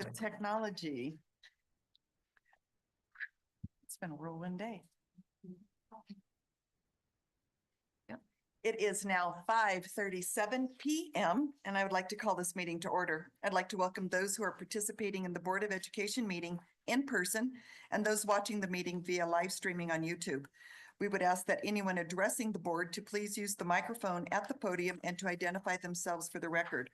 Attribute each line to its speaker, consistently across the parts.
Speaker 1: with technology. It's been a whirlwind day. Yep. It is now 5:37 p.m. and I would like to call this meeting to order. I'd like to welcome those who are participating in the Board of Education meeting in person and those watching the meeting via live streaming on YouTube. We would ask that anyone addressing the board to please use the microphone at the podium and to identify themselves for the record.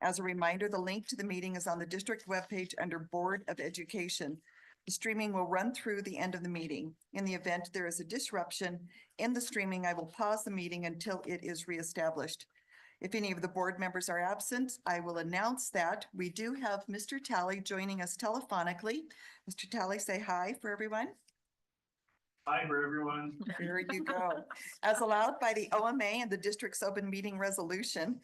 Speaker 1: As a reminder, the link to the meeting is on the district webpage under Board of Education. The streaming will run through the end of the meeting. In the event there is a disruption in the streaming, I will pause the meeting until it is reestablished. If any of the board members are absent, I will announce that. We do have Mr. Talley joining us telephonically. Mr. Talley, say hi for everyone.
Speaker 2: Hi for everyone.
Speaker 1: There you go. As allowed by the OMA and the district's open meeting resolution,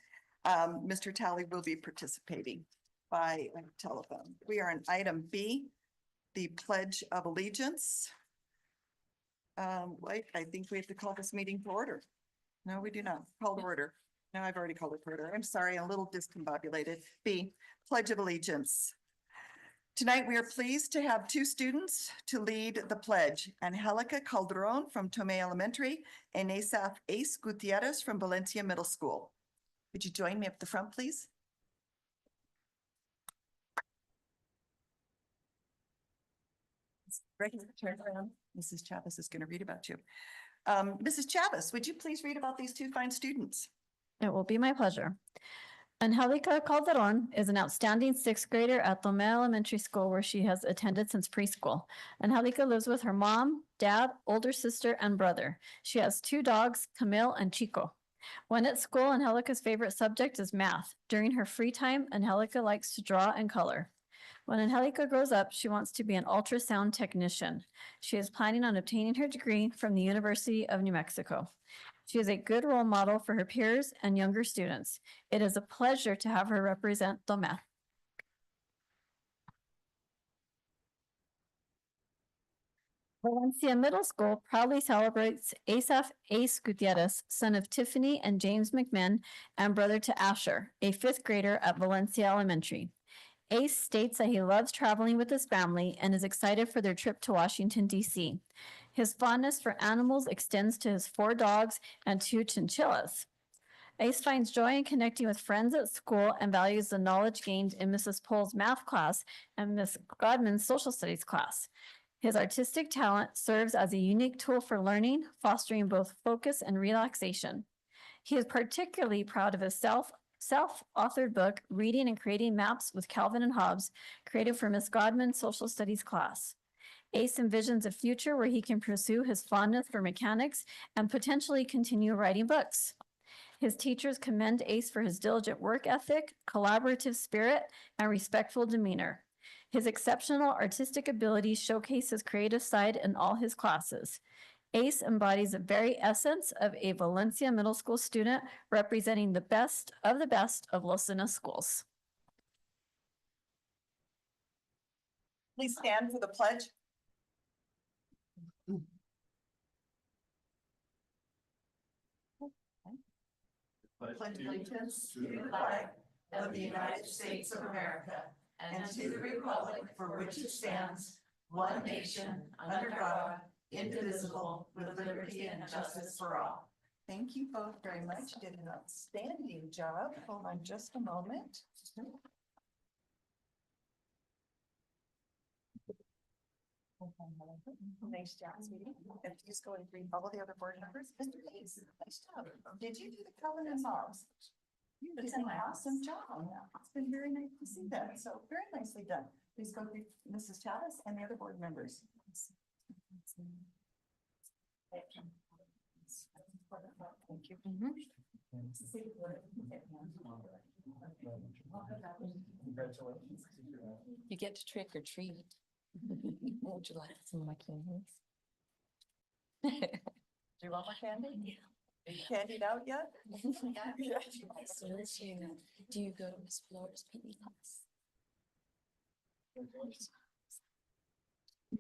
Speaker 1: Mr. Talley will be participating by telephone. We are on item B, the Pledge of Allegiance. Wait, I think we have to call this meeting to order. No, we do not. Call to order. No, I've already called it to order. I'm sorry, I'm a little discombobulated. B, Pledge of Allegiance. Tonight, we are pleased to have two students to lead the pledge, Angelica Calderon from Tomé Elementary and Asaf Ace Gutierrez from Valencia Middle School. Would you join me up the front, please? Turn around. Mrs. Chavez is going to read about you. Mrs. Chavez, would you please read about these two fine students?
Speaker 3: It will be my pleasure. Angelica Calderon is an outstanding sixth grader at Tomé Elementary School where she has attended since preschool. Angelica lives with her mom, dad, older sister, and brother. She has two dogs, Camille and Chico. When at school, Angelica's favorite subject is math. During her free time, Angelica likes to draw and color. When Angelica grows up, she wants to be an ultrasound technician. She is planning on obtaining her degree from the University of New Mexico. She is a good role model for her peers and younger students. It is a pleasure to have her represent Tomé. Valencia Middle School proudly celebrates Asaf Ace Gutierrez, son of Tiffany and James McMinn, and brother to Asher, a fifth grader at Valencia Elementary. Ace states that he loves traveling with his family and is excited for their trip to Washington, D.C. His fondness for animals extends to his 4 dogs and 2 chinchillas. Ace finds joy in connecting with friends at school and values the knowledge gained in Mrs. Pohl's math class and Miss Godman's social studies class. His artistic talent serves as a unique tool for learning, fostering both focus and relaxation. He is particularly proud of his self-authored book, Reading and Creating Maps with Calvin and Hobbes, created for Miss Godman's social studies class. Ace envisions a future where he can pursue his fondness for mechanics and potentially continue writing books. His teachers commend Ace for his diligent work ethic, collaborative spirit, and respectful demeanor. His exceptional artistic abilities showcase his creative side in all his classes. Ace embodies the very essence of a Valencia Middle School student representing the best of Los Cenas schools.
Speaker 1: Please stand for the pledge. Pledge allegiance to the flag of the United States of America and to the republic for which it stands, one nation, under God, indivisible, with liberty and justice for all. Thank you both very much. You did an outstanding job. Hold on just a moment. Nice job, sweetie. And please go and greet all the other board members. Mr. Hayes, nice job. Did you do the Calvin and Hobbes? You did an awesome job. It's been very nice to see that. So very nicely done. Please go greet Mrs. Chavez and the other board members. Thank you.
Speaker 4: You get to trick or treat. Would you like some of my candies?
Speaker 1: Do you want more candy? Are you candied out yet?
Speaker 4: So this year, do you go to Miss Flores' PE class?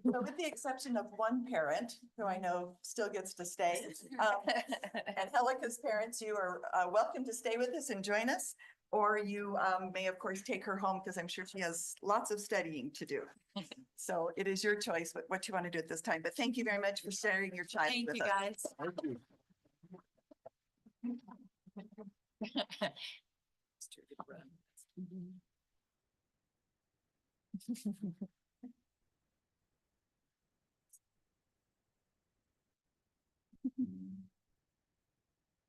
Speaker 1: So with the exception of one parent, who I know still gets to stay, and Angelica's parents, you are welcome to stay with us and join us. Or you may, of course, take her home because I'm sure she has lots of studying to do. So it is your choice what you want to do at this time. But thank you very much for sharing your child
Speaker 4: Thank
Speaker 1: with
Speaker 4: you,
Speaker 1: us.
Speaker 4: guys.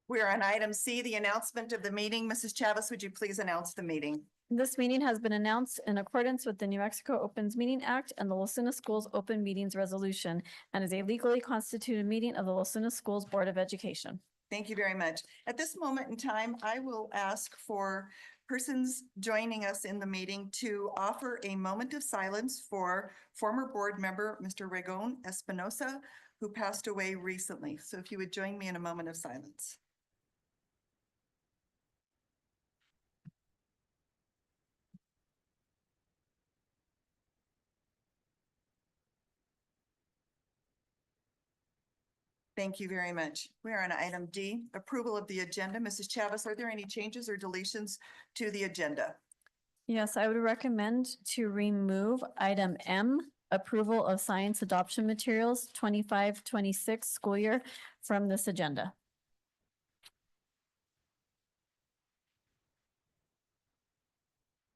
Speaker 1: We are on item C, the announcement of the meeting. Mrs. Chavez, would you please announce the meeting?
Speaker 3: This meeting has been announced in accordance with the New Mexico Opens Meeting Act and the Losuna Schools Open Meetings Resolution and is a legally constituted meeting of the Losuna Schools Board of Education.
Speaker 1: Thank you very much. At this moment in time, I will ask for persons joining us in the meeting to offer a moment of silence for former board member, Mr. Ragon Espinosa, who passed away recently. So if you would join me in a moment of silence. Thank you very much. We are on item D, approval of the agenda. Mrs. Chavez, are there any changes or deletions to the agenda?
Speaker 3: Yes, I would recommend to remove item M, approval of science adoption materials 25-26 school year from this agenda.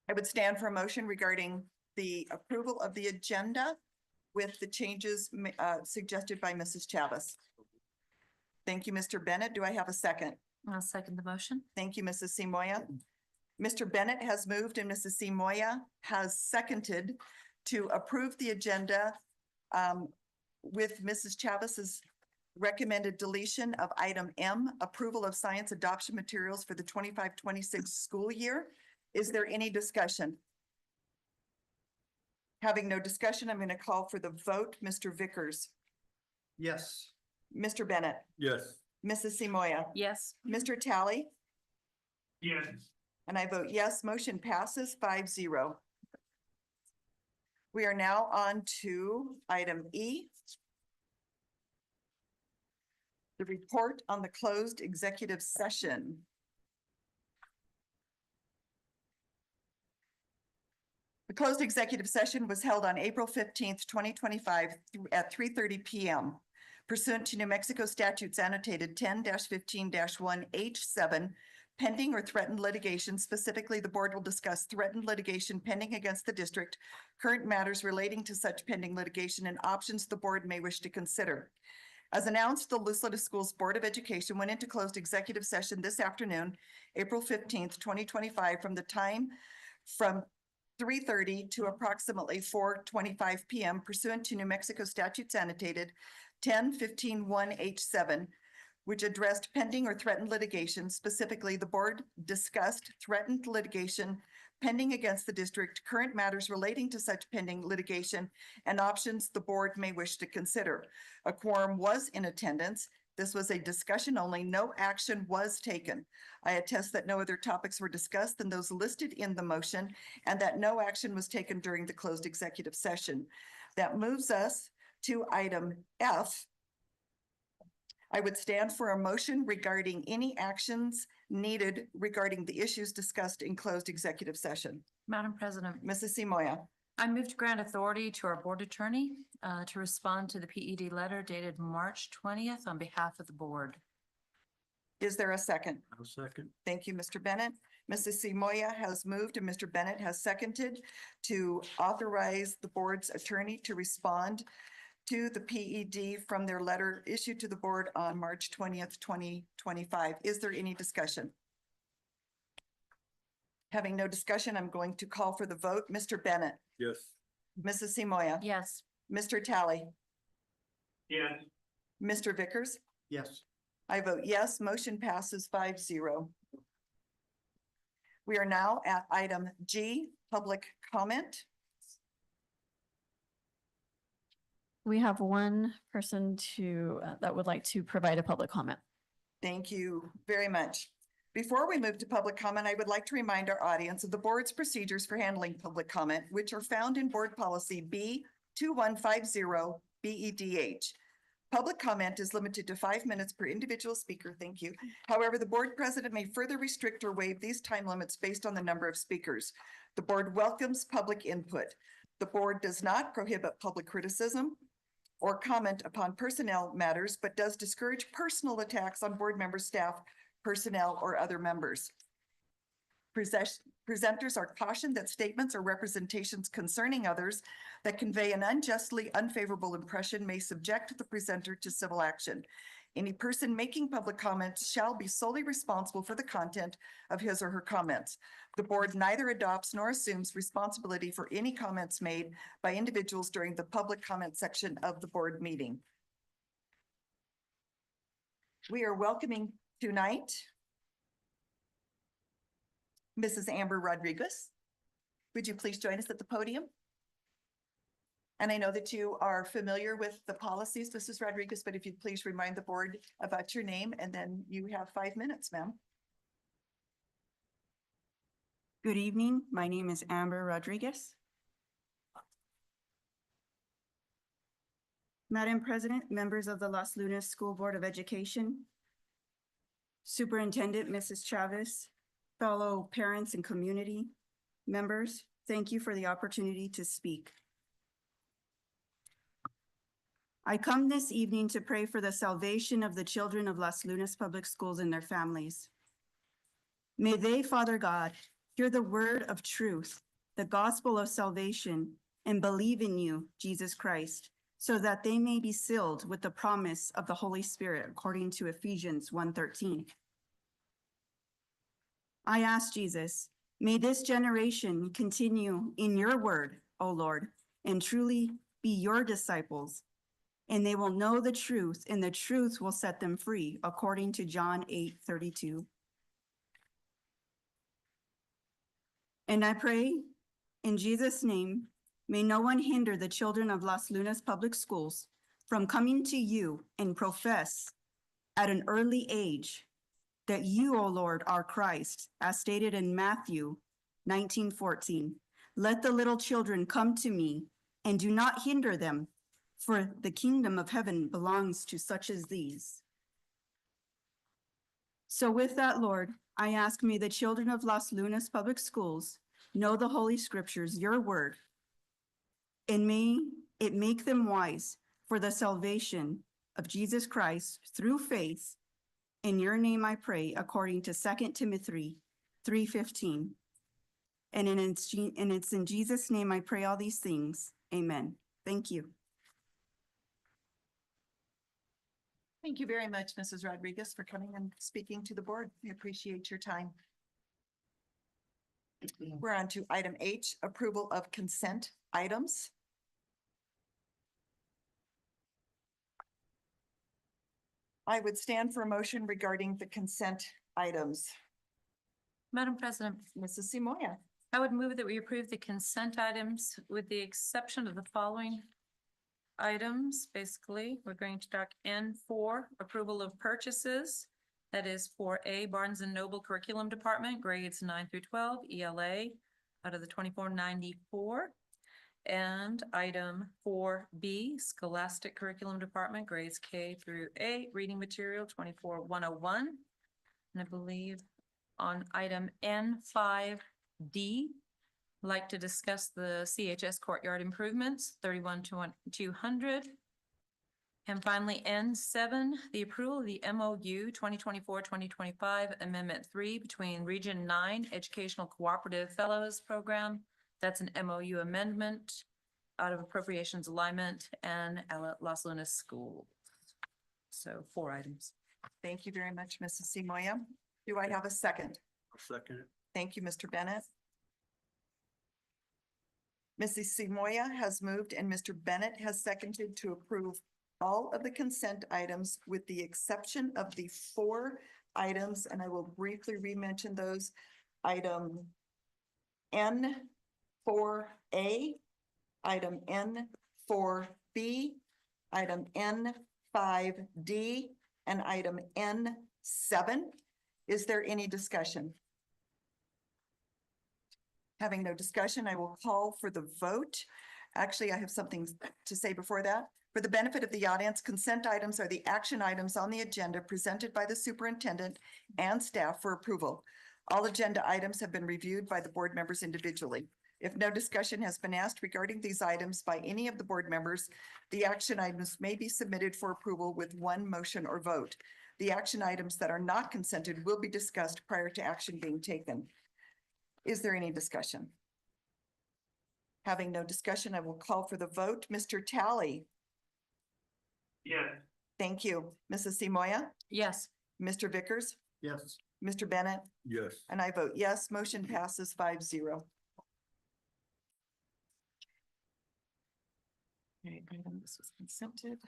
Speaker 1: I would stand for a motion regarding the approval of the agenda with the changes suggested by Mrs. Chavez. Thank you, Mr. Bennett. Do I have a second?
Speaker 4: I'll second the motion.
Speaker 1: Thank you, Mrs. Simoia. Mr. Bennett has moved and Mrs. Simoia has seconded to approve the agenda with Mrs. Chavez's recommended deletion of item M, approval of science adoption materials for the 25-26 school year. Is there any discussion? Having no discussion, I'm going to call for the vote. Mr. Vickers,
Speaker 2: Yes.
Speaker 1: Mr. Bennett,
Speaker 2: Yes.
Speaker 1: Mrs. Simoia,
Speaker 4: Yes.
Speaker 1: Mr. Tally,
Speaker 2: Yes.
Speaker 1: and I vote yes. Motion passes 5-0. We are now on to item E. The report on the closed executive session. The closed executive session was held on April 15th, 2025 at 3:30 PM pursuant to New Mexico statutes annotated 10-15-1H7, pending or threatened litigation. Specifically, the board will discuss threatened litigation pending against the district, current matters relating to such pending litigation, and options the board may wish to consider. As announced, the Lucilita Schools Board of Education went into closed executive session this afternoon, April 15th, 2025, from 3:30 to approximately 4:25 PM pursuant to New Mexico statutes annotated 10-15-1H7, which addressed pending or threatened litigation. Specifically, the board discussed threatened litigation pending against the district, current matters relating to such pending litigation, and options the board may wish to consider. A quorum was in attendance. This was a discussion only. No action was taken. I attest that no other topics were discussed than those listed in the motion and that no action was taken during the closed executive session. That moves us to item F. I would stand for a motion regarding any actions needed regarding the issues discussed in closed executive session.
Speaker 4: Madam President,
Speaker 1: Mrs. Simoia,
Speaker 4: I move to grant authority to our board attorney to respond to the PED letter dated March 20th on behalf of the board.
Speaker 1: is there a second?
Speaker 2: I'll second.
Speaker 1: Thank you, Mr. Bennett. Mrs. Simoia has moved and Mr. Bennett has seconded to authorize the board's attorney to respond to the PED from their letter issued to the board on March 20th, 2025. Is there any discussion? Having no discussion, I'm going to call for the vote. Mr. Bennett,
Speaker 2: Yes.
Speaker 1: Mrs. Simoia,
Speaker 4: Yes.
Speaker 1: Mr. Tally,
Speaker 2: Yes.
Speaker 1: Mr. Vickers.
Speaker 2: Yes.
Speaker 1: I vote yes. Motion passes 5-0. We are now at item G, public comment.
Speaker 3: We have one person that would like to provide a public comment.
Speaker 1: Thank you very much. Before we move to public comment, I would like to remind our audience of the board's procedures for handling public comment, which are found in board policy B2150 BEDH. Public comment is limited to 5 minutes per individual speaker. Thank you. However, the board president may further restrict or waive these time limits based on the number of speakers. The board welcomes public input. The board does not prohibit public criticism or comment upon personnel matters, but does discourage personal attacks on board members, staff, personnel, or other members. Presenters are cautioned that statements or representations concerning others that convey an unjustly unfavorable impression may subject the presenter to civil action. Any person making public comments shall be solely responsible for the content of his or her comments. The board neither adopts nor assumes responsibility for any comments made by individuals during the public comment section of the board meeting. We are welcoming tonight Mrs. Amber Rodriguez. Would you please join us at the podium? And I know that you are familiar with the policies, Mrs. Rodriguez, but if you'd please remind the board about your name, and then you have 5 minutes, ma'am.
Speaker 5: Good evening. My name is Amber Rodriguez. Madam President, members of the Las Lunas School Board of Education, Superintendent Mrs. Chavez, fellow parents and community members, thank you for the opportunity to speak. I come this evening to pray for the salvation of the children of Las Lunas Public Schools and their families. May they, Father God, hear the word of truth, the gospel of salvation, and believe in you, Jesus Christ, so that they may be sealed with the promise of the Holy Spirit, according to Ephesians 1:13. I ask Jesus, may this generation continue in your word, O Lord, and truly be your disciples, and they will know the truth, and the truth will set them free, according to John 8:32. And I pray in Jesus' name, may no one hinder the children of Las Lunas Public Schools from coming to you and profess at an early age that you, O Lord, are Christ, as stated in Matthew 19:14. Let the little children come to me, and do not hinder them, for the kingdom of heaven belongs to such as these. So with that, Lord, I ask, may the children of Las Lunas Public Schools know the Holy Scriptures, your word, and may it make them wise for the salvation of Jesus Christ through faith. In your name I pray, according to 2 Timothy 3:15. And it's in Jesus' name I pray all these things. Amen. Thank you.
Speaker 1: Thank you very much, Mrs. Rodriguez, for coming and speaking to the board. We appreciate your time. We're on to item H, approval of consent items. I would stand for a motion regarding the consent items.
Speaker 4: Madam President,
Speaker 1: Mrs. Simoia.
Speaker 4: I would move that we approve the consent items with the exception of the following items. Basically, we're going to talk N4, approval of purchases. That is for A, Barnes and Noble Curriculum Department, grades 9 through 12, ELA, out of the 2494. And item 4B, Scholastic Curriculum Department, grades K through 8, reading material 24101. And I believe on item N5D, like to discuss the CHS courtyard improvements, 31,200. And finally, N7, the approval of the MOU 2024-2025 Amendment 3 between Region 9 Educational Cooperative Fellows Program. That's an MOU amendment out of appropriations alignment and Las Lunas School. So 4 items.
Speaker 1: Thank you very much, Mrs. Simoia. Do I have a second?
Speaker 2: I'll second it.
Speaker 1: Thank you, Mr. Bennett. Mrs. Simoia has moved and Mr. Bennett has seconded to approve all of the consent items with the exception of the 4 items, and I will briefly re-mention those. Item N4A, item N4B, item N5D, and item N7. Is there any discussion? Having no discussion, I will call for the vote. Actually, I have something to say before that. For the benefit of the audience, consent items are the action items on the agenda presented by the superintendent and staff for approval. All agenda items have been reviewed by the board members individually. If no discussion has been asked regarding these items by any of the board members, the action items may be submitted for approval with one motion or vote. The action items that are not consented will be discussed prior to action being taken. Is there any discussion? Having no discussion, I will call for the vote. Mr. Tally,
Speaker 2: Yes.
Speaker 1: thank you. Mrs. Simoia,
Speaker 4: Yes.
Speaker 1: Mr. Vickers,
Speaker 2: Yes.
Speaker 1: Mr. Bennett,
Speaker 2: Yes.
Speaker 1: and I vote yes. Motion passes 5-0. Okay, item this was consented.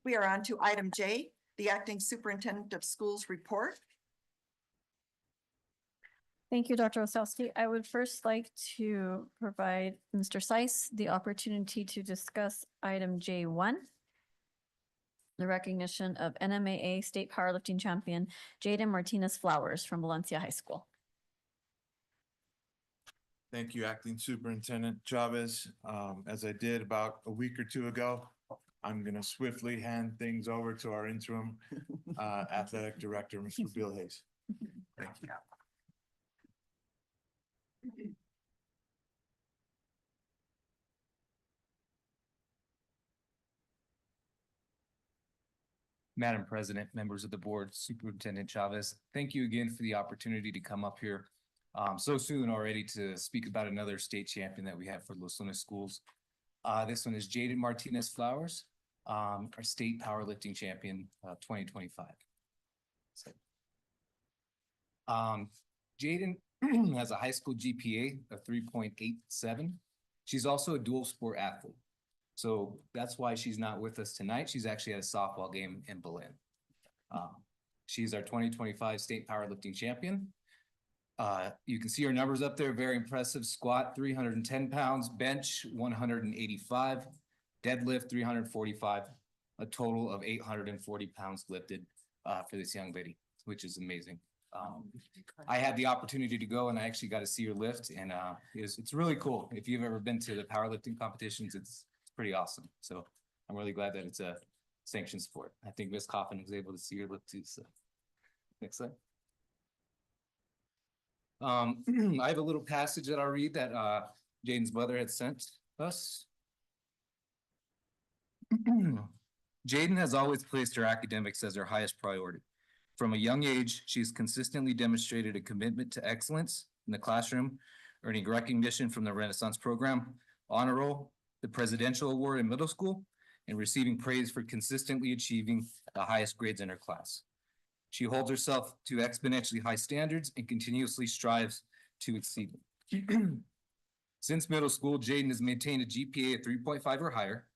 Speaker 1: We are on to item J, the acting superintendent of schools report.
Speaker 3: Thank you, Dr. Osowski. I would first like to provide Mr. Seiss the opportunity to discuss item J1, the recognition of NMAA State Powerlifting Champion Jaden Martinez Flowers from Valencia High School.
Speaker 6: Thank you, Acting Superintendent Chavez. As I did about a week or two ago, I'm gonna swiftly hand things over to our interim athletic director, Mr. Bill Hayes. Thank you.
Speaker 7: Madam President, members of the board, Superintendent Chavez, thank you again for the opportunity to come up here so soon already to speak about another state champion that we have for Los Lunas schools. This one is Jaden Martinez Flowers, our state powerlifting champion, 2025. Jaden has a high school GPA of 3.87. She's also a dual sport athlete. So that's why she's not with us tonight. She's actually at a softball game in Berlin. She's our 2025 state powerlifting champion. You can see her numbers up there, very impressive. Squat, 310 pounds, bench, 185, deadlift, 345, a total of 840 pounds lifted for this young lady, which is amazing. I had the opportunity to go and I actually got to see her lift and it's really cool. If you've ever been to the powerlifting competitions, it's pretty awesome. So I'm really glad that it's a sanctioned sport. I think Ms. Coffin was able to see her lift too. So next slide. I have a little passage that I'll read that Jaden's mother had sent us. Jaden has always placed her academics as her highest priority. From a young age, she's consistently demonstrated a commitment to excellence in the classroom, earning recognition from the Renaissance Program, Honor Roll, the Presidential Award in middle school, and receiving praise for consistently achieving the highest grades in her class. She holds herself to exponentially high standards and continuously strives to exceed them. Since middle school, Jaden has maintained a GPA of 3.5 or higher.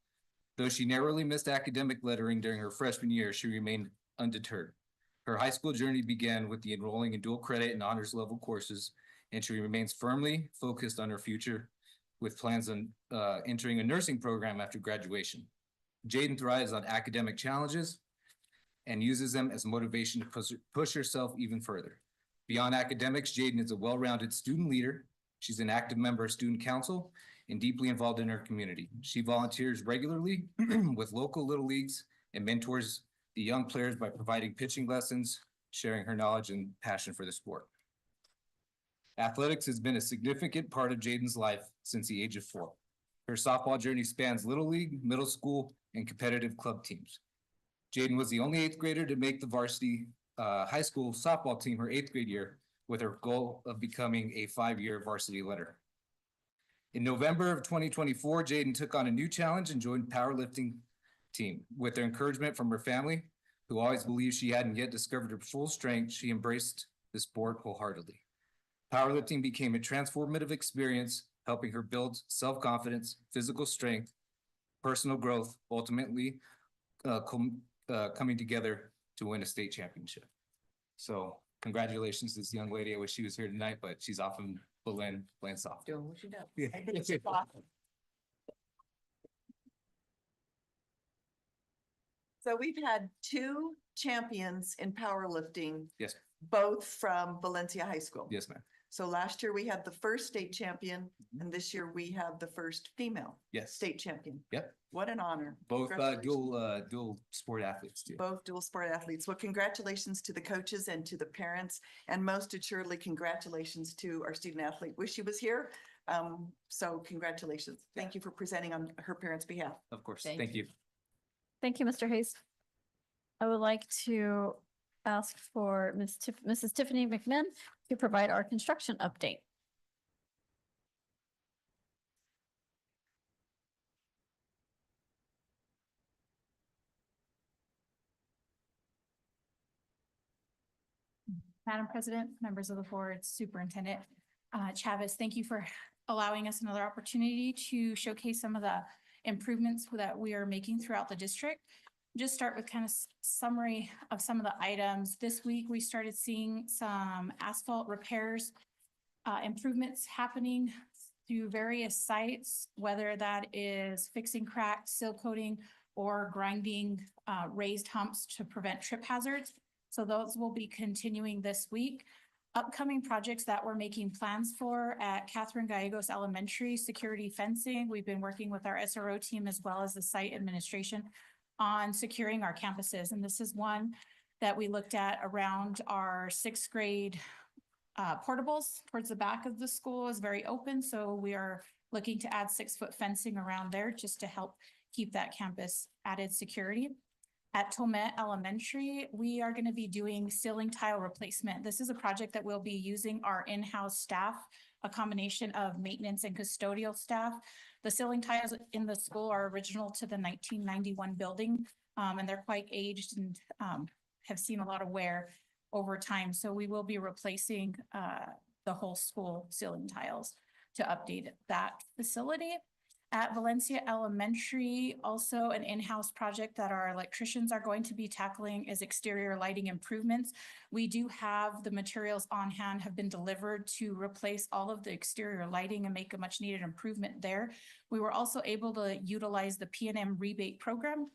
Speaker 7: Though she narrowly missed academic lettering during her freshman year, she remained undeterred. Her high school journey began with the enrolling in dual credit and honors level courses, and she remains firmly focused on her future with plans on entering a nursing program after graduation. Jaden thrives on academic challenges and uses them as motivation to push herself even further. Beyond academics, Jaden is a well-rounded student leader. She's an active member of student council and deeply involved in her community. She volunteers regularly with local little leagues and mentors the young players by providing pitching lessons, sharing her knowledge and passion for the sport. Athletics has been a significant part of Jaden's life since the age of 4. Her softball journey spans little league, middle school, and competitive club teams. Jaden was the only 8th grader to make the varsity high school softball team her 8th grade year, with her goal of becoming a 5-year varsity leader. In November of 2024, Jaden took on a new challenge and joined powerlifting team. With her encouragement from her family, who always believed she hadn't yet discovered her full strength, she embraced the sport wholeheartedly. Powerlifting became a transformative experience, helping her build self-confidence, physical strength, personal growth, ultimately coming together to win a state championship. So congratulations to this young lady. I wish she was here tonight, but she's off in Berlin playing softball.
Speaker 1: Doing what you do.
Speaker 7: Yeah.
Speaker 1: I think it's awesome. So we've had 2 champions in powerlifting,
Speaker 7: Yes,
Speaker 1: both from Valencia High School.
Speaker 7: yes, ma'am.
Speaker 1: So last year we had the first state champion and this year we have the first female
Speaker 7: Yes.
Speaker 1: state champion.
Speaker 7: Yep.
Speaker 1: What an honor.
Speaker 7: Both
Speaker 1: Congratulations.
Speaker 7: dual sport athletes too.
Speaker 1: Both dual sport athletes. Well, congratulations to the coaches and to the parents, and most assuredly, congratulations to our student athlete. Wish she was here. So congratulations. Thank you for presenting on her parents' behalf.
Speaker 7: Of course.
Speaker 4: Thank
Speaker 7: Thank you.
Speaker 3: Thank you, Mr. Hayes. I would like to ask for Mrs. Tiffany McMinn to provide our construction update.
Speaker 8: Madam President, members of the board, Superintendent Chavez, thank you for allowing us another opportunity to showcase some of the improvements that we are making throughout the district. Just start with kind of summary of some of the items. This week, we started seeing some asphalt repairs, improvements happening through various sites, whether that is fixing cracks, seal coating, or grinding raised humps to prevent trip hazards. So those will be continuing this week. Upcoming projects that we're making plans for at Catherine Gallegos Elementary, security fencing. We've been working with our SRO team as well as the site administration on securing our campuses. And this is one that we looked at around our sixth grade portables towards the back of the school is very open. So we are looking to add 6-foot fencing around there just to help keep that campus added security. At Tomet Elementary, we are going to be doing ceiling tile replacement. This is a project that we'll be using our in-house staff, a combination of maintenance and custodial staff. The ceiling tiles in the school are original to the 1991 building, and they're quite aged and have seen a lot of wear over time. So we will be replacing the whole school ceiling tiles to update that facility. At Valencia Elementary, also an in-house project that our electricians are going to be tackling is exterior lighting improvements. We do have the materials on hand, have been delivered to replace all of the exterior lighting and make a much needed improvement there. We were also able to utilize the P&M rebate program,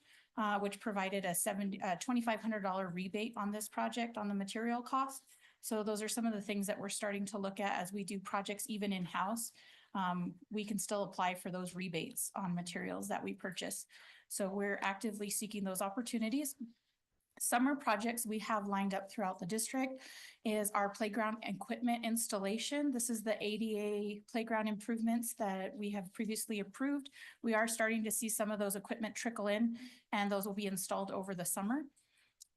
Speaker 8: which provided a $2,500 rebate on this project on the material cost. So those are some of the things that we're starting to look at as we do projects even in-house. We can still apply for those rebates on materials that we purchase. So we're actively seeking those opportunities. Summer projects we have lined up throughout the district is our playground equipment installation. This is the ADA playground improvements that we have previously approved. We are starting to see some of those equipment trickle in, and those will be installed over the summer.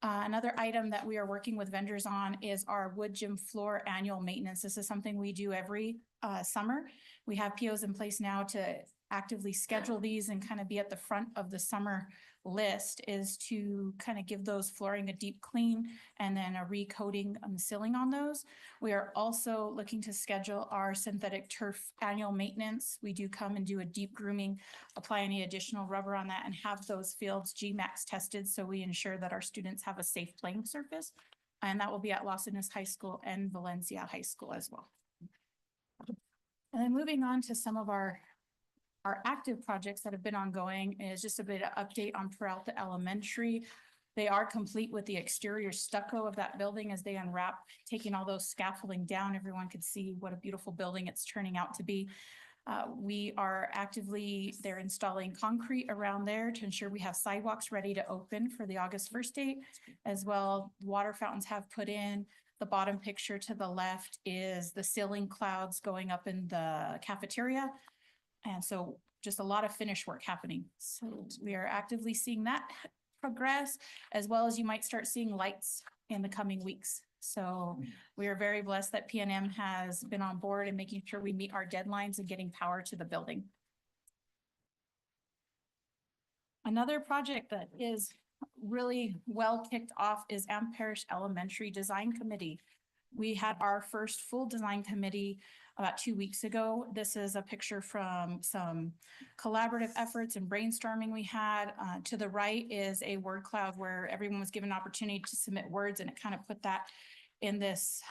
Speaker 8: Another item that we are working with vendors on is our wood gym floor annual maintenance. This is something we do every summer. We have POs in place now to actively schedule these and kind of be at the front of the summer list, is to kind of give those flooring a deep clean and then a recoating on the ceiling on those. We are also looking to schedule our synthetic turf annual maintenance. We do come and do a deep grooming, apply any additional rubber on that, and have those fields GMAX tested so we ensure that our students have a safe playing surface. And that will be at Los Angeles High School and Valencia High School as well. And then moving on to some of our active projects that have been ongoing is just a bit of update on Peralta Elementary. They are complete with the exterior stucco of that building as they unwrap, taking all those scaffolding down. Everyone could see what a beautiful building it's turning out to be. We are actively, they're installing concrete around there to ensure we have sidewalks ready to open for the August 1st date. As well, water fountains have put in. The bottom picture to the left is the ceiling clouds going up in the cafeteria. And so just a lot of finish work happening. So we are actively seeing that progress, as well as you might start seeing lights in the coming weeks. So we are very blessed that P&M has been on board and making sure we meet our deadlines and getting power to the building. Another project that is really well kicked off is Am Parish Elementary Design Committee. We had our first full design committee about 2 weeks ago. This is a picture from some collaborative efforts and brainstorming we had. To the right is a word cloud where everyone was given an opportunity to submit words, and it kind of put that in this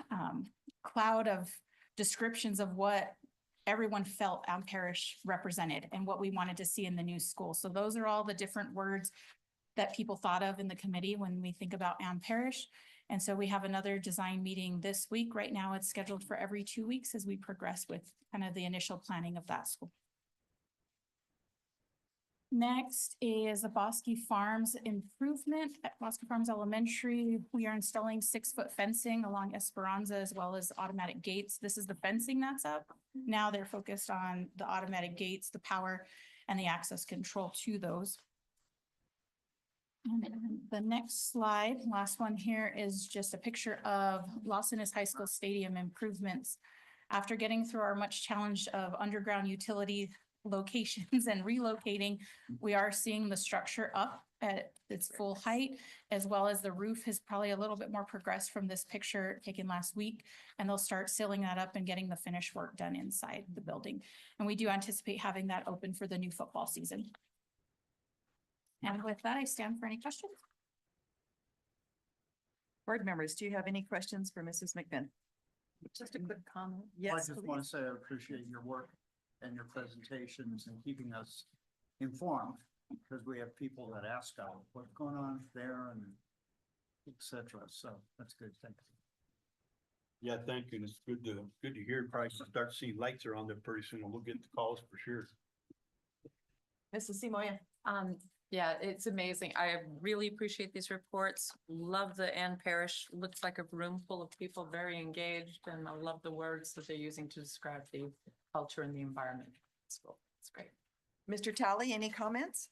Speaker 8: cloud of descriptions of what everyone felt Am Parish represented and what we wanted to see in the new school. So those are all the different words that people thought of in the committee when we think about Am Parish. And so we have another design meeting this week. Right now, it's scheduled for every 2 weeks as we progress with kind of the initial planning of that school. Next is the Bosque Farms improvement at Bosque Farms Elementary. We are installing 6-foot fencing along Esperanza as well as automatic gates. This is the fencing that's up. Now they're focused on the automatic gates, the power, and the access control to those. And then the next slide, last one here, is just a picture of Los Angeles High School Stadium improvements. After getting through our much challenge of underground utility locations and relocating, we are seeing the structure up at its full height, as well as the roof is probably a little bit more progressed from this picture taken last week. And they'll start sealing that up and getting the finish work done inside the building. And we do anticipate having that open for the new football season. And with that, I stand for any questions.
Speaker 1: Board members, do you have any questions for Mrs. McMinn?
Speaker 4: Just a quick comment.
Speaker 1: Yes,
Speaker 9: I just want to
Speaker 1: please.
Speaker 9: say I appreciate your work and your presentations and keeping us informed, because we have people that ask what's going on there and et cetera. So that's good. Thank you.
Speaker 10: Yeah, thank you. And it's good to hear. Probably start to see lights are on there pretty soon, and we'll get the calls for sure.
Speaker 1: Mrs. Simoia?
Speaker 4: Yeah, it's amazing. I really appreciate these reports. Love the Ann Parish. Looks like a room full of people very engaged, and I love the words that they're using to describe the culture and the environment. It's cool. It's great.
Speaker 1: Mr. Talley, any comments?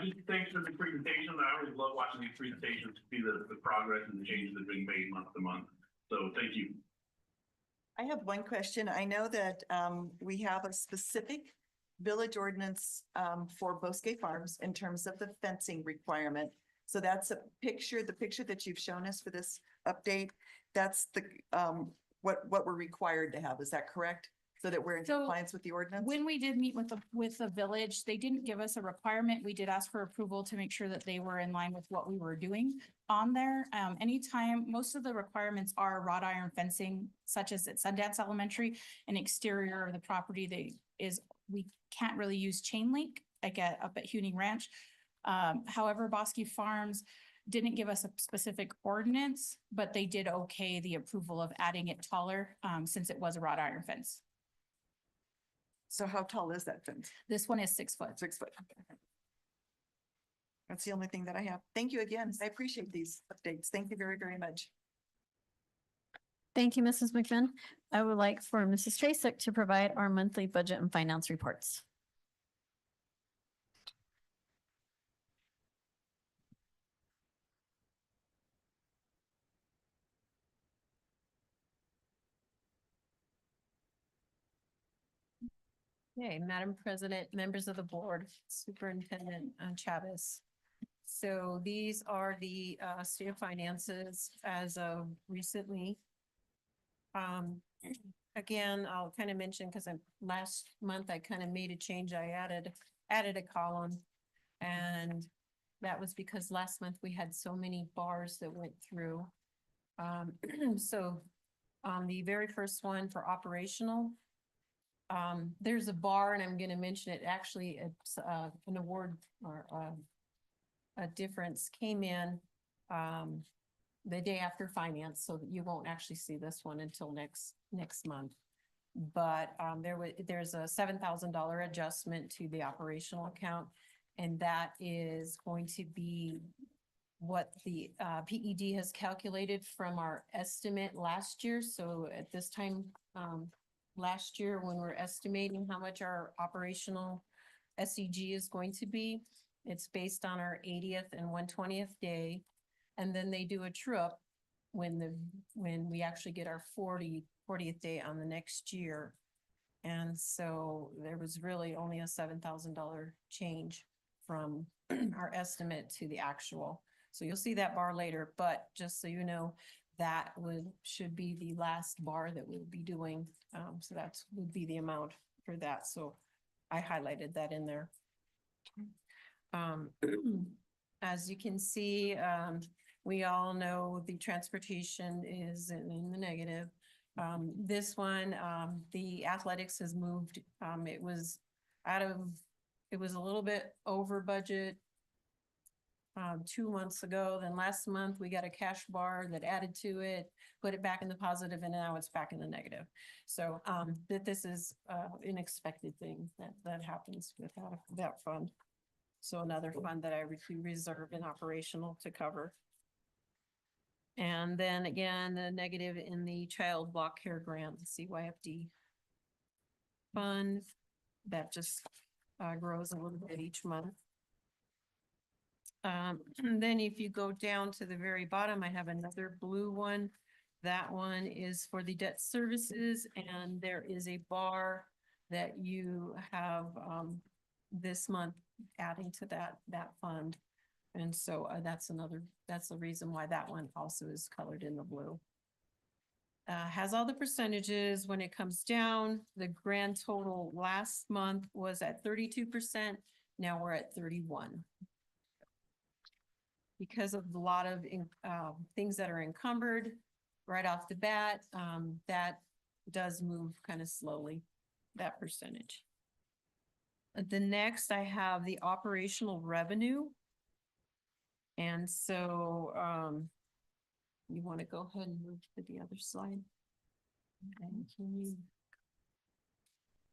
Speaker 2: Just thanks for the presentation. I always love watching these presentations to see the progress and the changes that are being made month to month. So thank you.
Speaker 1: I have one question. I know that we have a specific village ordinance for Bosque Farms in terms of the fencing requirement. So that's a picture, the picture that you've shown us for this update. That's the what we're required to have. Is that correct? So that we're in
Speaker 8: So,
Speaker 1: compliance with the ordinance?
Speaker 8: When we did meet with the village, they didn't give us a requirement. We did ask for approval to make sure that they were in line with what we were doing on there. Anytime, most of the requirements are wrought iron fencing, such as at Sundance Elementary, an exterior of the property we can't really use chain link like up at Huning Ranch. However, Bosque Farms didn't give us a specific ordinance, but they did okay the approval of adding it taller since it was a wrought iron fence.
Speaker 1: So how tall is that fence?
Speaker 8: This one is 6 foot.
Speaker 1: 6 foot. That's the only thing that I have. Thank you again. I appreciate these updates. Thank you very, very much.
Speaker 3: Thank you, Mrs. McMinn. I would like for Mrs. Tracek to provide our monthly budget and finance reports.
Speaker 11: Okay, Madam President, members of the board, Superintendent Chavez. So these are the state of finances as of recently. Again, I'll kind of mention, because last month I kind of made a change. I added a column. And that was because last month we had so many bars that went through. So on the very first one for operational, there's a bar, and I'm going to mention it. Actually, it's an award or a difference came in the day after finance, so that you won't actually see this one until next month. But there's a $7,000 adjustment to the operational account, and that is going to be what the PED has calculated from our estimate last year. So at this time last year, when we're estimating how much our operational SEG is going to be, it's based on our 80th and 120th day. And then they do a true up when we actually get our 40th day on the next year. And so there was really only a $7,000 change from our estimate to the actual. So you'll see that bar later, but just so you know, that should be the last bar that we'll be doing. So would be the amount for that. So I highlighted that in there. As you can see, we all know the transportation is in the negative. This one, the athletics has moved. It was a little bit over budget 2 months ago. Then last month, we got a cash bar that added to it, put it back in the positive, and now it's back in the negative. So, that this is, unexpected thing that happens with that fund. So another fund that I reserve in operational to cover. And then again, the negative in the child block care grant, the CYFD fund, that just grows a little bit each month. And then if you go down to the very bottom, I have another blue one. That one is for the debt services, and there is a bar that you have this month adding to that fund. And so that's the reason why that one also is colored in the blue. Has all the percentages. When it comes down, the grand total last month was at 32%. Now we're at 31%. Because of a lot of things that are encumbered right off the bat, that does move kind of slowly, that percentage. The next, I have the operational revenue. And so, you want to go ahead and move to the other slide? And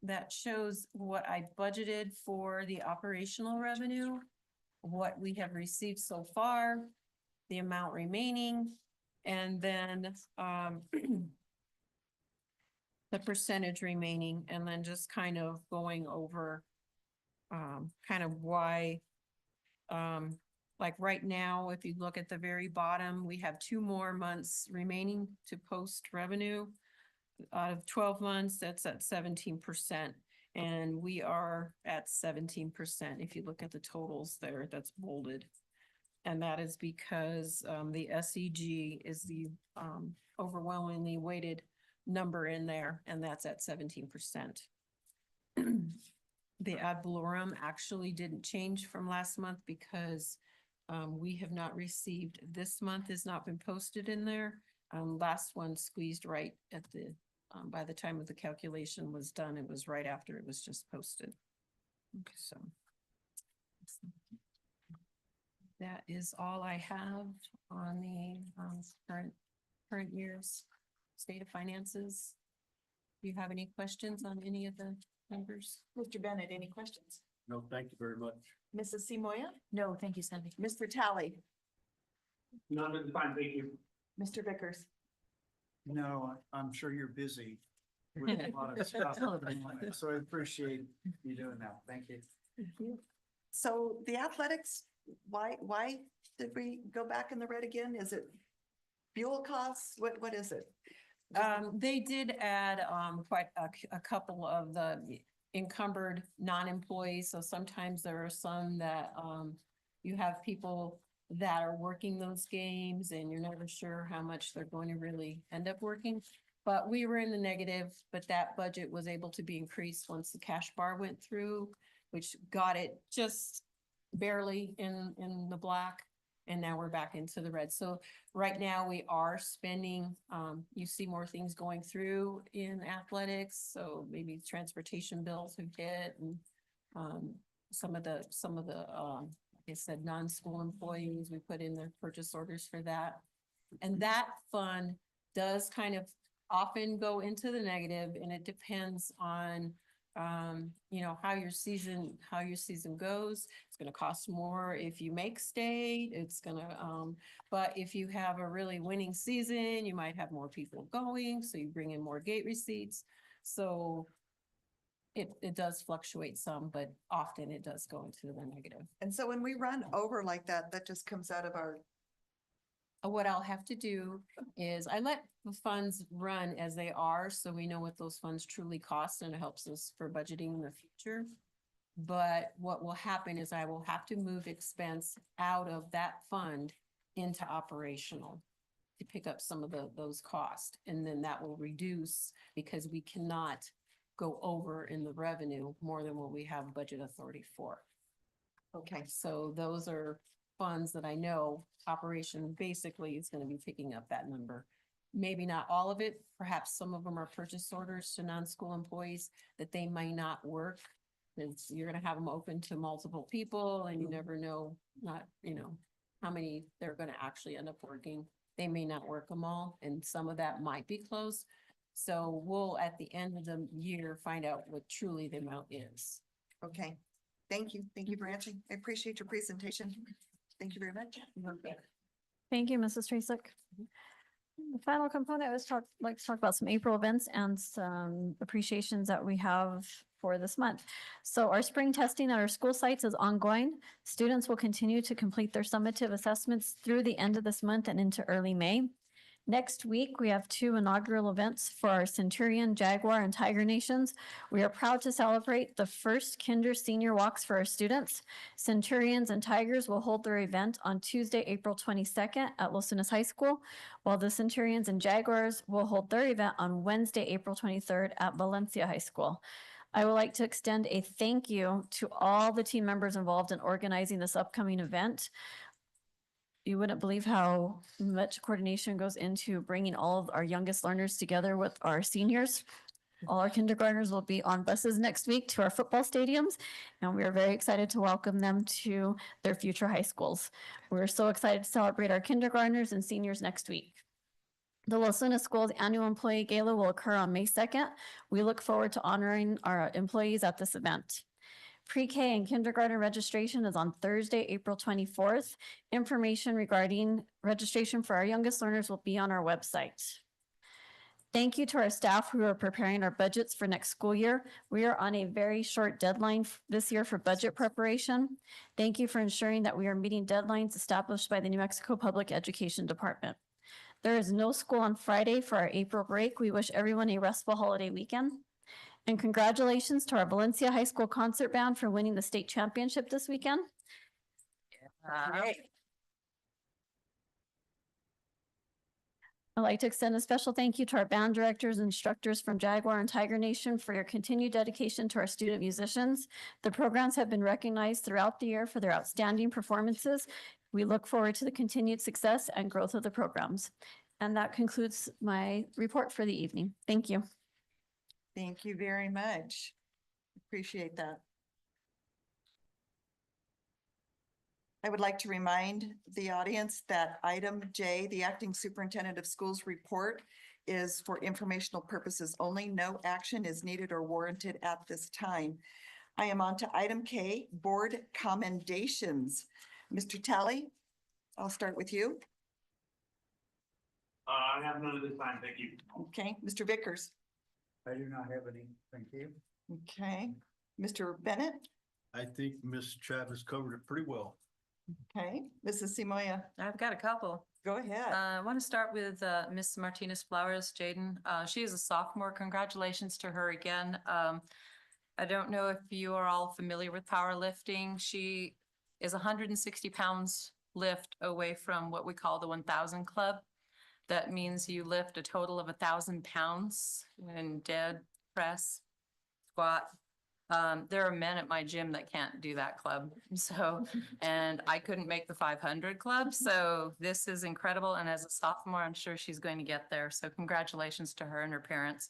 Speaker 11: that shows what I budgeted for the operational revenue, what we have received so far, the amount remaining, and then, the percentage remaining, and then just kind of going over, kind of why, like right now, if you look at the very bottom, we have 2 more months remaining to post revenue. Out of 12 months, that's at 17%. And we are at 17%. If you look at the totals there, that's bolded. And that is because the SEG is the overwhelmingly weighted number in there, and that's at 17%. The ad valorem actually didn't change from last month because we have not received, this month has not been posted in there. Last one squeezed right at the, by the time of the calculation was done, it was right after it was just posted. Okay, so that is all I have on the current year's state of finances. Do you have any questions on any of the numbers?
Speaker 1: Mr. Bennett, any questions?
Speaker 10: No, thank you very much.
Speaker 1: Mrs. Simoia?
Speaker 4: No, thank you, Sandy.
Speaker 1: Mr. Tally?
Speaker 2: None of the time, thank you.
Speaker 1: Mr. Vickers?
Speaker 9: No, I'm sure you're busy with a lot of stuff. So I appreciate you doing that. Thank you.
Speaker 1: So the athletics, why did we go back in the red again? Is it fuel costs? What is it?
Speaker 11: They did add quite a couple of the encumbered non-employees. So sometimes there are some that you have people that are working those games and you're never sure how much they're going to really end up working. But we were in the negative, but that budget was able to be increased once the cash bar went through, which got it just barely in the black. And now we're back into the red. So right now we are spending, you see more things going through in athletics. So maybe transportation bills have hit and some of the like I said, non-school employees, we put in their purchase orders for that. And that fund does kind of often go into the negative, and it depends on you know, how your season goes. It's gonna cost more if you make state, it's gonna, but if you have a really winning season, you might have more people going, so you bring in more gate receipts. So it does fluctuate some, but often it does go into the negative.
Speaker 1: And so when we run over like that, that just comes out of our,
Speaker 11: What I'll have to do is I let the funds run as they are, so we know what those funds truly cost, and it helps us for budgeting in the future. But what will happen is I will have to move expense out of that fund into operational to pick up some of those costs, and then that will reduce because we cannot go over in the revenue more than what we have budget authority for.
Speaker 1: okay,
Speaker 11: So those are funds that I know operation basically is gonna be picking up that number. Maybe not all of it, perhaps some of them are purchase orders to non-school employees that they might not work. You're gonna have them open to multiple people and you never know, not, you know, how many they're gonna actually end up working. They may not work them all, and some of that might be closed. So we'll, at the end of the year, find out what truly the amount is.
Speaker 1: Okay, thank you. Thank you for answering. I appreciate your presentation. Thank you very much.
Speaker 3: Thank you, Mrs. Tracy. The final component was like to talk about some April events and some appreciations that we have for this month. So our spring testing at our school sites is ongoing. Students will continue to complete their summative assessments through the end of this month and into early May. Next week, we have 2 inaugural events for our Centurion, Jaguar, and Tiger Nations. We are proud to celebrate the first Kinder Senior Walks for our students. Centurions and Tigers will hold their event on Tuesday, April 22nd at Los Lunas High School, while the Centurions and Jaguars will hold their event on Wednesday, April 23rd at Valencia High School. I would like to extend a thank you to all the team members involved in organizing this upcoming event. You wouldn't believe how much coordination goes into bringing all of our youngest learners together with our seniors. All our kindergartners will be on buses next week to our football stadiums, and we are very excited to welcome them to their future high schools. We're so excited to celebrate our kindergartners and seniors next week. The Los Lunas Schools Annual Employee Gala will occur on May 2nd. We look forward to honoring our employees at this event. Pre-K and kindergarten registration is on Thursday, April 24th. Information regarding registration for our youngest learners will be on our website. Thank you to our staff who are preparing our budgets for next school year. We are on a very short deadline this year for budget preparation. Thank you for ensuring that we are meeting deadlines established by the New Mexico Public Education Department. There is no school on Friday for our April break. We wish everyone a restful holiday weekend. And congratulations to our Valencia High School Concert Band for winning the state championship this weekend. I'd like to extend a special thank you to our band directors and instructors from Jaguar and Tiger Nation for your continued dedication to our student musicians. The programs have been recognized throughout the year for their outstanding performances. We look forward to the continued success and growth of the programs. And that concludes my report for the evening. Thank you.
Speaker 1: Thank you very much. Appreciate that. I would like to remind the audience that item J, the Acting Superintendent of Schools report, is for informational purposes only. No action is needed or warranted at this time. I am on to item K, Board Commendations. Mr. Talley, I'll start with you.
Speaker 2: I have none at this time, thank you.
Speaker 1: Okay, Mr. Vickers.
Speaker 9: I do not have any, thank you.
Speaker 1: Okay, Mr. Bennett.
Speaker 10: I think Ms. Travis covered it pretty well.
Speaker 1: Okay, Mrs. Simoia,
Speaker 4: I've got a couple.
Speaker 1: go ahead.
Speaker 4: I want to start with Miss Martinez Flowers, Jaden. She is a sophomore. Congratulations to her again. I don't know if you are all familiar with powerlifting. She is 160 pounds lift away from what we call the 1,000 club. That means you lift a total of 1,000 pounds in dead, press, squat. There are men at my gym that can't do that club. So, and I couldn't make the 500 club. So this is incredible. And as a sophomore, I'm sure she's going to get there. So congratulations to her and her parents.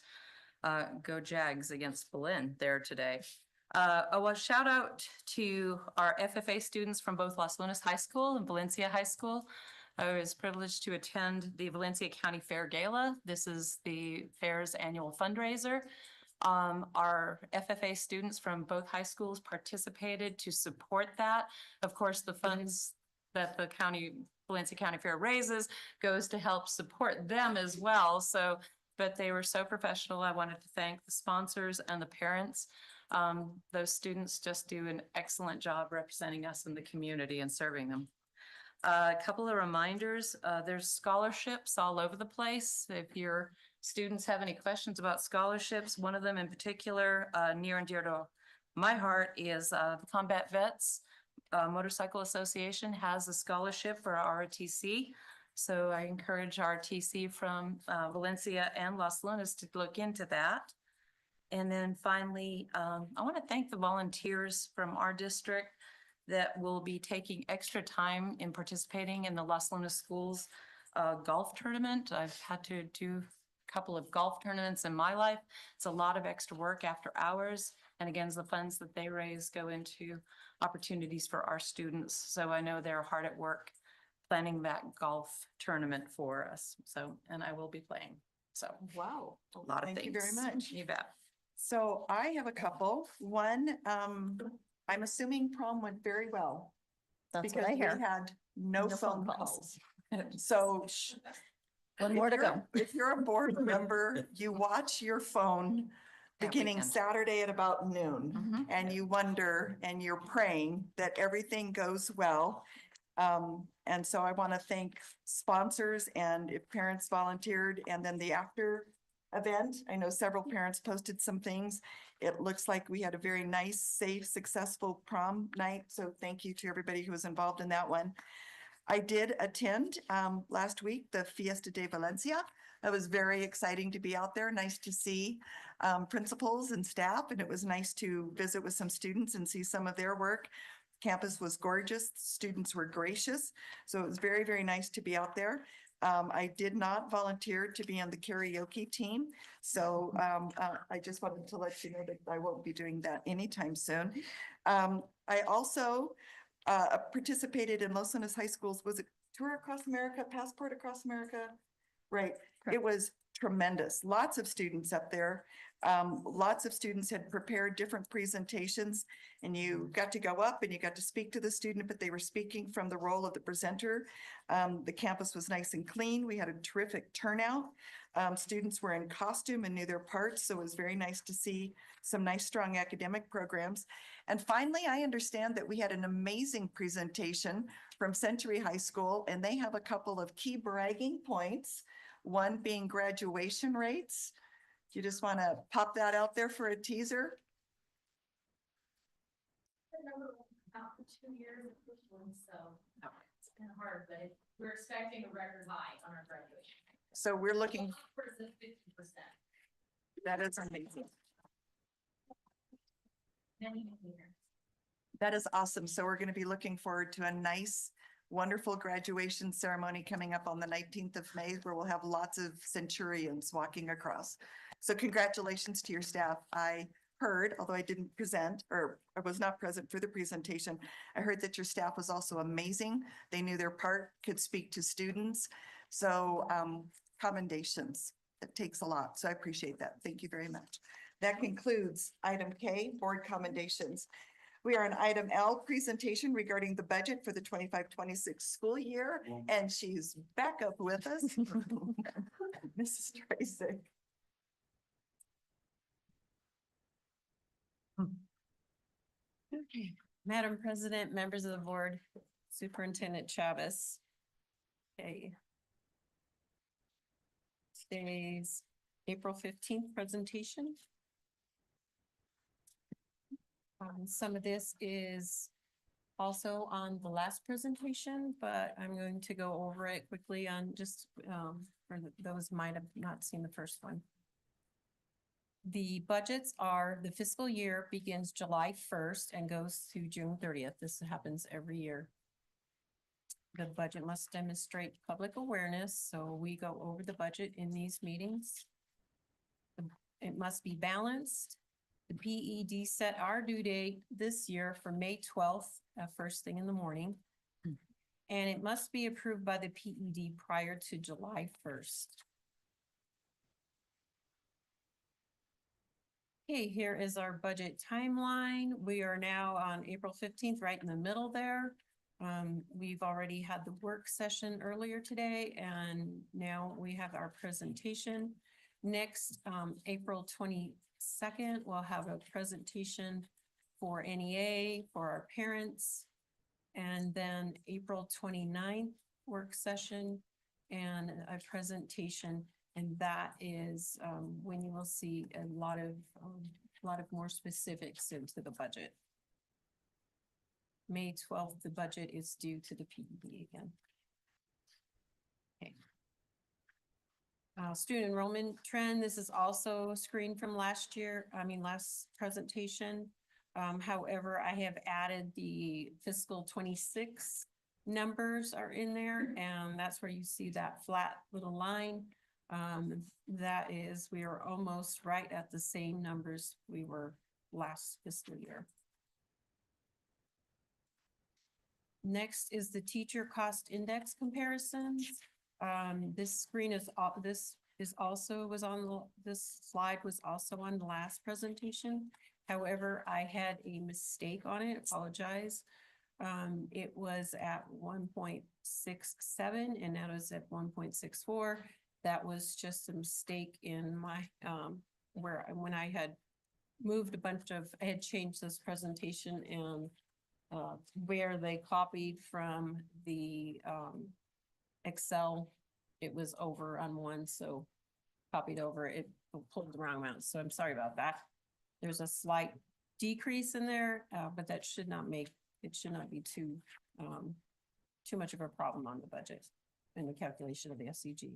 Speaker 4: Go Jags against Berlin there today. A shout out to our FFA students from both Los Lunas High School and Valencia High School. I was privileged to attend the Valencia County Fair Gala. This is the fair's annual fundraiser. Our FFA students from both high schools participated to support that. Of course, the funds that the Valencia County Fair raises goes to help support them as well. So, but they were so professional. I wanted to thank the sponsors and the parents. Those students just do an excellent job representing us in the community and serving them. A couple of reminders, there's scholarships all over the place. If your students have any questions about scholarships, one of them in particular, near and dear to my heart is the Combat Vets Motorcycle Association has a scholarship for our ROTC. So I encourage our ROTC from Valencia and Los Lunas to look into that. And then finally, I want to thank the volunteers from our district that will be taking extra time in participating in the Los Lunas Schools golf tournament. I've had to do a couple of golf tournaments in my life. It's a lot of extra work after hours. And again, the funds that they raise go into opportunities for our students. So I know they're hard at work planning that golf tournament for us. So, and I will be playing. So
Speaker 1: Wow.
Speaker 4: a lot of things.
Speaker 1: Thank you very much.
Speaker 4: You bet.
Speaker 1: So I have a couple. One, I'm assuming prom went very well.
Speaker 3: That's what
Speaker 1: because
Speaker 3: I
Speaker 1: we
Speaker 3: hear.
Speaker 1: had no
Speaker 3: No
Speaker 1: phone
Speaker 3: phone
Speaker 1: calls. So
Speaker 3: One more to go.
Speaker 1: if you're a board member, you watch your phone
Speaker 4: That
Speaker 1: beginning
Speaker 4: weekend.
Speaker 1: Saturday at about noon.
Speaker 4: Mhm.
Speaker 1: And you wonder, and you're praying that everything goes well. And so I want to thank sponsors and if parents volunteered, and then the after event. I know several parents posted some things. It looks like we had a very nice, safe, successful prom night. So thank you to everybody who was involved in that one. I did attend last week, the Fiesta de Valencia. It was very exciting to be out there. Nice to see principals and staff, and it was nice to visit with some students and see some of their work. Campus was gorgeous. Students were gracious. So it was very, very nice to be out there. I did not volunteer to be on the karaoke team. So I just wanted to let you know that I won't be doing that anytime soon. I also participated in Los Lunas High School's, was it Tour Across America, Passport Across America? Right. It was tremendous. Lots of students up there. Lots of students had prepared different presentations and you got to go up and you got to speak to the student, but they were speaking from the role of the presenter. The campus was nice and clean. We had a terrific turnout. Students were in costume and knew their parts, so it was very nice to see some nice, strong academic programs. And finally, I understand that we had an amazing presentation from Century High School, and they have a couple of key bragging points, one being graduation rates. Do you just want to pop that out there for a teaser?
Speaker 12: About 2 years of pushing, so it's been hard, but we're expecting a record high on our graduation.
Speaker 1: So we're looking,
Speaker 12: Versus 50%.
Speaker 1: that is amazing.
Speaker 12: Many years.
Speaker 1: That is awesome. So we're going to be looking forward to a nice, wonderful graduation ceremony coming up on the 19th of May, where we'll have lots of centurions walking across. So congratulations to your staff. I heard, although I didn't present or I was not present for the presentation, I heard that your staff was also amazing. They knew their part, could speak to students. So commendations. It takes a lot. So I appreciate that. Thank you very much. That concludes item K, board commendations. We are on item L, presentation regarding the budget for the 25-26 school year, and she's back up with us. Mrs. Tracy.
Speaker 11: Okay, Madam President, members of the board, Superintendent Chavez. Okay. Today's April 15th presentation. Some of this is also on the last presentation, but I'm going to go over it quickly on just for those who might have not seen the first one. The budgets are, the fiscal year begins July 1st and goes to June 30th. This happens every year. The budget must demonstrate public awareness, so we go over the budget in these meetings. It must be balanced. The PED set our due date this year for May 12th, first thing in the morning. And it must be approved by the PED prior to July 1st. Okay, here is our budget timeline. We are now on April 15th, right in the middle there. We've already had the work session earlier today, and now we have our presentation. Next, April 22nd, we'll have a presentation for NEA, for our parents. And then April 29th, work session and a presentation. And that is when you will see a lot of more specifics into the budget. May 12th, the budget is due to the PED again. Okay. Student enrollment trend, this is also a screen from last presentation. However, I have added the fiscal 26 numbers are in there, and that's where you see that flat little line. That is, we are almost right at the same numbers we were last fiscal year. Next is the teacher cost index comparisons. This screen is, this is also was on, this slide was also on the last presentation. However, I had a mistake on it, apologize. It was at 1.67 and now it's at 1.64. That was just a mistake in my, when I had moved a bunch of, I had changed this presentation and where they copied from the Excel, it was over on one, so copied over, it pulled the wrong amount, so I'm sorry about that. There's a slight decrease in there, but that should not make, it should not be too much of a problem on the budget and the calculation of the SEG.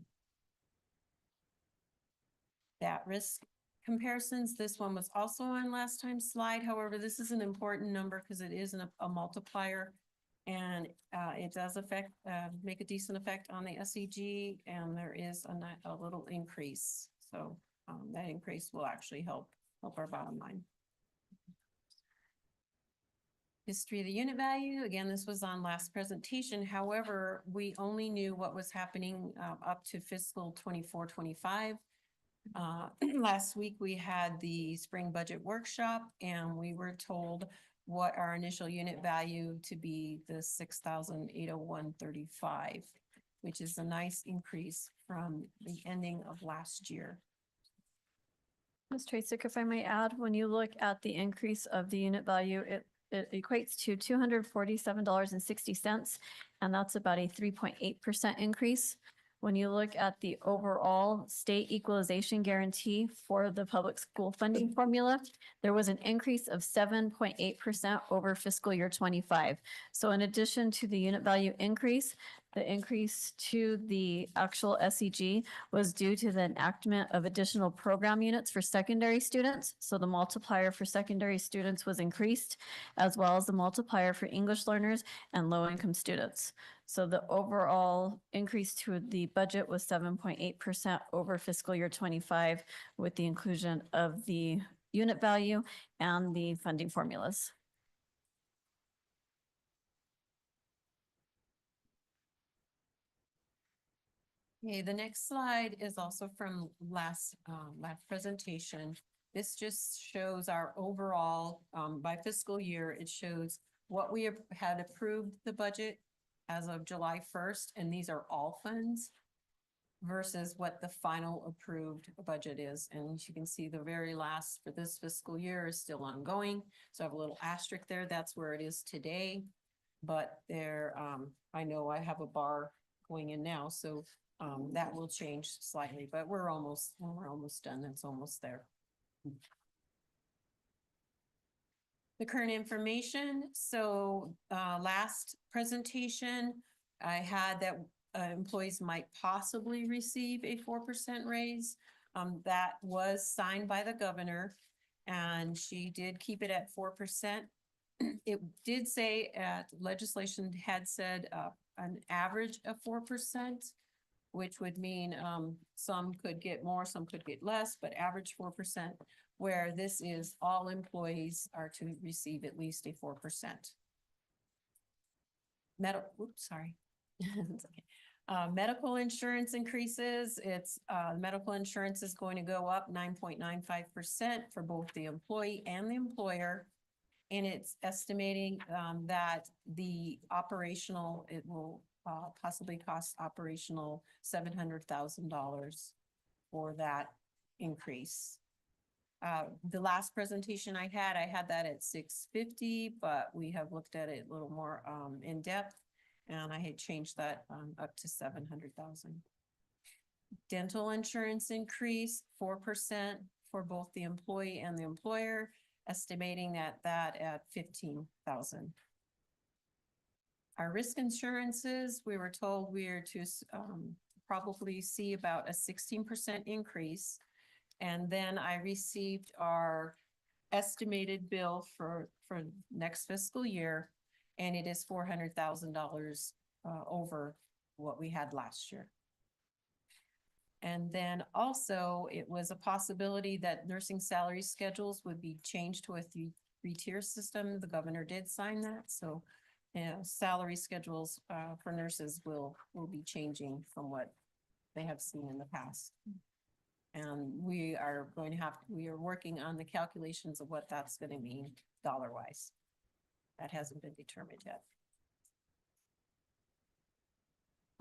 Speaker 11: That risk comparisons, this one was also on last time's slide. However, this is an important number because it is a multiplier and it does affect, make a decent effect on the SEG, and there is a little increase. So that increase will actually help our bottom line. History of the unit value, again, this was on last presentation. However, we only knew what was happening up to fiscal 24-25. Last week, we had the spring budget workshop and we were told what our initial unit value to be the 6,801.35, which is a nice increase from the ending of last year.
Speaker 3: Ms. Tracek, if I may add, when you look at the increase of the unit value, it equates to $247.60, and that's about a 3.8% increase. When you look at the overall state equalization guarantee for the public school funding formula, there was an increase of 7.8% over fiscal year 25. So in addition to the unit value increase, the increase to the actual SEG was due to the enactment of additional program units for secondary students. So the multiplier for secondary students was increased, as well as the multiplier for English learners and low-income students. So the overall increase to the budget was 7.8% over fiscal year 25 with the inclusion of the unit value and the funding formulas.
Speaker 11: Okay, the next slide is also from last presentation. This just shows our overall, by fiscal year, it shows what we had approved the budget as of July 1st, and these are all funds versus what the final approved budget is. And you can see the very last for this fiscal year is still ongoing. So I have a little asterisk there. That's where it is today. But there, I know I have a bar going in now, so that will change slightly, but we're almost done. It's almost there. The current information. So last presentation, I had that employees might possibly receive a 4% raise. That was signed by the governor and she did keep it at 4%. It did say legislation had said an average of 4%, which would mean some could get more, some could get less, but average 4%, where this is all employees are to receive at least a 4%. It's okay. Medical insurance increases. It's medical insurance is going to go up 9.95% for both the employee and the employer. And it's estimating that the operational, it will possibly cost operational $700,000 for that increase. The last presentation I had that at 650, but we have looked at it a little more in depth, and I had changed that up to 700,000. Dental insurance increase 4% for both the employee and the employer, estimating that at 15,000. Our risk insurances, we were told we are to probably see about a 16% increase. And then I received our estimated bill for next fiscal year, and it is $400,000 over what we had last year. And then also it was a possibility that nursing salary schedules would be changed to a three-tier system. The governor did sign that, so salary schedules, for nurses will be changing from what they have seen in the past. And we are working on the calculations of what that's gonna mean dollar wise. That hasn't been determined yet.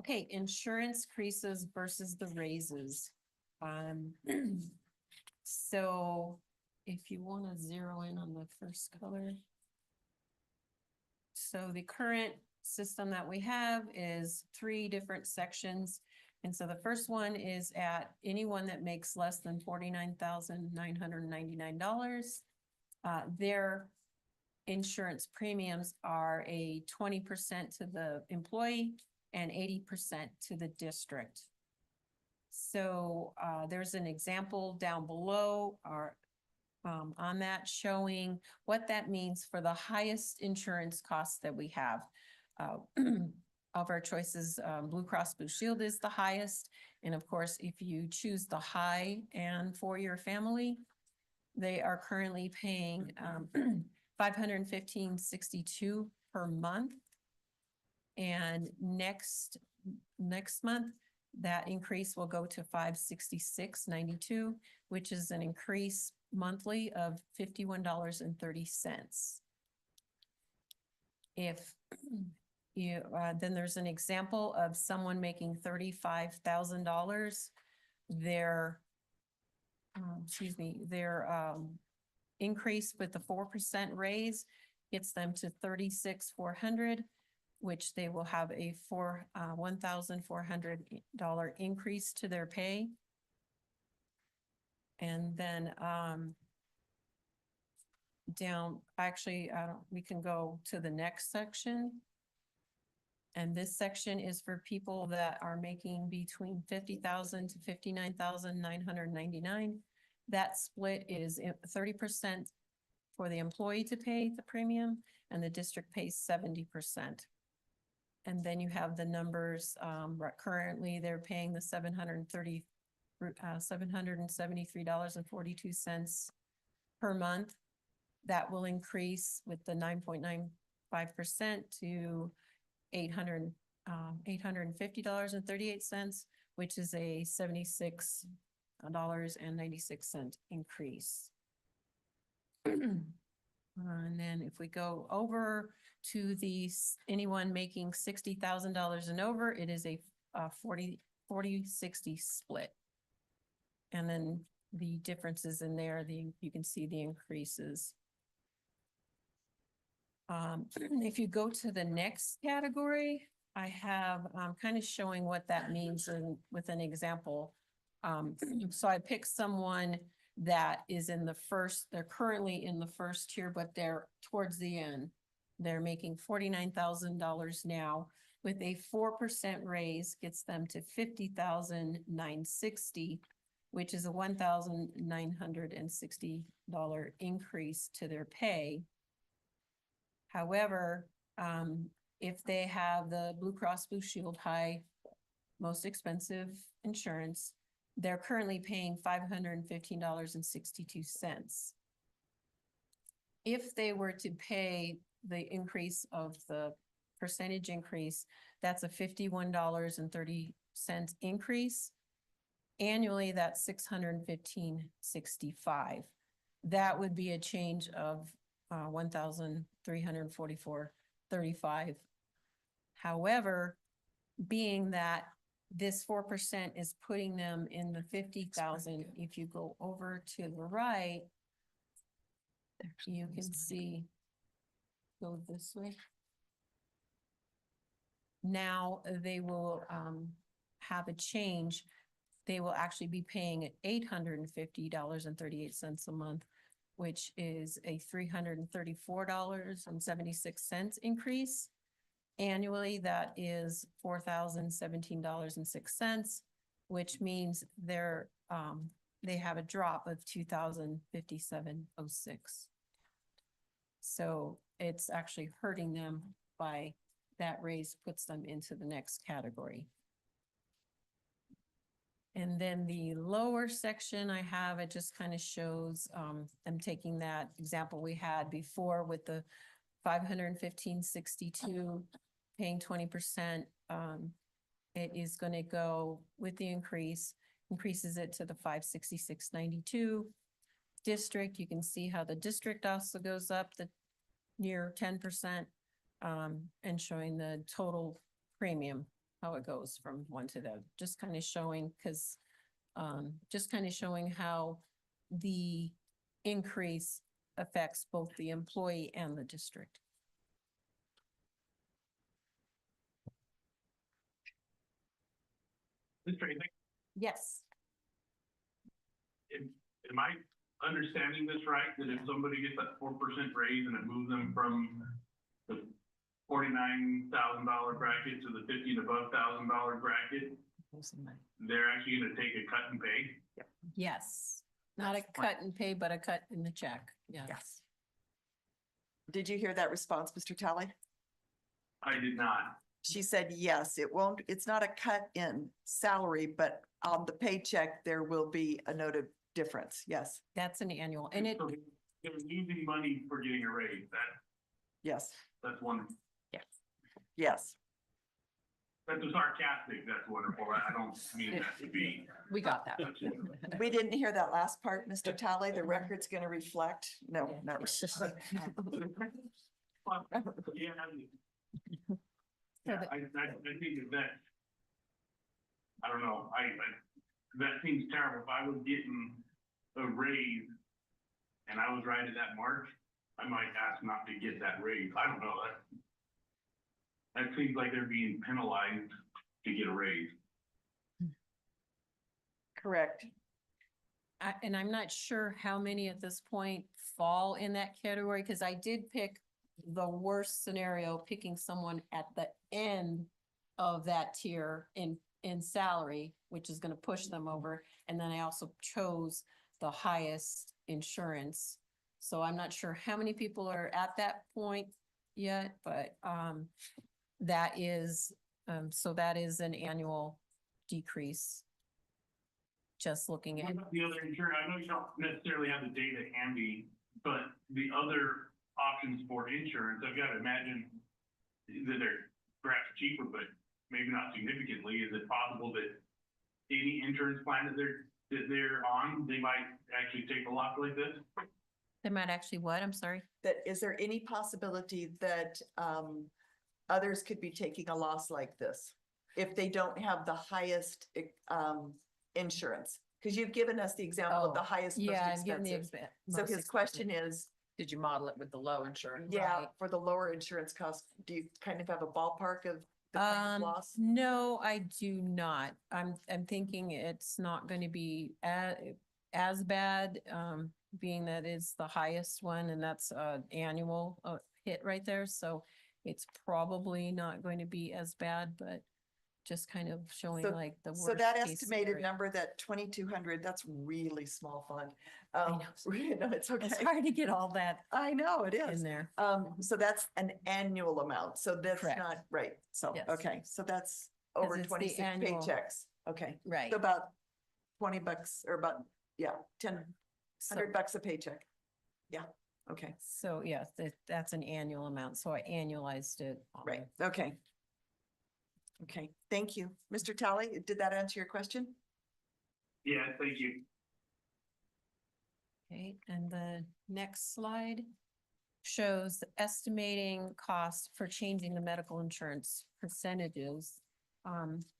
Speaker 11: Okay, insurance increases versus the raises. So if you wanna zero in on the first color. So the current system that we have is 3 different sections. And so the first one is at anyone that makes less than $49,999. Their insurance premiums are a 20% to the employee and 80% to the district. So there's an example down below on that showing what that means for the highest insurance costs that we have. Of our choices, Blue Cross Blue Shield is the highest. And of course, if you choose the high and for your family, they are currently paying $515.62 per month. And next month, that increase will go to $566.92, which is an increase monthly of $51.30. If you, then there's an example of someone making $35,000. Their increase with the 4% raise gets them to $36,400, which they will have a $1,400 increase to their pay. And then we can go to the next section. And this section is for people that are making between $50,000 to $59,999. That split is 30% for the employee to pay the premium, and the district pays 70%. And then you have the numbers, currently they're paying the $773.42 per month. That will increase with the 9.95% to $850.38, which is a $76.96 increase. And then if we go over to anyone making $60,000 and over, it is a 40-60 split. And then the differences in there, you can see the increases. If you go to the next category, I have kind of showing what that means with an example. So I picked someone that is they're currently in the first tier, but they're towards the end. They're making $49,000 now, with a 4% raise gets them to $50,960, which is a $1,960 increase to their pay. However, if they have the Blue Cross Blue Shield high, most expensive insurance, they're currently paying $515.62. If they were to pay the increase of the percentage increase, that's a $51.30 increase. Annually, that's $615.65. That would be a change of $1,344.35. However, being that this 4% is putting them in the 50,000, if you go over to the right, you can see, go this way. Now they will have a change. They will actually be paying $850.38 a month, which is a $334.76 increase. Annually, that is $4,017.06, which means they have a drop of $2,057.06. So it's actually hurting them by that raise puts them into the next category. And then the lower section I have, it just kind of shows them taking that example we had before with the $515.62, paying 20%. It is gonna go with the increases it to the $566.92. District, you can see how the district also goes up the near 10%, and showing the total premium, how it goes from one to the other, just kind of showing, because just kind of showing how the increase affects both the employee and the district.
Speaker 2: Ms. Tracy,
Speaker 11: Yes.
Speaker 2: am I understanding this right? That if somebody gets that 4% raise and it moves them from the $49,000 bracket to the 50 and above $1,000 bracket, they're actually gonna take a cut and pay?
Speaker 11: Yes, not a cut and pay, but a cut in the check. Yes.
Speaker 1: Did you hear that response, Mr. Talley?
Speaker 2: I did not.
Speaker 1: She said, yes, it won't, it's not a cut in salary, but on the paycheck, there will be a noted difference. Yes,
Speaker 11: That's an annual, and it,
Speaker 2: So they're losing money for getting a raise.
Speaker 1: yes,
Speaker 2: That's wonderful.
Speaker 1: yes.
Speaker 2: That's a sarcastic, that's wonderful. I don't mean that to be.
Speaker 11: we got that.
Speaker 2: That's wonderful.
Speaker 1: We didn't hear that last part, Mr. Talley. The record's going to reflect. No, not really.
Speaker 2: Well, yeah, yeah, I think that, I don't know, that seems terrible. If I was getting a raise and I was right at that mark, I might ask not to get that raise. I don't know, that seems like they're being penalized to get a raise.
Speaker 1: Correct.
Speaker 11: And I'm not sure how many at this point fall in that category, because I did pick the worst scenario, picking someone at the end of that tier in salary, which is gonna push them over. And then I also chose the highest insurance. So I'm not sure how many people are at that point yet, but that is, so that is an annual decrease. Just looking
Speaker 2: What
Speaker 11: at,
Speaker 2: about the other insurance? I know you don't necessarily have the data handy, but the other options for insurance, I've got to imagine that they're perhaps cheaper, but maybe not significantly. Is it possible that any insurance plan that they're on, they might actually take a loss like this?
Speaker 11: they might actually what? I'm sorry.
Speaker 1: That, is there any possibility that others could be taking a loss like this if they don't have the highest insurance? Because you've given us the example of the highest, most
Speaker 11: Yeah, I'm getting the
Speaker 1: expensive. So his question is,
Speaker 13: Did you model it with the low insurance?
Speaker 1: yeah,
Speaker 11: Right.
Speaker 1: for the lower insurance cost, do you kind of have a ballpark of the kind of loss?
Speaker 11: No, I do not. I'm thinking it's not going to be as bad, being that it's the highest one and that's annual hit right there. So it's probably not going to be as bad, but just kind of showing
Speaker 1: So-
Speaker 11: like the worst.
Speaker 1: So that
Speaker 11: case
Speaker 1: estimated
Speaker 11: scenario.
Speaker 1: number, that 2,200, that's really small fund.
Speaker 11: know.
Speaker 1: No, it's okay.
Speaker 11: It's hard to get all that
Speaker 1: I know it
Speaker 11: in
Speaker 1: is.
Speaker 11: there.
Speaker 1: So that's an annual amount. So that's
Speaker 11: Correct.
Speaker 1: not right. So,
Speaker 11: Yes.
Speaker 1: okay, so that's over
Speaker 11: it's the
Speaker 1: 26
Speaker 11: annual.
Speaker 1: paychecks. Okay,
Speaker 11: Right.
Speaker 1: so about 20 bucks or about, yeah, 100
Speaker 11: So-
Speaker 1: bucks a paycheck. Yeah, okay,
Speaker 11: So yes, that's an annual amount. So I annualized it. on
Speaker 1: right, okay. Okay, thank you. Mr. Talley, did that answer your question?
Speaker 2: Yeah, thank you.
Speaker 11: Okay, and the next slide shows the estimating cost for changing the medical insurance percentages.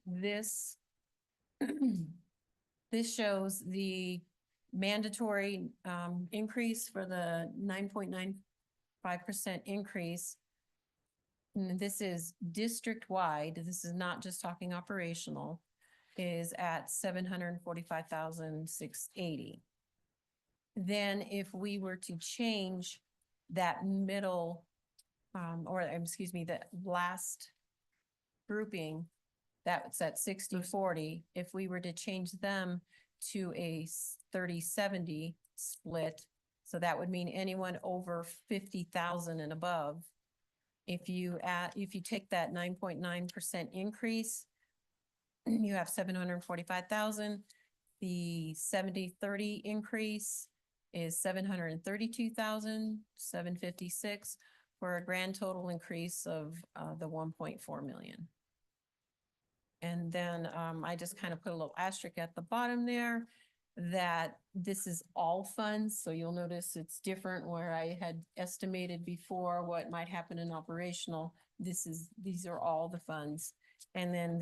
Speaker 11: This this shows the mandatory increase for the 9.95% increase. And this is district-wide, this is not just talking operational, is at 745,680. Then if we were to change that middle, excuse me, the last grouping, that's at 60-40, if we were to change them to a 30-70 split, so that would mean anyone over 50,000 and above. If you take that 9.9% increase, you have 745,000. The 70-30 increase is 732,756, for a grand total increase of the 1.4 million. And then I just kind of put a little asterisk at the bottom there that this is all funds. So you'll notice it's different where I had estimated before what might happen in operational. These are all the funds. And then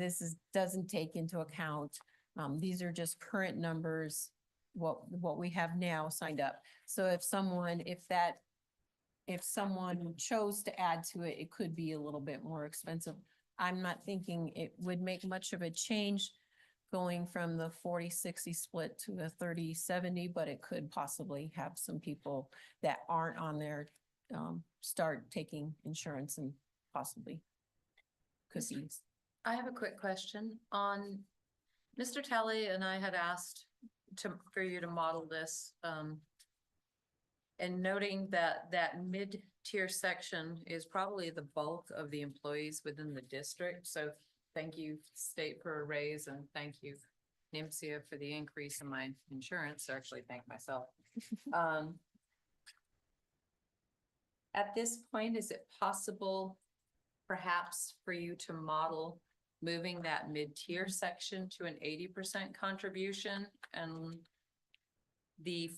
Speaker 11: doesn't take into account, these are just current numbers, what we have now signed up. So if someone chose to add to it, it could be a little bit more expensive. I'm not thinking it would make much of a change going from the 40-60 split to the 30-70, but it could possibly have some people that aren't on there start taking insurance and possibly could be.
Speaker 4: I have a quick question on, Mr. Talley and I had asked for you to model this, and noting that mid-tier section is probably the bulk of the employees within the district. So thank you, state, for a raise, and thank you, NIMSIA, for the increase in my insurance. I actually thank myself. At this point, is it possible perhaps for you to model moving that mid-tier section to an 80% contribution and the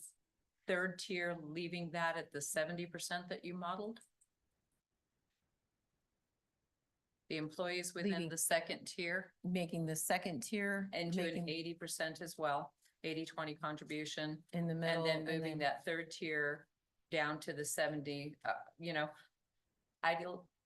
Speaker 4: third tier, leaving that at the 70% that you modeled? The employees within
Speaker 11: Leaving-
Speaker 4: the second tier
Speaker 11: Making the second tier.
Speaker 4: and to an
Speaker 11: making
Speaker 4: 80% as well, 80-20 contribution.
Speaker 11: in the middle.
Speaker 4: And then moving that third tier down to the 70,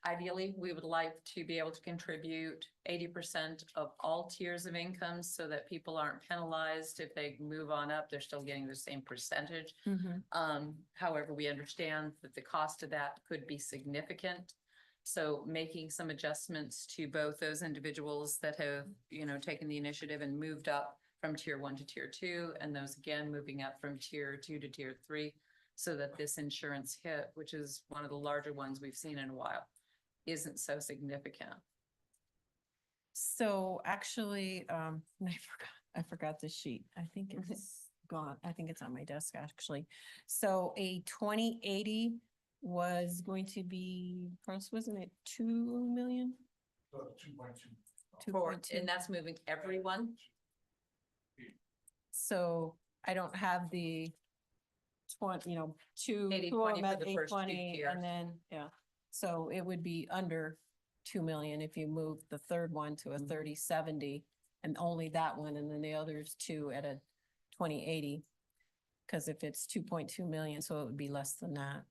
Speaker 4: ideally, we would like to be able to contribute 80% of all tiers of income so that people aren't penalized. If they move on up, they're still getting the same percentage.
Speaker 11: Mhm.
Speaker 4: However, we understand that the cost of that could be significant. So making some adjustments to both those individuals that have, taken the initiative and moved up from tier 1 to tier 2, and those again moving up from tier 2 to tier 3, so that this insurance hit, which is one of the larger ones we've seen in a while, isn't so significant.
Speaker 11: So actually, I forgot the sheet. I think it's gone. I think it's on my desk, actually. So a 2080 was going to be, wasn't it 2 million?
Speaker 6: 2.2.
Speaker 11: 2.2.
Speaker 4: And that's moving everyone.
Speaker 11: So I don't have the 20,
Speaker 4: 80-20
Speaker 11: two of them
Speaker 4: for
Speaker 11: at
Speaker 4: the first two
Speaker 11: 820,
Speaker 4: tiers.
Speaker 11: and then, yeah. So it would be under 2 million if you move the third one to a 30-70, and only that one, and then the others two at a 20-80. Because if it's 2.2 million, so it would be less than that.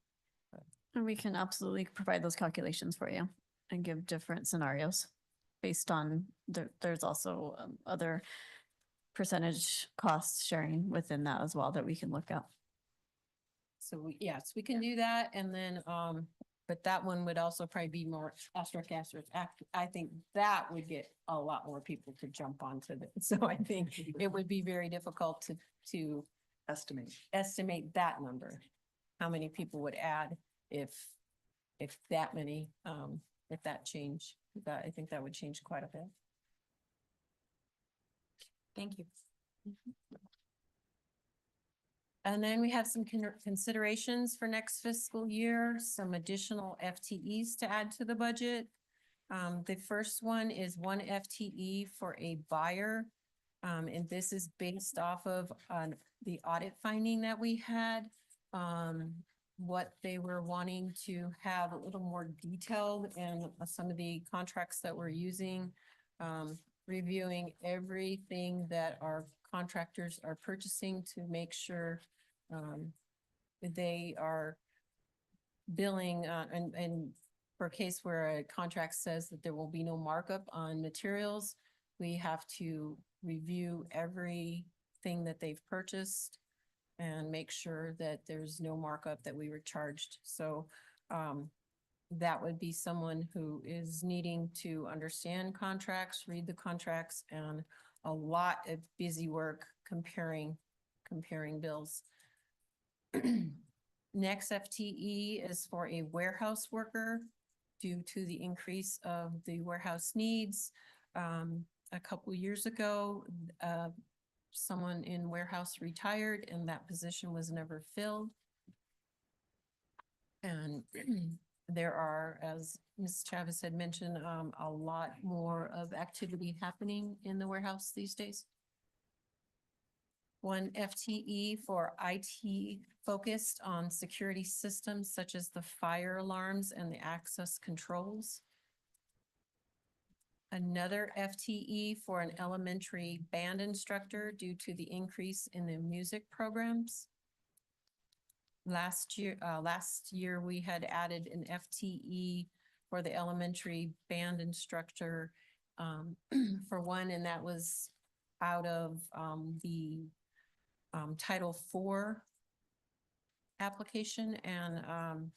Speaker 3: And we can absolutely provide those calculations for you and give different scenarios based on, there's also other percentage cost sharing within that as well that we can look at.
Speaker 11: So yes, we can do that, and then, but that one would also probably be more asterisk. I think that would get a lot more people to jump onto it. So I think it would be very difficult to estimate that number. How many people would add if that many, if that change, I think that would change quite a bit.
Speaker 4: Thank you.
Speaker 11: And then we have some considerations for next fiscal year, some additional FTEs to add to the budget. The first one is 1 FTE for a buyer. And this is based off of the audit finding that we had. What they were wanting to have a little more detailed in some of the contracts that we're using. Reviewing everything that our contractors are purchasing to make sure they are billing, and for a case where a contract says that there will be no markup on materials, we have to review everything that they've purchased and make sure that there's no markup that we were charged. So that would be someone who is needing to understand contracts, read the contracts, and a lot of busy work comparing bills. Next FTE is for a warehouse worker due to the increase of the warehouse needs. A couple years ago, someone in warehouse retired and that position was never filled. And there are, as Ms. Chavez had mentioned, a lot more of activity happening in the warehouse these days. One FTE for IT focused on security systems such as the fire alarms and the access controls. Another FTE for an elementary band instructor due to the increase in the music programs. Last year we had added an FTE for the elementary band instructor for one, and that was out of the Title IV application, and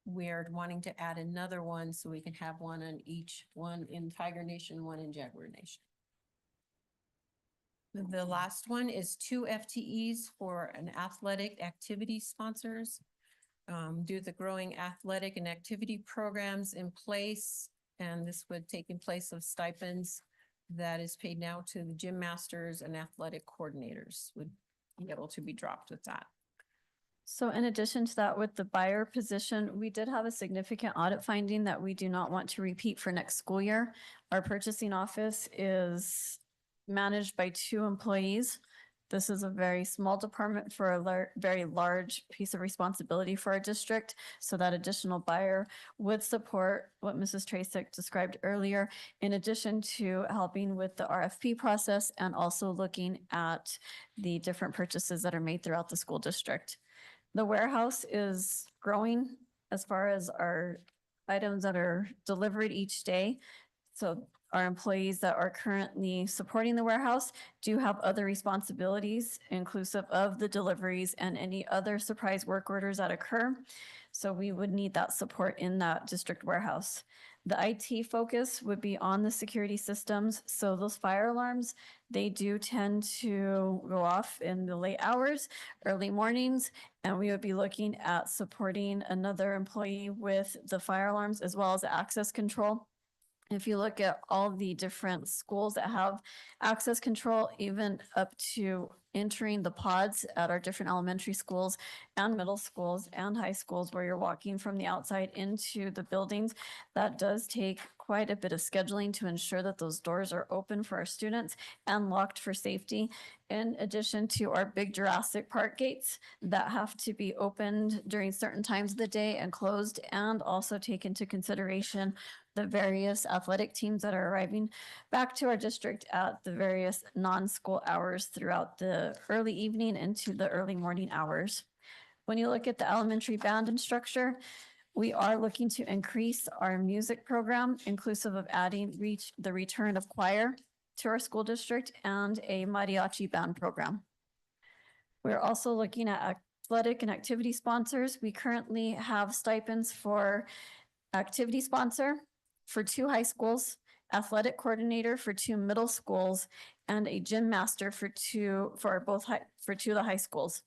Speaker 11: we're wanting to add another one so we can have one on each, one in Tiger Nation, one in Jaguar Nation. The last one is 2 FTEs for an athletic activity sponsors. Due to the growing athletic and activity programs in place, and this would take in place of stipends that is paid now to the gym masters and athletic coordinators would be able to be dropped with that.
Speaker 3: So in addition to that, with the buyer position, we did have a significant audit finding that we do not want to repeat for next school year. Our purchasing office is managed by 2 employees. This is a very small department for a very large piece of responsibility for our district. So that additional buyer would support what Mrs. Tracek described earlier, in addition to helping with the RFP process and also looking at the different purchases that are made throughout the school district. The warehouse is growing as far as our items that are delivered each day. So our employees that are currently supporting the warehouse do have other responsibilities, inclusive of the deliveries and any other surprise work orders that occur. So we would need that support in that district warehouse. The IT focus would be on the security systems. So those fire alarms, they do tend to go off in the late hours, early mornings, and we would be looking at supporting another employee with the fire alarms as well as the access control. If you look at all the different schools that have access control, even up to entering the pods at our different elementary schools and middle schools and high schools where you're walking from the outside into the buildings, that does take quite a bit of scheduling to ensure that those doors are open for our students and locked for safety. In addition to our big Jurassic Park gates that have to be opened during certain times of the day and closed, and also take into consideration the various athletic teams that are arriving back to our district at the various non-school hours throughout the early evening into the early morning hours. When you look at the elementary band instructor, we are looking to increase our music program, inclusive of adding the return of choir to our school district and a mariachi band program. We're also looking at athletic and activity sponsors. We currently have stipends for activity sponsor for 2 high schools, athletic coordinator for 2 middle schools, and a gym master for 2 of the high schools.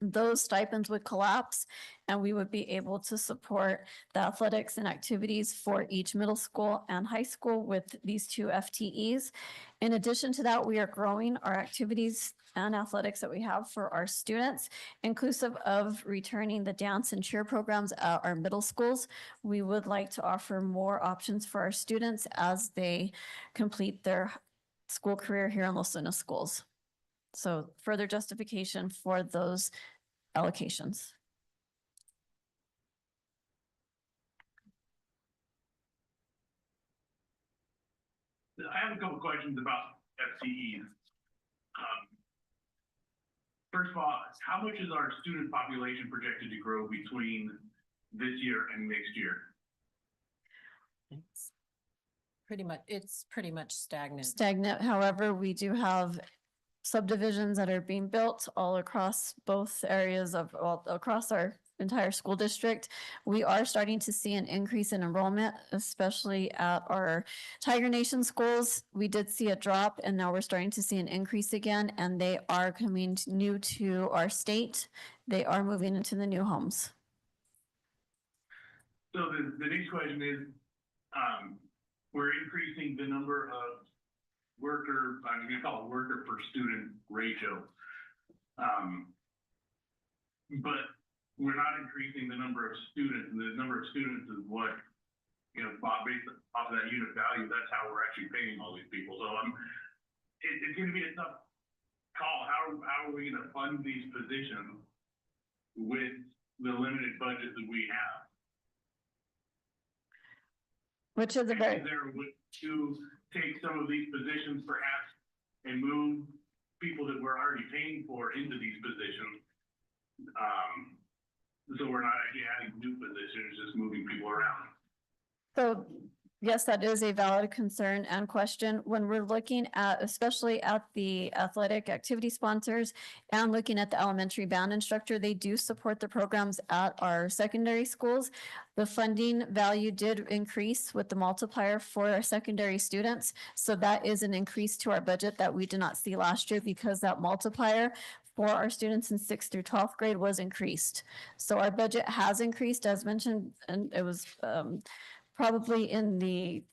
Speaker 3: Those stipends would collapse and we would be able to support the athletics and activities for each middle school and high school with these 2 FTEs. In addition to that, we are growing our activities and athletics that we have for our students, inclusive of returning the dance and cheer programs at our middle schools. We would like to offer more options for our students as they complete their school career here in Los Lunas schools. So further justification for those allocations.
Speaker 2: I have a couple questions about FTEs. First of all, how much is our student population projected to grow between this year and next year?
Speaker 11: It's pretty much stagnant.
Speaker 3: Stagnant, however, we do have subdivisions that are being built all across both areas of, well, across our entire school district. We are starting to see an increase in enrollment, especially at our Tiger Nation schools. We did see a drop and now we're starting to see an increase again, and they are coming new to our state. They are moving into the new homes.
Speaker 2: So the next question is, we're increasing the number of I'm gonna call it worker per student ratio. But we're not increasing the number of students, and the number of students is what, you know, based off of that unit value, that's how we're actually paying all these people. So it's gonna be a tough call. How are we gonna fund these positions with the limited budget that we have?
Speaker 3: Which is a very,
Speaker 2: Is there a way to take some of these positions perhaps and move people that we're already paying for into these positions? So we're not actually adding new positions, just moving people around.
Speaker 3: so yes, that is a valid concern and question. When we're looking at, especially at the athletic activity sponsors and looking at the elementary band instructor, they do support the programs at our secondary schools. The funding value did increase with the multiplier for our secondary students. So that is an increase to our budget that we did not see last year because that multiplier for our students in 6th through 12th grade was increased. So our budget has increased as mentioned, and it was probably in the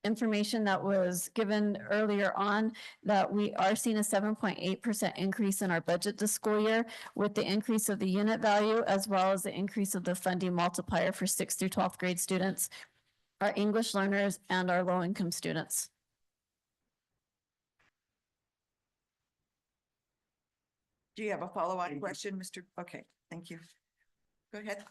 Speaker 3: information that was given earlier on, that we are seeing a 7.8% increase in our budget this school year with the increase of the unit value as well as the increase of the funding multiplier for 6th through 12th grade students, our English learners, and our low-income students.
Speaker 1: Do you have a follow-on question, Mr.? Okay, thank you. Go ahead.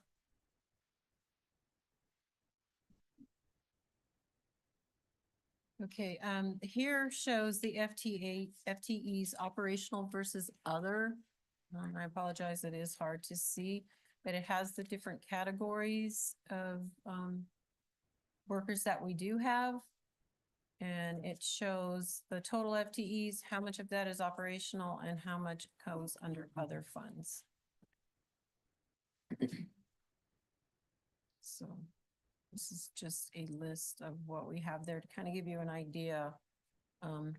Speaker 11: Okay, here shows the FTE's operational versus other. I apologize, it is hard to see, but it has the different categories of, workers that we do have. And it shows the total FTEs, how much of that is operational and how much goes under other funds. So this is just a list of what we have there to kind of give you an idea. How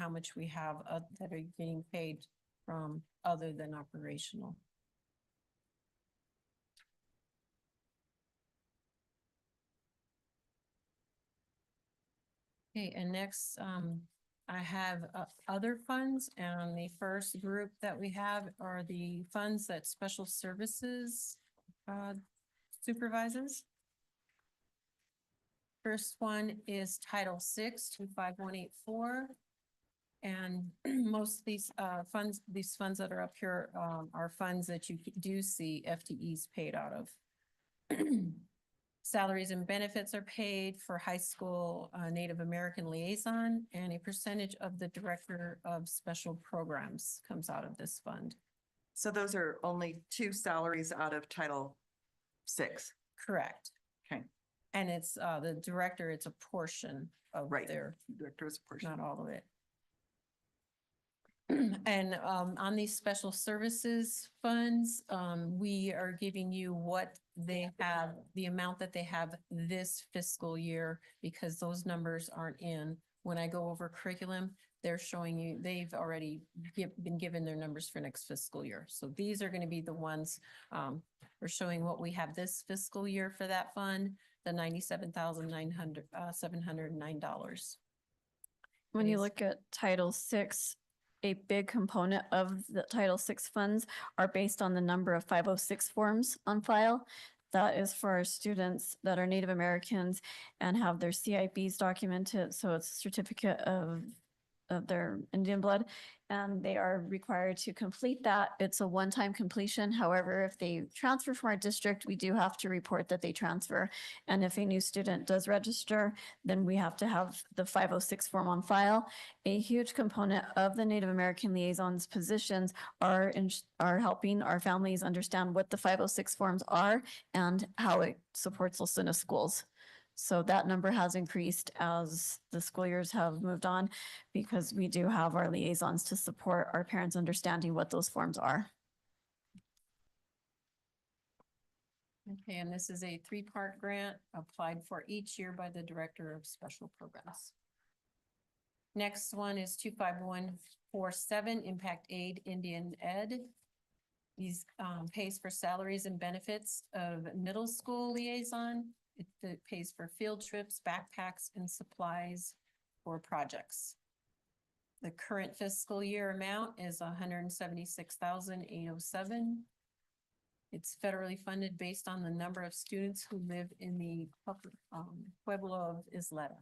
Speaker 11: much we have that are getting paid from other than operational. Okay, and next, I have other funds, and the first group that we have are the funds that special services supervises. First one is Title VI 25184. And most of these funds that are up here are funds that you do see FTEs paid out of. Salaries and benefits are paid for high school Native American liaison, and a percentage of the director of special programs comes out of this fund.
Speaker 1: So those are only 2 salaries out of Title VI.
Speaker 11: Correct.
Speaker 1: Okay.
Speaker 11: And it's the director, it's a portion of
Speaker 1: Right.
Speaker 11: their,
Speaker 1: Director is a portion.
Speaker 11: not all of it. And on these special services funds, we are giving you what they have, the amount that they have this fiscal year, because those numbers aren't in. When I go over curriculum, they're showing you, they've already been given their numbers for next fiscal year. So these are going to be the ones, we're showing what we have this fiscal year for that fund, the $97,709.
Speaker 3: When you look at Title VI, a big component of the Title VI funds are based on the number of 506 forms on file. That is for our students that are Native Americans and have their CIBs documented. So it's a certificate of their Indian blood, and they are required to complete that. It's a one-time completion. However, if they transfer from our district, we do have to report that they transfer. And if a new student does register, then we have to have the 506 form on file. A huge component of the Native American liaisons positions are helping our families understand what the 506 forms are and how it supports Los Lunas schools. So that number has increased as the school years have moved on, because we do have our liaisons to support our parents understanding what those forms are.
Speaker 11: Okay, and this is a 3-part grant applied for each year by the Director of Special Programs. Next one is 25147, Impact Aid Indian Ed. These pays for salaries and benefits of middle school liaison. It pays for field trips, backpacks, and supplies for projects. The current fiscal year amount is $176,807. It's federally funded based on the number of students who live in the Pueblo of Isleta.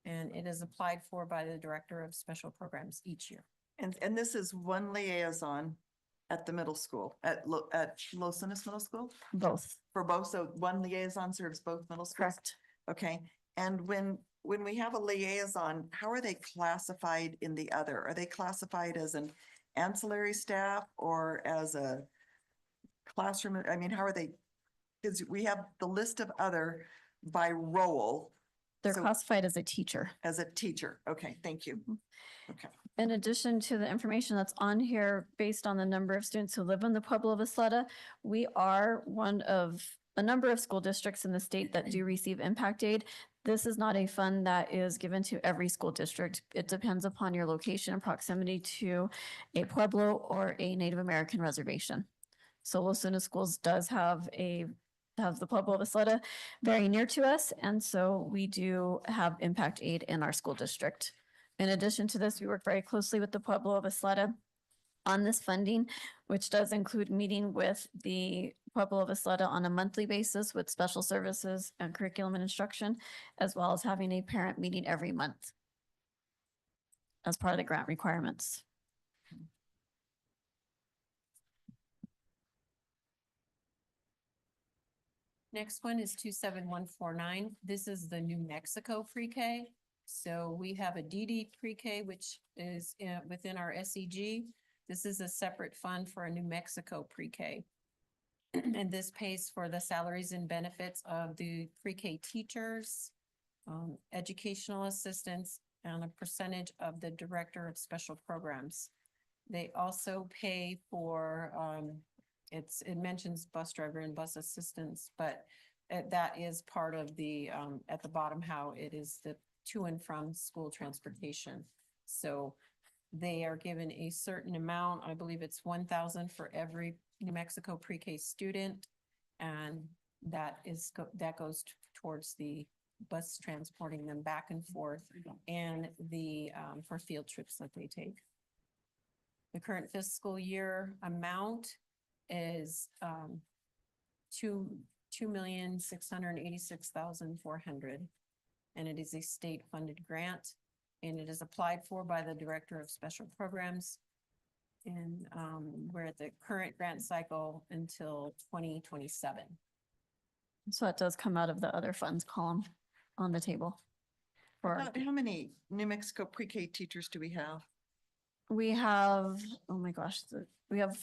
Speaker 11: And it is applied for by the Director of Special Programs each year.
Speaker 1: And this is one liaison at the middle school, at Los Lunas Middle School?
Speaker 3: Both,
Speaker 1: For both, so one liaison serves both middle schools?
Speaker 3: correct.
Speaker 1: Okay, and when we have a liaison, how are they classified in the other? Are they classified as an ancillary staff or as a classroom? I mean, how are they? Because we have the list of other by role.
Speaker 3: They're
Speaker 1: So-
Speaker 3: classified as a teacher.
Speaker 1: As a teacher. Okay, thank you. Okay.
Speaker 3: In addition to the information that's on here, based on the number of students who live in the Pueblo of Isleta, we are one of a number of school districts in the state that do receive impact aid. This is not a fund that is given to every school district. It depends upon your location and proximity to a Pueblo or a Native American reservation. So Los Lunas Schools does have the Pueblo of Isleta very near to us, and so we do have impact aid in our school district. In addition to this, we work very closely with the Pueblo of Isleta on this funding, which does include meeting with the Pueblo of Isleta on a monthly basis with special services and curriculum and instruction, as well as having a parent meeting every month as part of the grant requirements.
Speaker 11: Next one is 27149. This is the New Mexico pre-K. So we have a DD pre-K, which is within our SEG. This is a separate fund for a New Mexico pre-K. And this pays for the salaries and benefits of the pre-K teachers, educational assistants, and a percentage of the Director of Special Programs. They also pay for, it mentions bus driver and bus assistants, but that is part of the, at the bottom, how it is the to and from school transportation. So they are given a certain amount, I believe it's 1,000 for every New Mexico pre-K student. And that goes towards the bus transporting them back and forth and the, for field trips that they take. The current fiscal year amount is, 2,686,400. And it is a state-funded grant, and it is applied for by the Director of Special Programs. And we're at the current grant cycle until 2027.
Speaker 3: So it does come out of the other funds column on the table.
Speaker 1: How many New Mexico pre-K teachers do we have?
Speaker 3: We have, oh my gosh, we have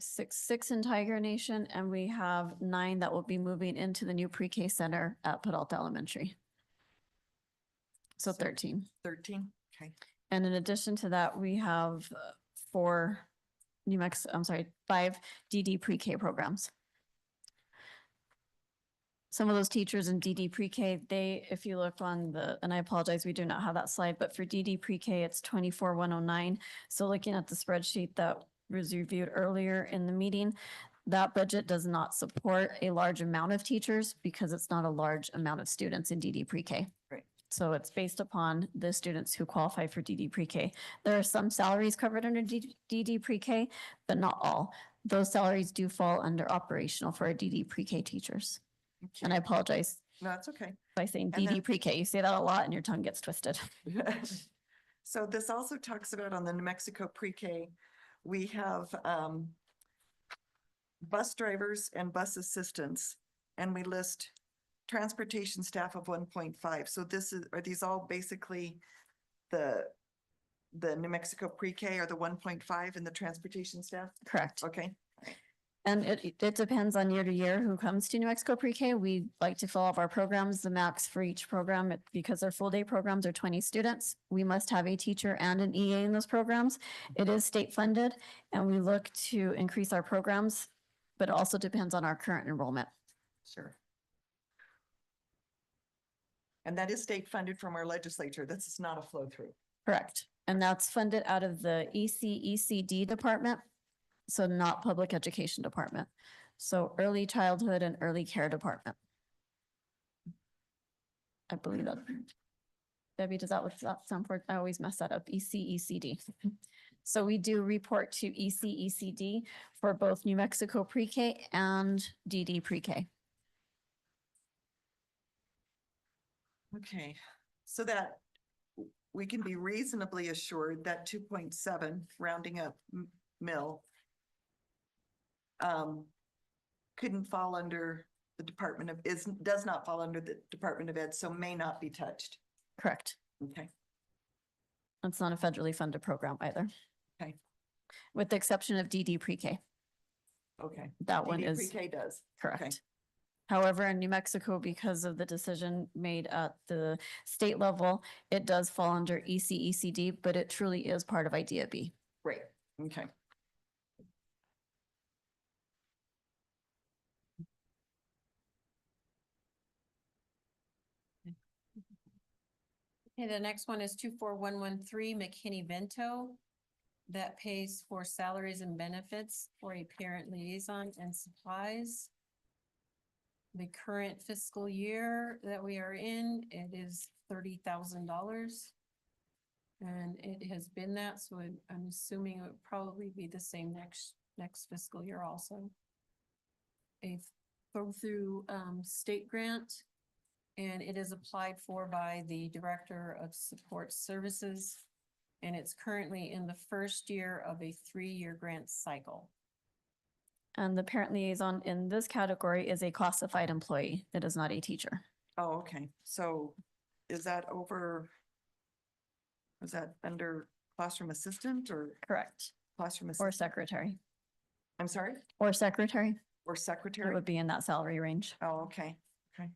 Speaker 3: six in Tiger Nation, and we have 9 that will be moving into the new pre-K center at Peralta Elementary. So 13.
Speaker 1: 13, okay.
Speaker 3: And in addition to that, we have 5 DD pre-K programs. Some of those teachers in DD pre-K, if you look on and I apologize, we do not have that slide, but for DD pre-K, it's 24,109. So looking at the spreadsheet that was reviewed earlier in the meeting, that budget does not support a large amount of teachers because it's not a large amount of students in DD pre-K.
Speaker 1: Right.
Speaker 3: So it's based upon the students who qualify for DD pre-K. There are some salaries covered under DD pre-K, but not all. Those salaries do fall under operational for our DD pre-K teachers. And I apologize
Speaker 1: No, it's okay.
Speaker 3: by saying
Speaker 1: And then-
Speaker 3: DD pre-K. You say that a lot and your tongue gets twisted.
Speaker 1: So this also talks about on the New Mexico pre-K, we have bus drivers and bus assistants, and we list transportation staff of 1.5. So are these all basically the New Mexico pre-K or the 1.5 in the transportation staff?
Speaker 3: Correct.
Speaker 1: Okay,
Speaker 3: And it depends on year to year who comes to New Mexico pre-K. We like to fill all of our programs, the max for each program, because our full day programs are 20 students. We must have a teacher and an EA in those programs. It is state funded, and we look to increase our programs, but it also depends on our current enrollment.
Speaker 1: sure. And that is state funded from our legislature. This is not a flow through.
Speaker 3: Correct. And that's funded out of the ECECD department. So not public education department. So early childhood and early care department. I believe that. Debbie, does that sound for, I always mess that up, ECECD. So we do report to ECECD for both New Mexico pre-K and DD pre-K.
Speaker 1: Okay, so that we can be reasonably assured that 2.7 rounding up mil couldn't fall under the Department of, does not fall under the Department of Ed, so may not be touched.
Speaker 3: Correct.
Speaker 1: Okay,
Speaker 3: It's not a federally funded program either.
Speaker 1: Okay.
Speaker 3: With the exception of DD pre-K.
Speaker 1: okay.
Speaker 3: That one
Speaker 1: DD
Speaker 3: is
Speaker 1: Pre-K does.
Speaker 3: correct. However, in New Mexico, because of the decision made at the state level, it does fall under ECECD, but it truly is part of IDEA B.
Speaker 1: Great, okay.
Speaker 11: Okay, the next one is 24113 McKinney-Vento. That pays for salaries and benefits for a parent liaison and supplies. The current fiscal year that we are in, it is $30,000. And it has been that, so I'm assuming it would probably be the same next fiscal year also. A through state grant, and it is applied for by the Director of Support Services. And it's currently in the first year of a 3-year grant cycle.
Speaker 3: And the parent liaison in this category is a classified employee. It is not a teacher.
Speaker 1: Oh, okay, so is that under classroom assistant or
Speaker 3: Correct.
Speaker 1: classroom
Speaker 3: Or
Speaker 1: assistant?
Speaker 3: secretary.
Speaker 1: I'm sorry,
Speaker 3: Or secretary.
Speaker 1: or
Speaker 3: It
Speaker 1: secretary?
Speaker 3: would be in that salary range.
Speaker 1: Oh, okay, okay.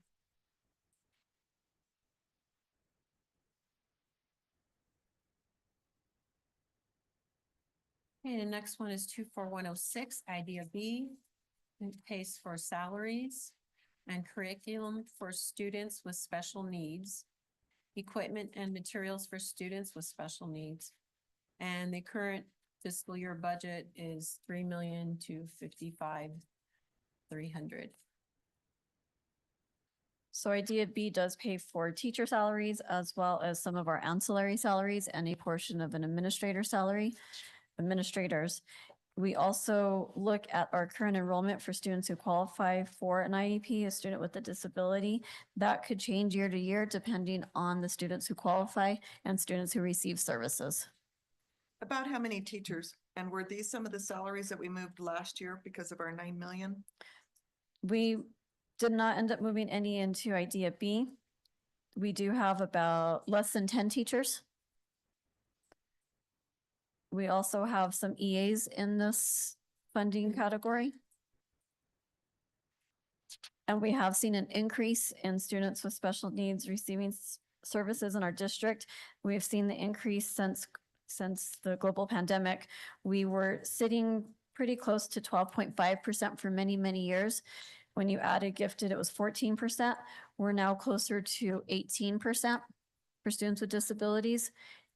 Speaker 11: Okay, the next one is 24106 IDEA B. It pays for salaries and curriculum for students with special needs, equipment and materials for students with special needs. And the current fiscal year budget is 3,000,000 to 55,300.
Speaker 3: So IDEA B does pay for teacher salaries as well as some of our ancillary salaries and a portion of an administrator salary, administrators. We also look at our current enrollment for students who qualify for an IEP, a student with a disability. That could change year to year depending on the students who qualify and students who receive services.
Speaker 1: About how many teachers? And were these some of the salaries that we moved last year because of our 9 million?
Speaker 3: We did not end up moving any into IDEA B. We do have about less than 10 teachers. We also have some EAs in this funding category. And we have seen an increase in students with special needs receiving services in our district. We have seen the increase since the global pandemic. We were sitting pretty close to 12.5% for many, many years. When you added gifted, it was 14%. We're now closer to 18% for students with disabilities.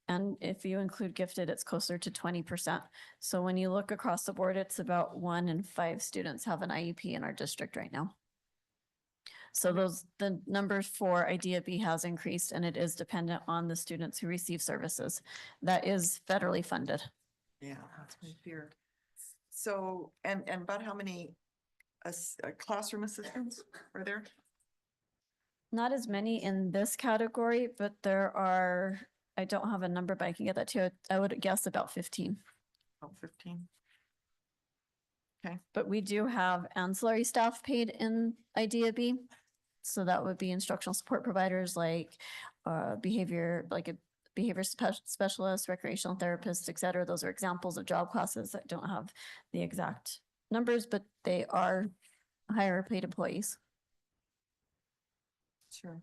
Speaker 3: And if you include gifted, it's closer to 20%. So when you look across the board, it's about 1 in 5 students have an IEP in our district right now. So the numbers for IDEA B has increased, and it is dependent on the students who receive services. That is federally funded.
Speaker 1: Yeah, that's my fear. So, and about how many classroom assistants are there?
Speaker 3: Not as many in this category, but there are, I don't have a number, but I can get that to you. I would guess about 15.
Speaker 1: Oh, 15.
Speaker 3: But we do have ancillary staff paid in IDEA B. So that would be instructional support providers like behavior specialists, recreational therapists, et cetera. Those are examples of job classes that don't have the exact numbers, but they are higher paid employees.
Speaker 1: Sure.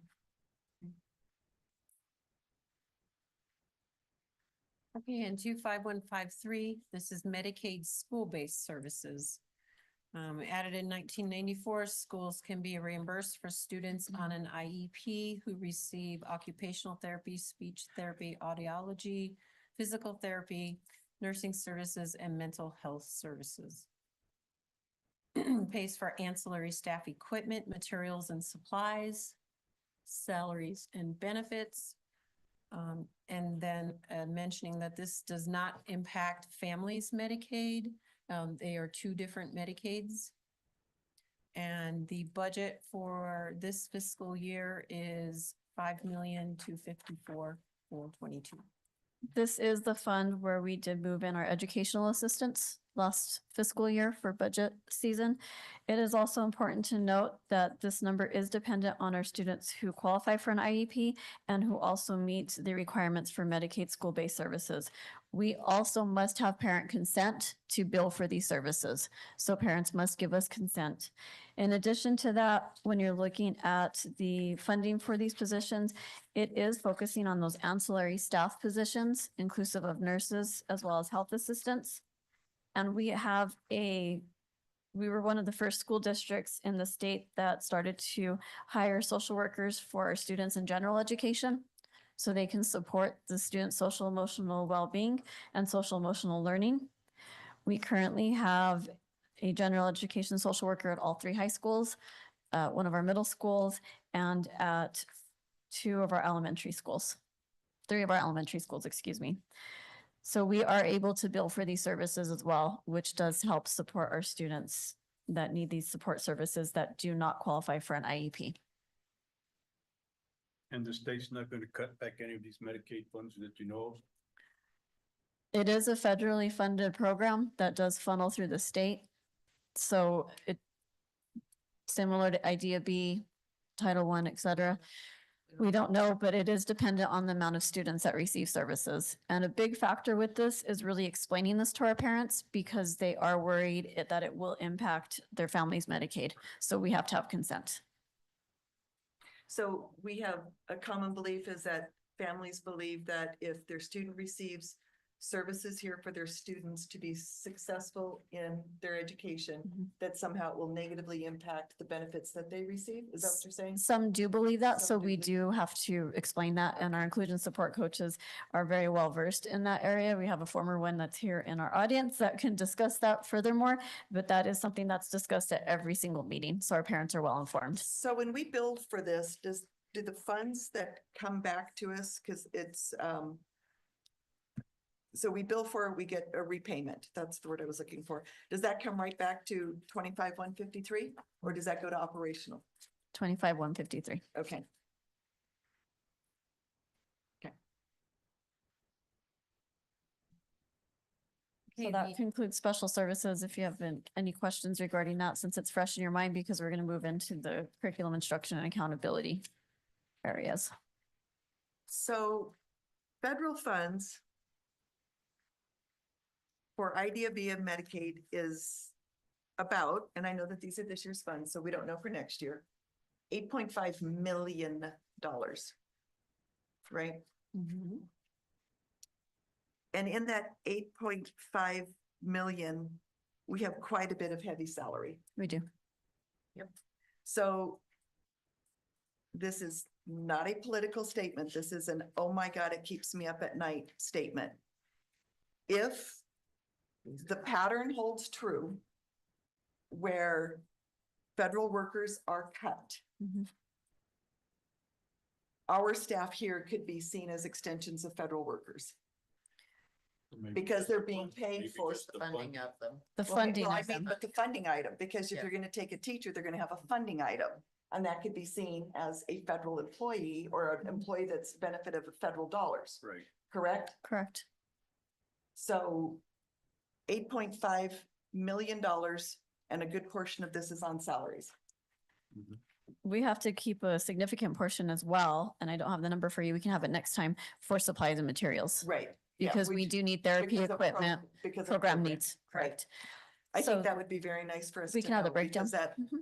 Speaker 11: Okay, and 25153, this is Medicaid school-based services. Added in 1994, schools can be reimbursed for students on an IEP who receive occupational therapy, speech therapy, audiology, physical therapy, nursing services, and mental health services. Pays for ancillary staff equipment, materials and supplies, salaries and benefits, And then mentioning that this does not impact families' Medicaid. They are two different Medicaids. And the budget for this fiscal year is 5,254,422.
Speaker 3: This is the fund where we did move in our educational assistants last fiscal year for budget season. It is also important to note that this number is dependent on our students who qualify for an IEP and who also meet the requirements for Medicaid school-based services. We also must have parent consent to bill for these services, so parents must give us consent. In addition to that, when you're looking at the funding for these positions, it is focusing on those ancillary staff positions, inclusive of nurses as well as health assistants. And we were one of the first school districts in the state that started to hire social workers for our students in general education, so they can support the students' social emotional well-being and social emotional learning. We currently have a general education social worker at all 3 high schools, one of our middle schools, and at 3 of our elementary schools, excuse me. So we are able to bill for these services as well, which does help support our students that need these support services that do not qualify for an IEP.
Speaker 10: And the state's not gonna cut back any of these Medicaid funds that you know of?
Speaker 3: It is a federally funded program that does funnel through the state. So it, similar to Idea B, Title I, et cetera. We don't know, but it is dependent on the amount of students that receive services. And a big factor with this is really explaining this to our parents because they are worried that it will impact their family's Medicaid. So we have to have consent.
Speaker 1: So we have a common belief is that families believe that if their student receives services here for their students to be successful in their education, that somehow it will negatively impact the benefits that they receive. Is that what you're saying?
Speaker 3: Some do believe that, so
Speaker 1: Some do
Speaker 3: we
Speaker 1: believe-
Speaker 3: do have to explain that, and our inclusion support coaches are very well versed in that area. We have a former one that's here in our audience that can discuss that furthermore, but that is something that's discussed at every single meeting, so our parents are well informed.
Speaker 1: So when we build for this, do the funds that come back to us, because it's, so we bill for, it, we get a repayment. That's the word I was looking for. Does that come right back to 25,153, or does that go to operational?
Speaker 3: 25,153.
Speaker 1: Okay.
Speaker 3: So that concludes special services. If you have any questions regarding that, since it's fresh in your mind, because we're going to move into the curriculum instruction and accountability areas.
Speaker 1: So federal funds for Idea B of Medicaid is about, and I know that these are this year's funds, so we don't know for next year, $8.5 million, right? And in that 8.5 million, we have quite a bit of heavy salary.
Speaker 3: We do.
Speaker 1: So this is not a political statement. This is an, oh my God, it keeps me up at night statement. If the pattern holds true where federal workers are cut, our staff here could be seen as extensions of federal workers because they're being paid for
Speaker 13: The funding of them.
Speaker 3: The
Speaker 1: Well,
Speaker 3: funding
Speaker 1: well, I
Speaker 3: of
Speaker 1: mean,
Speaker 3: them.
Speaker 1: but the funding item, because if
Speaker 13: Yeah.
Speaker 1: you're gonna take a teacher, they're gonna have a funding item. And that could be seen as a federal employee or an employee that's benefit of federal dollars,
Speaker 10: Right.
Speaker 1: correct?
Speaker 3: Correct.
Speaker 1: So $8.5 million and a good portion of this is on salaries.
Speaker 3: We have to keep a significant portion as well, and I don't have the number for you. We can have it next time for supplies and materials.
Speaker 1: Right. Yeah,
Speaker 3: Because we do need therapy
Speaker 1: because of
Speaker 3: equipment,
Speaker 1: because of
Speaker 3: program needs,
Speaker 1: right.
Speaker 3: correct.
Speaker 1: I
Speaker 3: So
Speaker 1: think that would be very nice for us
Speaker 3: we
Speaker 1: to
Speaker 3: can have the
Speaker 1: know,
Speaker 3: breakdown.
Speaker 1: because that,
Speaker 3: Mhm.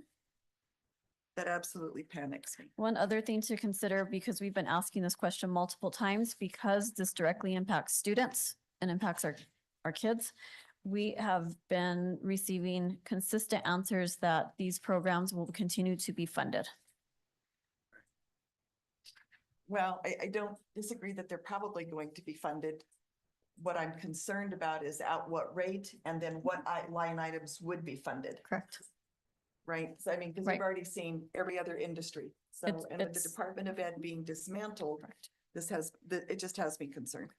Speaker 1: that absolutely panics me.
Speaker 3: One other thing to consider, because we've been asking this question multiple times, because this directly impacts students and impacts our kids, we have been receiving consistent answers that these programs will continue to be funded.
Speaker 1: Well, I don't disagree that they're probably going to be funded. What I'm concerned about is at what rate and then what line items would be funded,
Speaker 3: Correct.
Speaker 1: right? So I mean, because
Speaker 3: Right.
Speaker 1: we've already seen every other industry. So, and with the
Speaker 3: it's-
Speaker 1: Department of Ed being dismantled, it just has me concerned.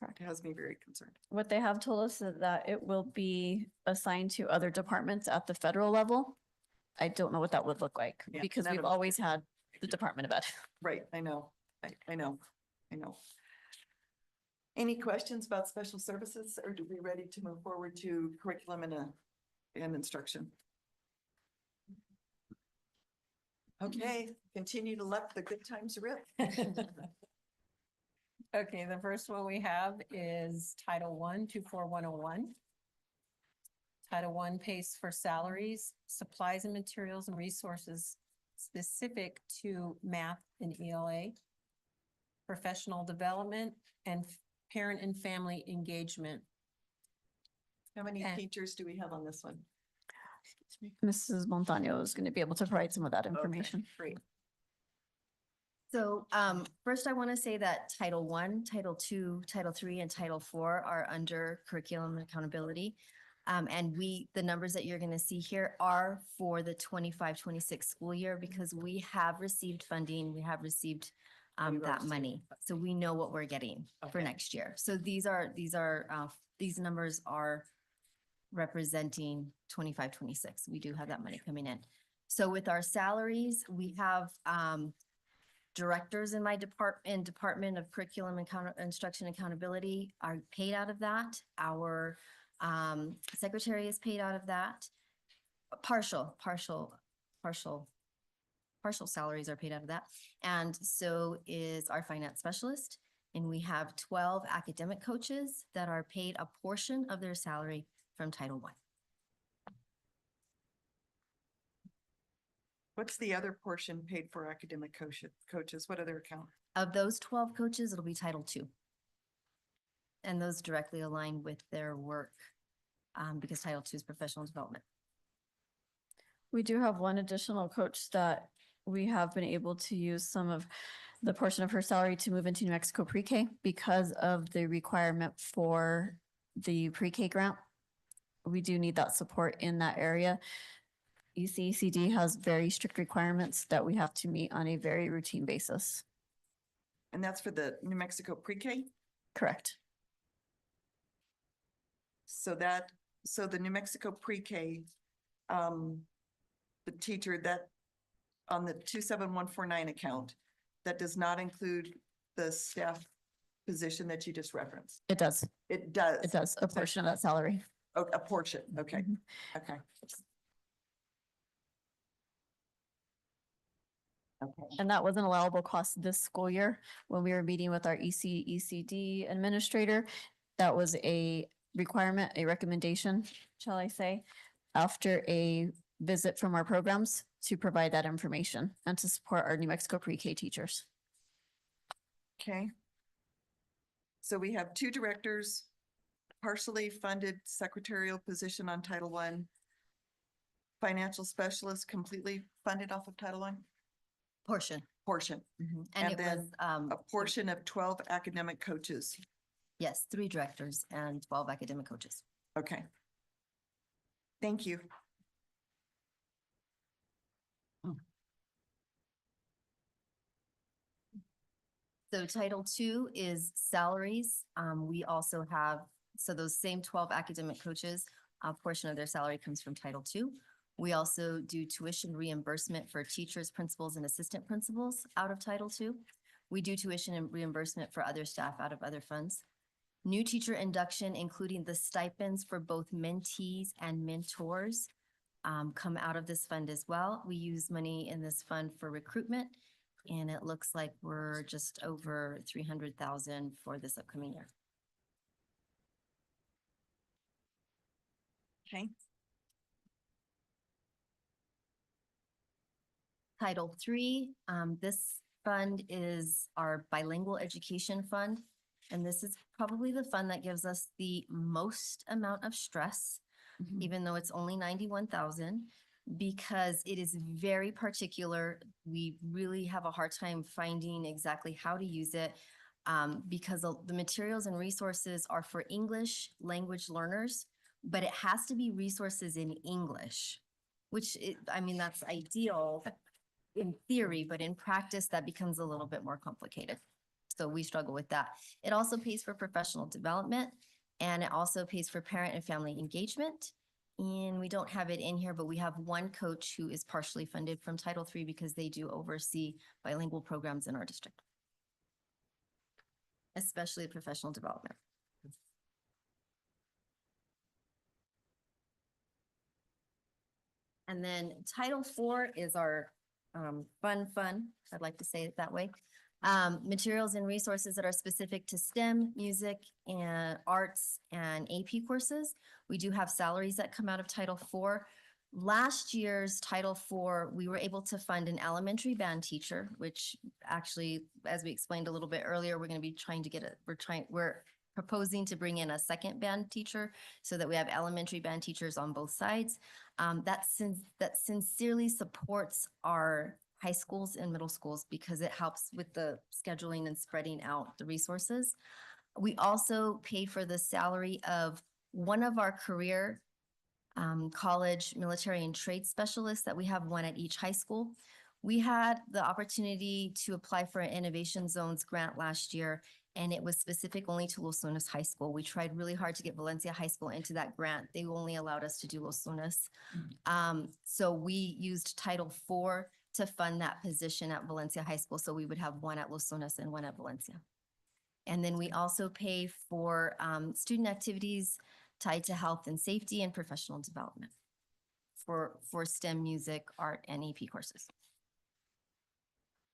Speaker 1: It has me very concerned.
Speaker 3: What they have told us is that it will be assigned to other departments at the federal level. I don't know what that would look like
Speaker 1: Yeah,
Speaker 3: because
Speaker 1: none
Speaker 3: we've
Speaker 1: of us
Speaker 3: always had the Department of Ed.
Speaker 1: Right, I know, I know, I know. Any questions about special services, or do we ready to move forward to curriculum and instruction? Okay, continue to let the good times rip.
Speaker 11: Okay, the first one we have is Title I, 24101. Title I pays for salaries, supplies and materials and resources specific to math and ELA, professional development, and parent and family engagement.
Speaker 1: How many
Speaker 11: And-
Speaker 1: teachers do we have on this one?
Speaker 3: Mrs. Montano is going to be able to provide some of that
Speaker 1: Okay,
Speaker 3: information.
Speaker 1: Great.
Speaker 14: So first I want to say that Title I, Title II, Title III, and Title IV are under curriculum and accountability. And the numbers that you're going to see here are for the 25-26 school year because we have received funding, we have received that money. So we know what we're getting for
Speaker 1: Okay.
Speaker 14: next year. So these numbers are representing 25-26. We do have that money coming in. So with our salaries, we have directors in my Department of Curriculum and Instruction Accountability are paid out of that. Our secretary is paid out of that. Partial salaries are paid out of that. And so is our finance specialist. And we have 12 academic coaches that are paid a portion of their salary from Title I.
Speaker 1: What's the other portion paid for academic coaches? What other account?
Speaker 14: Of those 12 coaches, it'll be Title II. And those directly align with their work because Title II is professional development.
Speaker 3: We do have one additional coach that we have been able to use some of the portion of her salary to move into New Mexico pre-K because of the requirement for the pre-K grant. We do need that support in that area. ECECD has very strict requirements that we have to meet on a very routine basis.
Speaker 1: And that's for the New Mexico pre-K?
Speaker 3: Correct.
Speaker 1: So the New Mexico pre-K, the teacher that on the 27149 account, that does not include the staff position that you just referenced.
Speaker 3: It does.
Speaker 1: It does.
Speaker 3: It does. A portion of that salary.
Speaker 1: Oh, a portion. Okay,
Speaker 3: Mhm.
Speaker 1: okay. Okay.
Speaker 3: And that was an allowable cost this school year when we were meeting with our ECD administrator. That was a requirement, a recommendation, shall I say, after a visit from our programs to provide that information and to support our New Mexico pre-K teachers.
Speaker 1: Okay. So we have two directors, partially funded secretarial position on Title I, financial specialist completely funded off of Title I?
Speaker 14: Portion.
Speaker 1: Portion,
Speaker 14: And
Speaker 1: And
Speaker 14: it
Speaker 1: then
Speaker 14: was,
Speaker 1: a portion of 12 academic coaches.
Speaker 14: yes, 3 directors and 12 academic coaches.
Speaker 1: Okay. Thank you.
Speaker 14: So Title II is salaries. We also have, so those same 12 academic coaches, a portion of their salary comes from Title II. We also do tuition reimbursement for teachers, principals, and assistant principals out of Title II. We do tuition and reimbursement for other staff out of other funds. New teacher induction, including the stipends for both mentees and mentors, come out of this fund as well. We use money in this fund for recruitment, and it looks like we're just over 300,000 for this upcoming year.
Speaker 1: Okay.
Speaker 14: Title III, this fund is our bilingual education fund. And this is probably the fund that gives us the most amount of stress, even though it's only 91,000, because it is very particular. We really have a hard time finding exactly how to use it because the materials and resources are for English language learners, but it has to be resources in English, which I mean, that's ideal in theory, but in practice, that becomes a little bit more complicated. So we struggle with that. It also pays for professional development, and it also pays for parent and family engagement. And we don't have it in here, but we have one coach who is partially funded from Title III because they do oversee bilingual programs in our district, especially professional development. And then Title IV is our fun, I'd like to say it that way. Materials and resources that are specific to STEM, music, and arts and AP courses. We do have salaries that come out of Title IV. Last year's Title IV, we were able to fund an elementary band teacher, which actually, as we explained a little bit earlier, we're going to be trying to get we're proposing to bring in a second band teacher so that we have elementary band teachers on both sides. That sincerely supports our high schools and middle schools because it helps with the scheduling and spreading out the resources. We also pay for the salary of one of our career college, military, and trade specialists that we have one at each high school. We had the opportunity to apply for an Innovation Zones grant last year, and it was specific only to Los Lunas High School. We tried really hard to get Valencia High School into that grant. They only allowed us to do Los Lunas. So we used Title IV to fund that position at Valencia High School. So we would have one at Los Lunas and one at Valencia. And then we also pay for student activities tied to health and safety and professional development for STEM, music, art, and AP courses.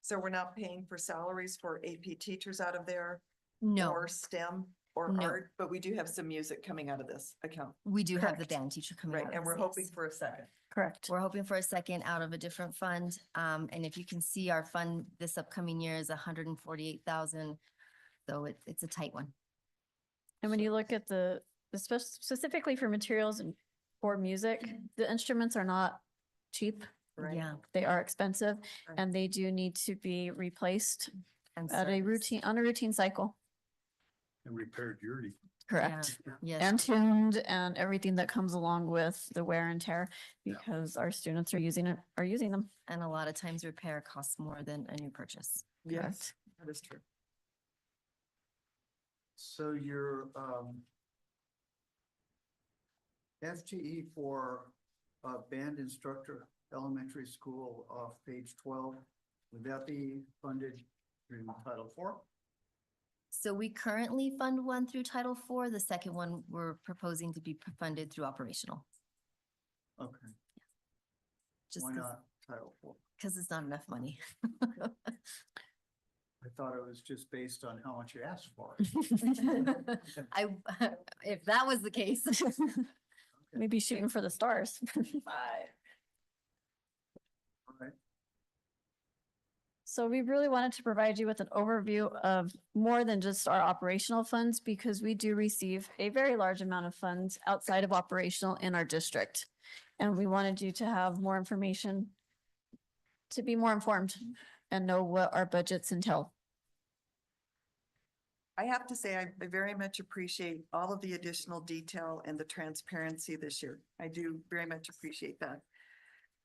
Speaker 1: So we're not paying for salaries for AP teachers out of there?
Speaker 14: No,
Speaker 1: Or STEM or
Speaker 14: No.
Speaker 1: art, but we do have some music coming out of this account.
Speaker 14: we do have the
Speaker 1: Correct.
Speaker 14: band teacher coming
Speaker 1: Right,
Speaker 14: out.
Speaker 1: and we're
Speaker 14: yes.
Speaker 1: hoping for a second.
Speaker 3: Correct.
Speaker 14: We're hoping for a second out of a different fund. And if you can see, our fund this upcoming year is 148,000. So it's a tight one.
Speaker 3: And when you look at specifically for materials and for music, the instruments are not cheap.
Speaker 1: Right.
Speaker 14: Yeah.
Speaker 3: They are expensive
Speaker 1: Right.
Speaker 3: and they do need to be replaced
Speaker 14: And
Speaker 3: at a
Speaker 14: service.
Speaker 3: on a routine cycle.
Speaker 10: And repaired yearly.
Speaker 3: Correct.
Speaker 14: Yes.
Speaker 3: And tuned and everything that comes along with the wear and tear because our students are using them.
Speaker 14: And a lot of times repair costs more than a new purchase.
Speaker 1: Yes, that is true.
Speaker 9: So your FTE for band instructor, elementary school off page 12, would that be funded through Title IV?
Speaker 14: So we currently fund one through Title IV. The second one we're proposing to be funded through operational.
Speaker 9: Okay,
Speaker 14: Just
Speaker 9: why not Title IV?
Speaker 14: because it's not enough money.
Speaker 9: I thought it was just based on how much you asked for.
Speaker 14: I, if that was the case.
Speaker 3: Maybe shooting for the stars.
Speaker 9: All right.
Speaker 3: So we really wanted to provide you with an overview of more than just our operational funds because we do receive a very large amount of funds outside of operational in our district. And we wanted you to have more information to be more informed and know what our budgets entail.
Speaker 1: I have to say, I very much appreciate all of the additional detail and the transparency this year. I do very much appreciate that.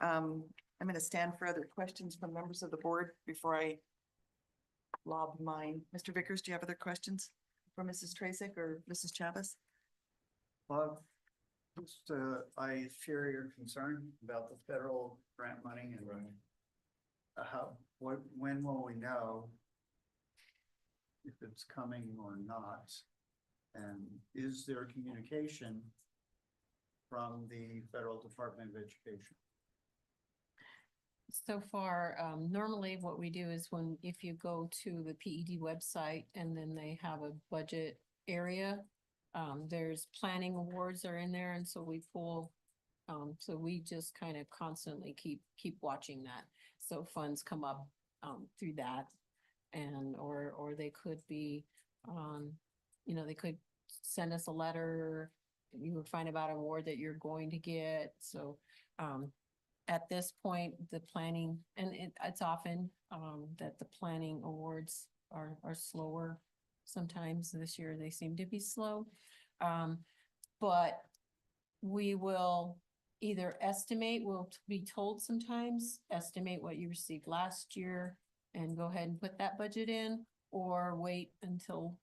Speaker 1: I'm going to stand for other questions from members of the board before I lob mine. Mr. Vickers, do you have other questions for Mrs. Tracek or Mrs. Chavez?
Speaker 9: Just, I share your concern about the federal grant money and when will we know if it's coming or not? And is there communication from the Federal Department of Education?
Speaker 11: So far, normally what we do is if you go to the PED website and then they have a budget area, there's planning awards are in there, and so we pull, so we just kind of constantly keep watching that. So funds come up, through that, and, or they could be, they could send us a letter, you would find about an award that you're going to get, so, at this point, the planning, and it's often, that the planning awards are slower. Sometimes this year they seem to be slow. But we will either estimate, we'll be told sometimes, estimate what you received last year and go ahead and put that budget in. or wait until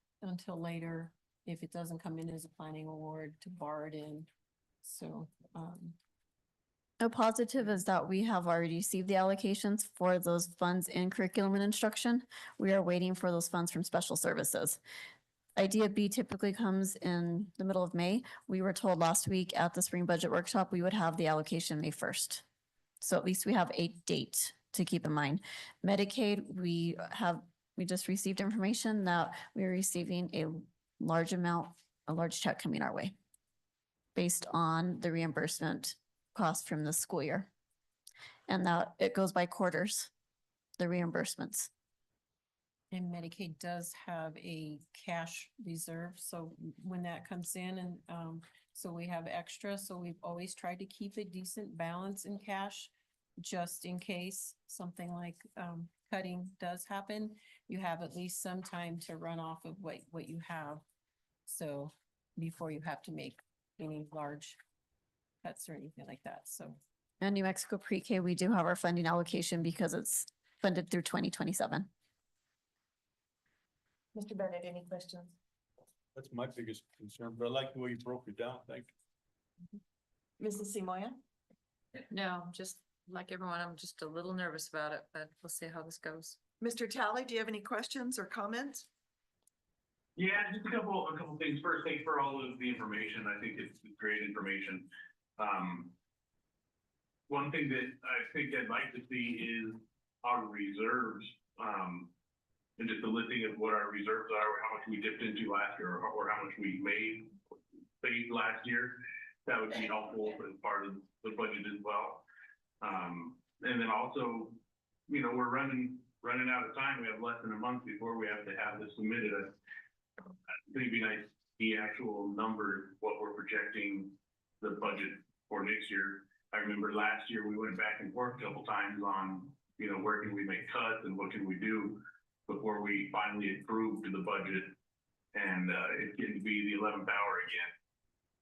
Speaker 11: later if it doesn't come in as a planning award to bar it in. So,
Speaker 3: A positive is that we have already received the allocations for those funds in curriculum and instruction. We are waiting for those funds from special services. Idea B typically comes in the middle of May. We were told last week at the spring budget workshop, we would have the allocation May 1st. So at least we have a date to keep in mind. Medicaid, we just received information that we are receiving a large check coming our way based on the reimbursement cost from the school year. And that it goes by quarters, the reimbursements.
Speaker 11: and Medicaid does have a cash reserve, so when that comes in and, so we have extra, so we've always tried to keep a decent balance in cash just in case something like, cutting does happen. You have at least some time to run off of what you have. So before you have to make any large cuts or anything like that, so.
Speaker 3: And New Mexico Pre-K, we do have our funding allocation because it's funded through 2027.
Speaker 1: Mr. Bennett, any questions?
Speaker 10: That's my biggest concern, but I like the way you broke it down. Thank you.
Speaker 1: Mrs. Simoia?
Speaker 4: No, just like everyone, I'm just a little nervous about it, but we'll see how this goes.
Speaker 1: Mr. Talley, do you have any questions or comments?
Speaker 2: Yeah, just a couple things. First, thanks for all of the information. I think it's great information. One thing that I think I'd like to see is our reserves, and just a listing of what our reserves are, how much we dipped into last year, or how much we paid last year. That would be helpful as part of the budget as well. And then also, you know, we're running out of time. We have less than a month before we have to have this submitted. I think it'd be nice to see actual numbers, what we're projecting the budget for next year. I remember last year we went back and forth a couple times on, you know, where can we make cuts and what can we do before we finally approved the budget. And it's getting to be the 11th hour again.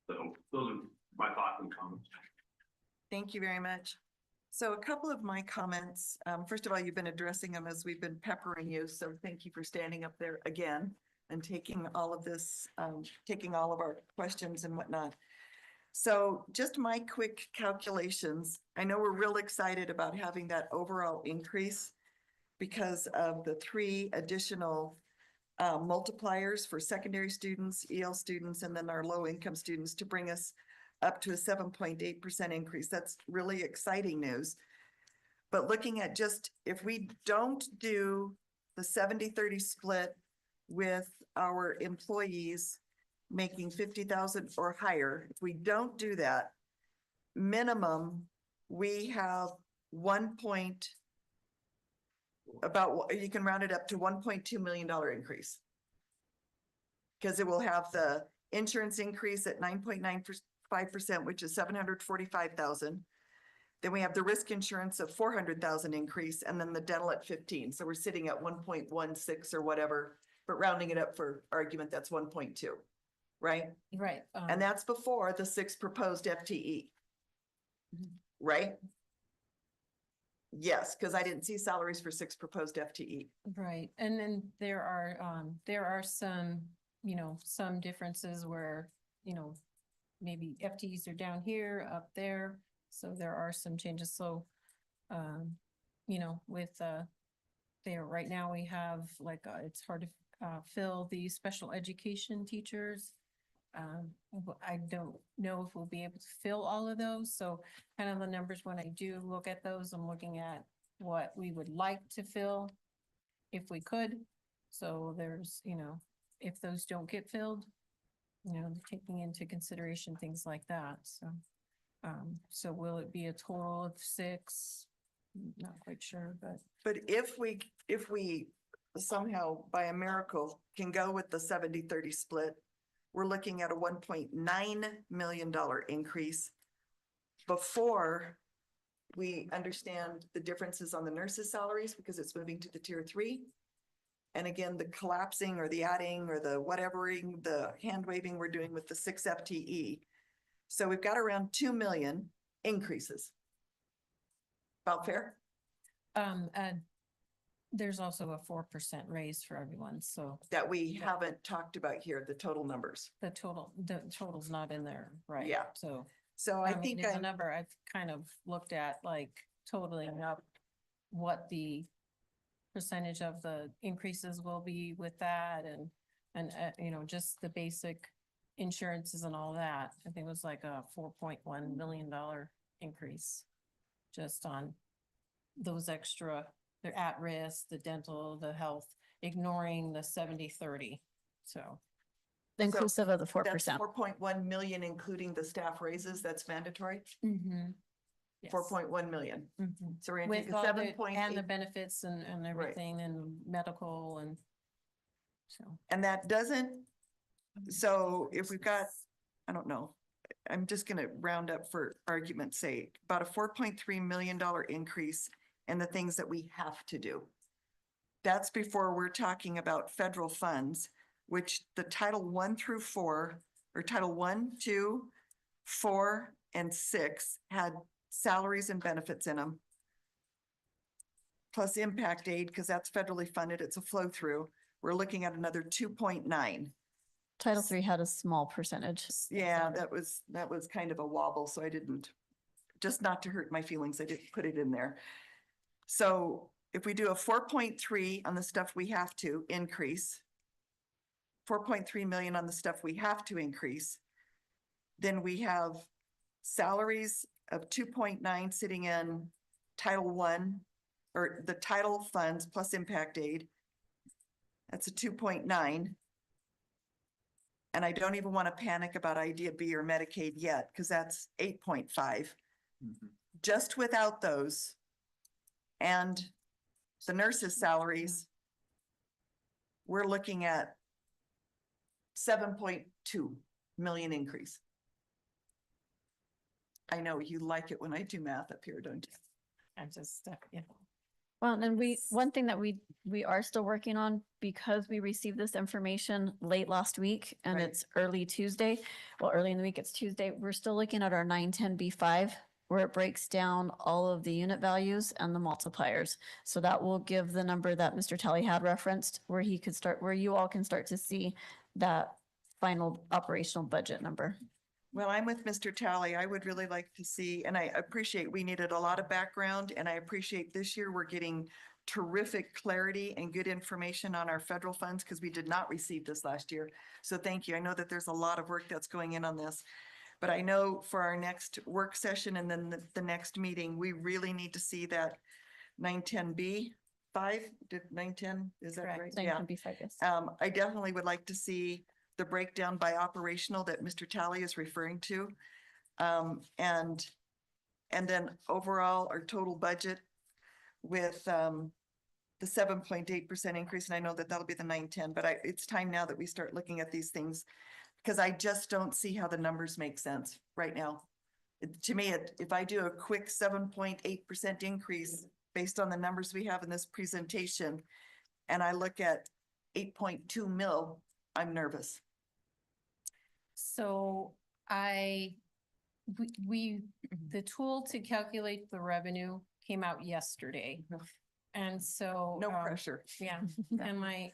Speaker 2: So those are my thoughts and comments.
Speaker 1: Thank you very much. So a couple of my comments, first of all, you've been addressing them as we've been peppering you. So thank you for standing up there again and taking all of this, taking all of our questions and whatnot. So just my quick calculations. I know we're real excited about having that overall increase because of the 3 additional multipliers for secondary students, EL students, and then our low income students to bring us up to a 7.8% increase. That's really exciting news. But looking at just, if we don't do the 70-30 split with our employees making 50,000 or higher, if we don't do that, minimum, we have you can round it up to $1.2 million increase. Because it will have the insurance increase at 9.95%, which is 745,000. Then we have the risk insurance of 400,000 increase, and then the dental at 15. So we're sitting at 1.16 or whatever, but rounding it up for argument, that's 1.2, right?
Speaker 11: Right.
Speaker 1: And that's before the 6 proposed FTE, right? Yes, because I didn't see salaries for 6 proposed FTE.
Speaker 11: Right, and then there are some, you know, some differences where, you know, maybe FTEs are down here, up there, so there are some changes, so, you know, with, there, right now we have, like, it's hard to, fill the special education teachers. I don't know if we'll be able to fill all of those, so kind of the numbers, when I do look at those, I'm looking at what we would like to fill if we could. So there's, you know, if those don't get filled, you know, taking into consideration things like that, so. So will it be a total of 6? Not quite sure, but.
Speaker 1: But if we somehow by a miracle can go with the 70-30 split, we're looking at a $1.9 million increase before we understand the differences on the nurses' salaries because it's moving to the tier 3. And again, the collapsing or the adding or the whatevering, the hand waving we're doing with the 6 FTE. So we've got around 2 million increases. About fair?
Speaker 11: there's also a 4% raise for everyone, so
Speaker 1: that we
Speaker 11: Yeah.
Speaker 1: haven't talked about here, the total numbers.
Speaker 11: the total's not in there, right?
Speaker 1: Yeah.
Speaker 11: So.
Speaker 1: So
Speaker 11: I
Speaker 1: I
Speaker 11: mean,
Speaker 1: think
Speaker 11: it's a
Speaker 1: I'm,
Speaker 11: number I've kind of looked at, like totaling up what the percentage of the increases will be with that and, you know, just the basic insurances and all that. I think it was like a $4.1 million increase just on those extra, they're at risk, the dental, the health, ignoring the 70-30. So,
Speaker 3: Inclusive of the 4%.
Speaker 1: that's 4.1 million, including the staff raises, that's mandatory,
Speaker 11: yes.
Speaker 1: 4.1 million.
Speaker 11: Mhm.
Speaker 1: So we're gonna
Speaker 11: With
Speaker 1: take a
Speaker 11: all
Speaker 1: seven
Speaker 11: the,
Speaker 1: point
Speaker 11: and the
Speaker 1: eight,
Speaker 11: benefits and everything and medical and so.
Speaker 1: and that doesn't, so if we've got, I don't know, I'm just gonna round up for argument's sake, about a $4.3 million increase in the things that we have to do. That's before we're talking about federal funds, which the Title 1 through 4, or Title 1, 2, 4, and 6 had salaries and benefits in them. Plus impact aid, because that's federally funded, it's a flow through. We're looking at another 2.9.
Speaker 3: Title III had a small percentage.
Speaker 1: Yeah, that was kind of a wobble, so I didn't, just not to hurt my feelings, I didn't put it in there. So if we do a 4.3 on the stuff we have to increase, 4.3 million on the stuff we have to increase, then we have salaries of 2.9 sitting in Title 1, or the title funds plus impact aid. That's a 2.9. And I don't even want to panic about Idea B or Medicaid yet, because that's 8.5. Just without those and the nurses' salaries, we're looking at 7.2 million increase. I know you like it when I do math up here, don't you?
Speaker 11: I'm just, you know.
Speaker 3: Well, and one thing that we are still working on, because we received this information late last week and
Speaker 1: Right.
Speaker 3: it's early Tuesday. Well, early in the week, it's Tuesday. We're still looking at our 910B5 where it breaks down all of the unit values and the multipliers. So that will give the number that Mr. Talley had referenced, where he could start, where you all can start to see that final operational budget number.
Speaker 1: Well, I'm with Mr. Talley. I would really like to see, and I appreciate, we needed a lot of background, and I appreciate this year we're getting terrific clarity and good information on our federal funds, because we did not receive this last year. So thank you. I know that there's a lot of work that's going in on this. But I know for our next work session and then the next meeting, we really need to see that 910B5, did 910, is that
Speaker 11: Correct.
Speaker 1: right? Yeah.
Speaker 3: 910B5, yes.
Speaker 1: I definitely would like to see the breakdown by operational that Mr. Talley is referring to. And then overall, our total budget with the 7.8% increase, and I know that that'll be the 910, but it's time now that we start looking at these things, because I just don't see how the numbers make sense right now. To me, if I do a quick 7.8% increase based on the numbers we have in this presentation, and I look at 8.2 mil, I'm nervous.
Speaker 11: So the tool to calculate the revenue came out yesterday. And so.
Speaker 1: No pressure.
Speaker 11: Yeah, and my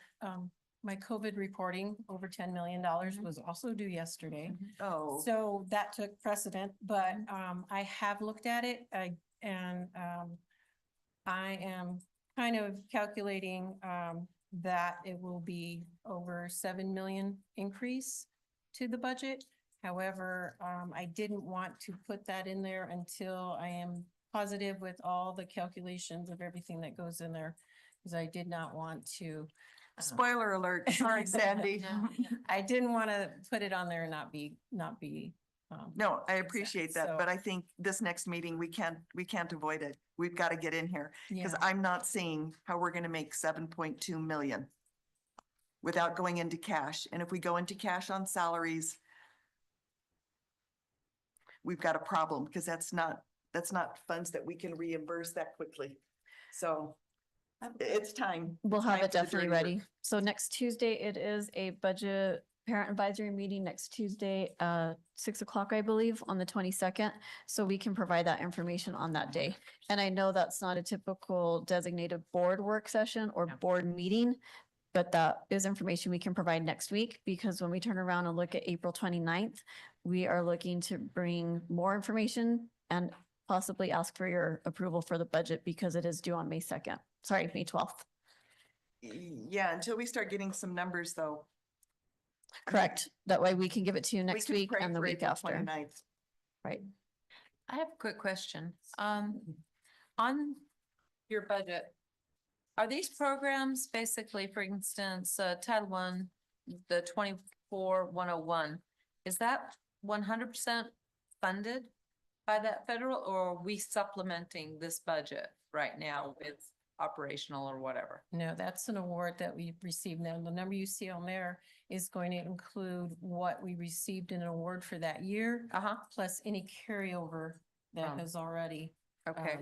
Speaker 11: COVID reporting over $10 million was also due yesterday.
Speaker 1: Oh.
Speaker 11: So that took precedent, but I have looked at it, and I am kind of calculating that it will be over 7 million increase to the budget. However, I didn't want to put that in there until I am positive with all the calculations of everything that goes in there, because I did not want to.
Speaker 1: Spoiler alert, sorry, Sandy.
Speaker 11: I didn't want to put it on there and not be.
Speaker 1: No, I appreciate that,
Speaker 11: So-
Speaker 1: but I think this next meeting, we can't avoid it. We've got to get in here, because
Speaker 11: Yeah.
Speaker 1: I'm not seeing how we're gonna make 7.2 million without going into cash. And if we go into cash on salaries, we've got a problem, because that's not funds that we can reimburse that quickly. So it's time.
Speaker 3: We'll
Speaker 1: It's
Speaker 3: have
Speaker 1: time
Speaker 3: it
Speaker 1: for the
Speaker 3: definitely
Speaker 1: dirty work.
Speaker 3: ready. So next Tuesday, it is a budget parent advisory meeting next Tuesday, 6 o'clock, I believe, on the 22nd. So we can provide that information on that day. And I know that's not a typical designated board work session or board meeting, but that is information we can provide next week, because when we turn around and look at April 29th, we are looking to bring more information and possibly ask for your approval for the budget, because it is due on May 2nd. Sorry, May 12th.
Speaker 1: Yeah, until we start getting some numbers though.
Speaker 3: Correct. That way we can give it to you
Speaker 1: we
Speaker 3: next
Speaker 1: can
Speaker 3: week
Speaker 1: pray
Speaker 3: and the
Speaker 1: for
Speaker 3: week
Speaker 1: April
Speaker 3: after.
Speaker 1: 29th.
Speaker 3: Right.
Speaker 4: I have a quick question. On your budget, are these programs basically, for instance, Title I, the 24-101, is that 100% funded by that federal, or are we supplementing this budget right now with operational or whatever?
Speaker 11: No, that's an award that we received. Now, the number you see on there is going to include what we received in an award for that year, plus any carryover that
Speaker 4: Oh.
Speaker 11: has already.
Speaker 4: Okay.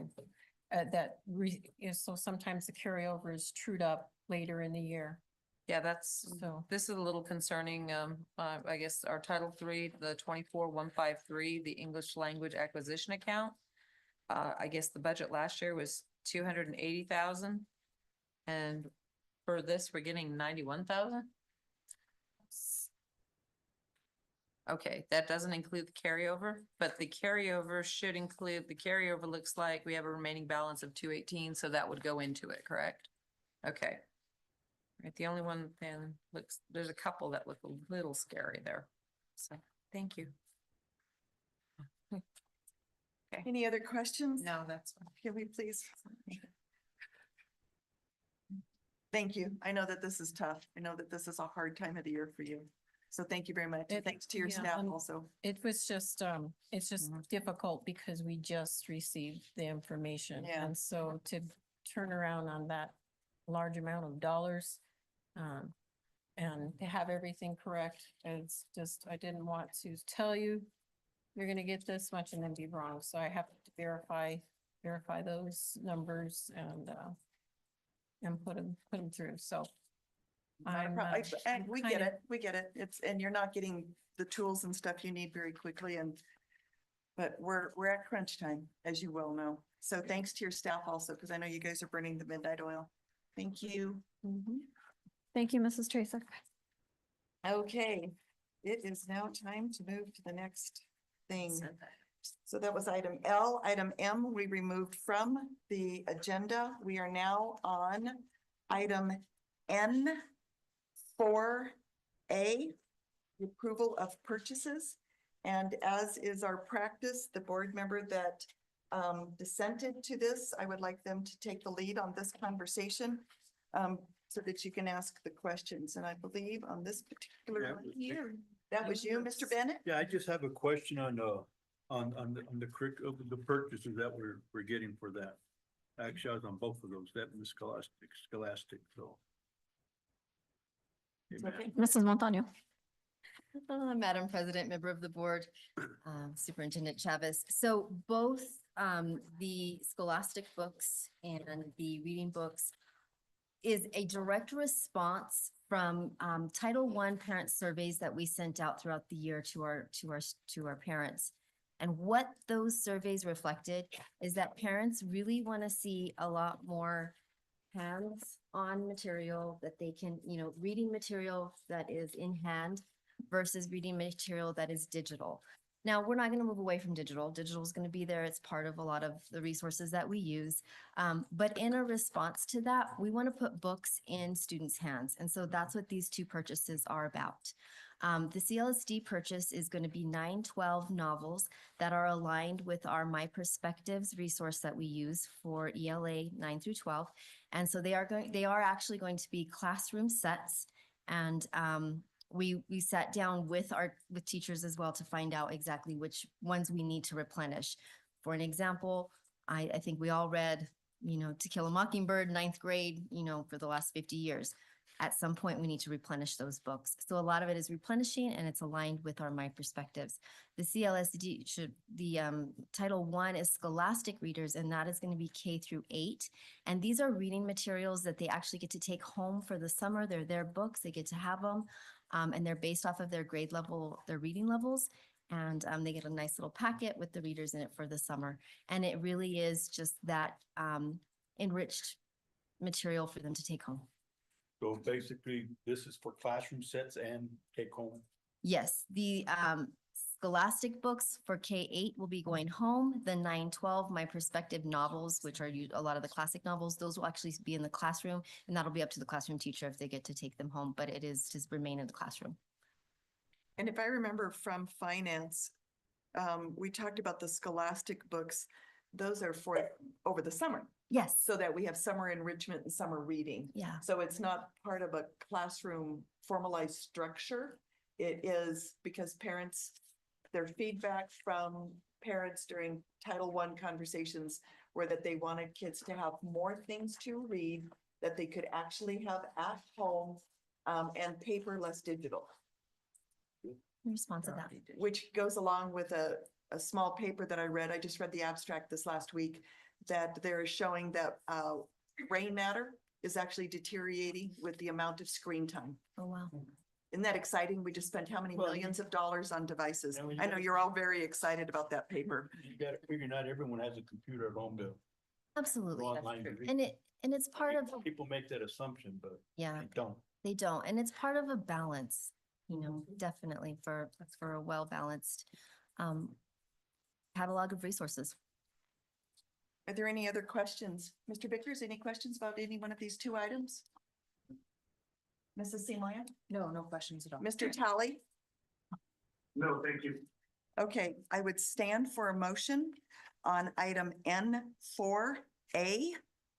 Speaker 11: So sometimes the carryover is trued up later in the year.
Speaker 4: Yeah,
Speaker 11: So,
Speaker 4: this is a little concerning. I guess our Title III, the 24-153, the English language acquisition account. I guess the budget last year was 280,000. And for this, we're getting 91,000. Okay, that doesn't include the carryover, but the carryover should include, the carryover looks like we have a remaining balance of 218, so that would go into it, correct? Okay. Right, the only one then there's a couple that look a little scary there. So, thank you.
Speaker 1: Any other questions?
Speaker 4: No, that's fine.
Speaker 1: Can we please? Thank you. I know that this is tough. I know that this is a hard time of the year for you. So thank you very much. And thanks to your
Speaker 11: yeah,
Speaker 1: staff also.
Speaker 11: it was just, it's just difficult because we just received the information.
Speaker 1: Yeah.
Speaker 11: And so to turn around on that large amount of dollars, and to have everything correct, it's just, I didn't want to tell you, you're gonna get this much and then be wrong. So I have to verify those numbers and put them through. So
Speaker 1: Not a
Speaker 11: I'm,
Speaker 1: problem. And we get
Speaker 11: kinda-
Speaker 1: it. We get it. And you're not getting the tools and stuff you need very quickly but we're at crunch time, as you well know. So thanks to your staff also, because I know you guys are burning the midnight oil. Thank you.
Speaker 3: Thank you, Mrs. Tracer.
Speaker 1: Okay, it is now time to move to the next thing. So that was item L. Item M, we removed from the agenda. We are now on item N 4A, the approval of purchases. And as is our practice, the board member that dissented to this, I would like them to take the lead on this conversation so that you can ask the questions. And I believe on this particular
Speaker 10: Yeah,
Speaker 1: one here, that was you, Mr. Bennett?
Speaker 10: Yeah, I just have a question on the the purchases that we're getting for that. Actually, I was on both of those, that and the Scholastic, so. Amen.
Speaker 1: Okay.
Speaker 3: Mrs. Montano.
Speaker 14: Madam President, member of the board, Superintendent Chavez. So both the Scholastic books and the reading books is a direct response from Title I parent surveys that we sent out throughout the year to our parents. And what those surveys reflected is that parents really want to see a lot more hands-on material that they can, reading material that is in hand versus reading material that is digital. Now, we're not going to move away from digital. Digital is going to be there. It's part of a lot of the resources that we use. But in a response to that, we want to put books in students' hands. And so that's what these two purchases are about. The CLSD purchase is going to be 912 novels that are aligned with our My Perspectives resource that we use for ELA 9 through 12. And so they are actually going to be classroom sets. And we sat down with teachers as well to find out exactly which ones we need to replenish. For an example, I think we all read, To Kill a Mockingbird, 9th grade, for the last 50 years. At some point, we need to replenish those books. So a lot of it is replenishing and it's aligned with our My Perspectives. The CLSD Title I is Scholastic readers, and that is going to be K through 8. And these are reading materials that they actually get to take home for the summer. They're their books. They get to have them. And they're based off of their grade level, their reading levels. And they get a nice little packet with the readers in it for the summer. And it really is just that enriched material for them to take home.
Speaker 10: So basically, this is for classroom sets and take home.
Speaker 14: Yes, the Scholastic books for K-8 will be going home. The 9-12, My Perspective novels, which are a lot of the classic novels, those will actually be in the classroom, and that'll be up to the classroom teacher if they get to take them home, but it is to remain in the classroom.
Speaker 1: And if I remember from finance, we talked about the Scholastic books. Those are for over the summer,
Speaker 14: Yes,
Speaker 1: so that we have summer enrichment and summer reading.
Speaker 14: yeah,
Speaker 1: So it's not part of a classroom formalized structure. It is because parents, their feedback from parents during Title I conversations were that they wanted kids to have more things to read that they could actually have at home, and paper less digital,
Speaker 14: in response to that.
Speaker 1: which goes along with a small paper that I read. I just read the abstract this last week, that they're showing that brain matter is actually deteriorating with the amount of screen time.
Speaker 14: Oh, wow.
Speaker 1: Isn't that exciting? We just spent how many
Speaker 10: Well,
Speaker 1: millions of dollars on devices?
Speaker 10: And when you
Speaker 1: I know
Speaker 10: get-
Speaker 1: you're all very excited about that paper.
Speaker 10: You gotta figure not everyone has a computer at home to
Speaker 14: Absolutely.
Speaker 10: go online. to read.
Speaker 14: And it's part of,
Speaker 10: People make that assumption, but
Speaker 14: yeah,
Speaker 10: they don't.
Speaker 14: they don't, and it's part of a balance, you know, definitely for a well-balanced catalog of resources.
Speaker 1: Are there any other questions? Mr. Vickers, any questions about any one of these two items? Mrs. Seymour?
Speaker 13: No questions at all.
Speaker 1: Mr. Tally?
Speaker 2: No, thank you.
Speaker 1: Okay, I would stand for a motion on item N4A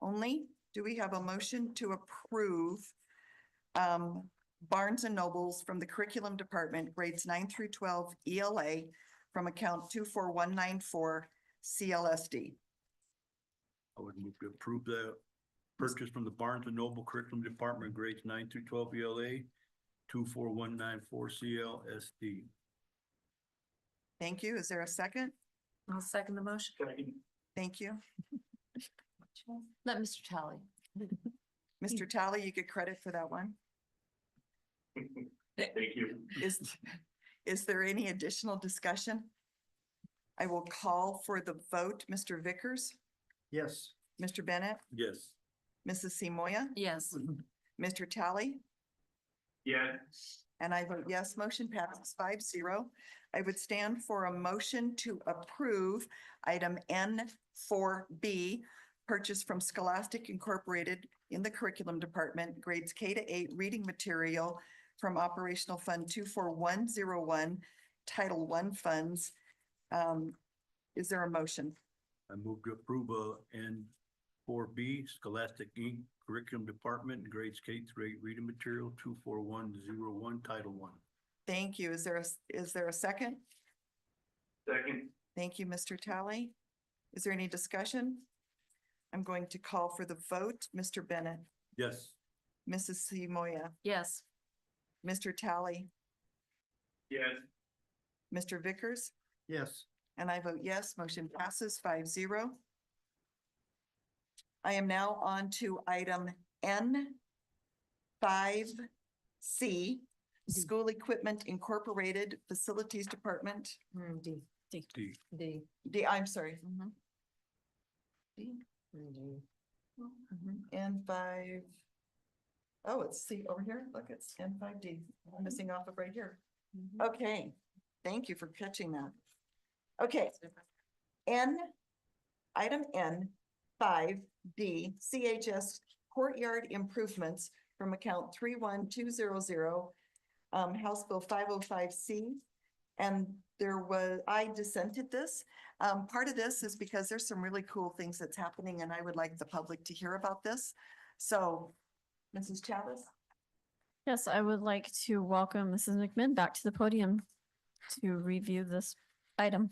Speaker 1: only. Do we have a motion to approve Barnes and Nobles from the curriculum department, grades 9 through 12 ELA from account 24194 CLSD?
Speaker 10: I would move to approve the purchase from the Barnes and Noble Curriculum Department, grades 9 through 12 ELA, 24194 CLSD.
Speaker 1: Thank you. Is there a second?
Speaker 4: I'll second the motion.
Speaker 1: Thank you.
Speaker 13: Let Mr. Tally.
Speaker 1: Mr. Tally, you get credit for that one.
Speaker 2: Thank you.
Speaker 1: Is there any additional discussion? I will call for the vote. Mr. Vickers,
Speaker 9: Yes.
Speaker 1: Mr. Bennett,
Speaker 10: Yes.
Speaker 1: Mrs. Seymour,
Speaker 4: Yes.
Speaker 1: Mr. Tally,
Speaker 2: Yes.
Speaker 1: and I vote yes. Motion passes 5-0. I would stand for a motion to approve item N4B, purchase from Scholastic Incorporated in the curriculum department, grades K-8 reading material from Operational Fund 24101, Title I funds. Is there a motion?
Speaker 10: I move to approve N4B Scholastic Inc. Curriculum Department, grades K-8 reading material 24101, Title I.
Speaker 1: Thank you. Is there a second?
Speaker 2: Second.
Speaker 1: Thank you, Mr. Tally. Is there any discussion? I'm going to call for the vote. Mr. Bennett,
Speaker 10: Yes.
Speaker 1: Mrs. Seymour,
Speaker 4: Yes.
Speaker 1: Mr. Tally,
Speaker 2: Yes.
Speaker 1: Mr. Vickers,
Speaker 9: Yes.
Speaker 1: and I vote yes. Motion passes 5-0. I am now on to item N5C, School Equipment Incorporated Facilities Department.
Speaker 13: D.
Speaker 10: D.
Speaker 1: I'm sorry. D. N5. Oh, it's C over here. Look, it's N5D. I'm missing off of right here. Okay, thank you for catching that. Okay. Item N5D, CHS Courtyard Improvements from account 31200, House Bill 505C. And I dissented this. Part of this is because there's some really cool things that's happening and I would like the public to hear about this. So, Mrs. Chavez?
Speaker 3: Yes, I would like to welcome Mrs. McMinn back to the podium to review this item.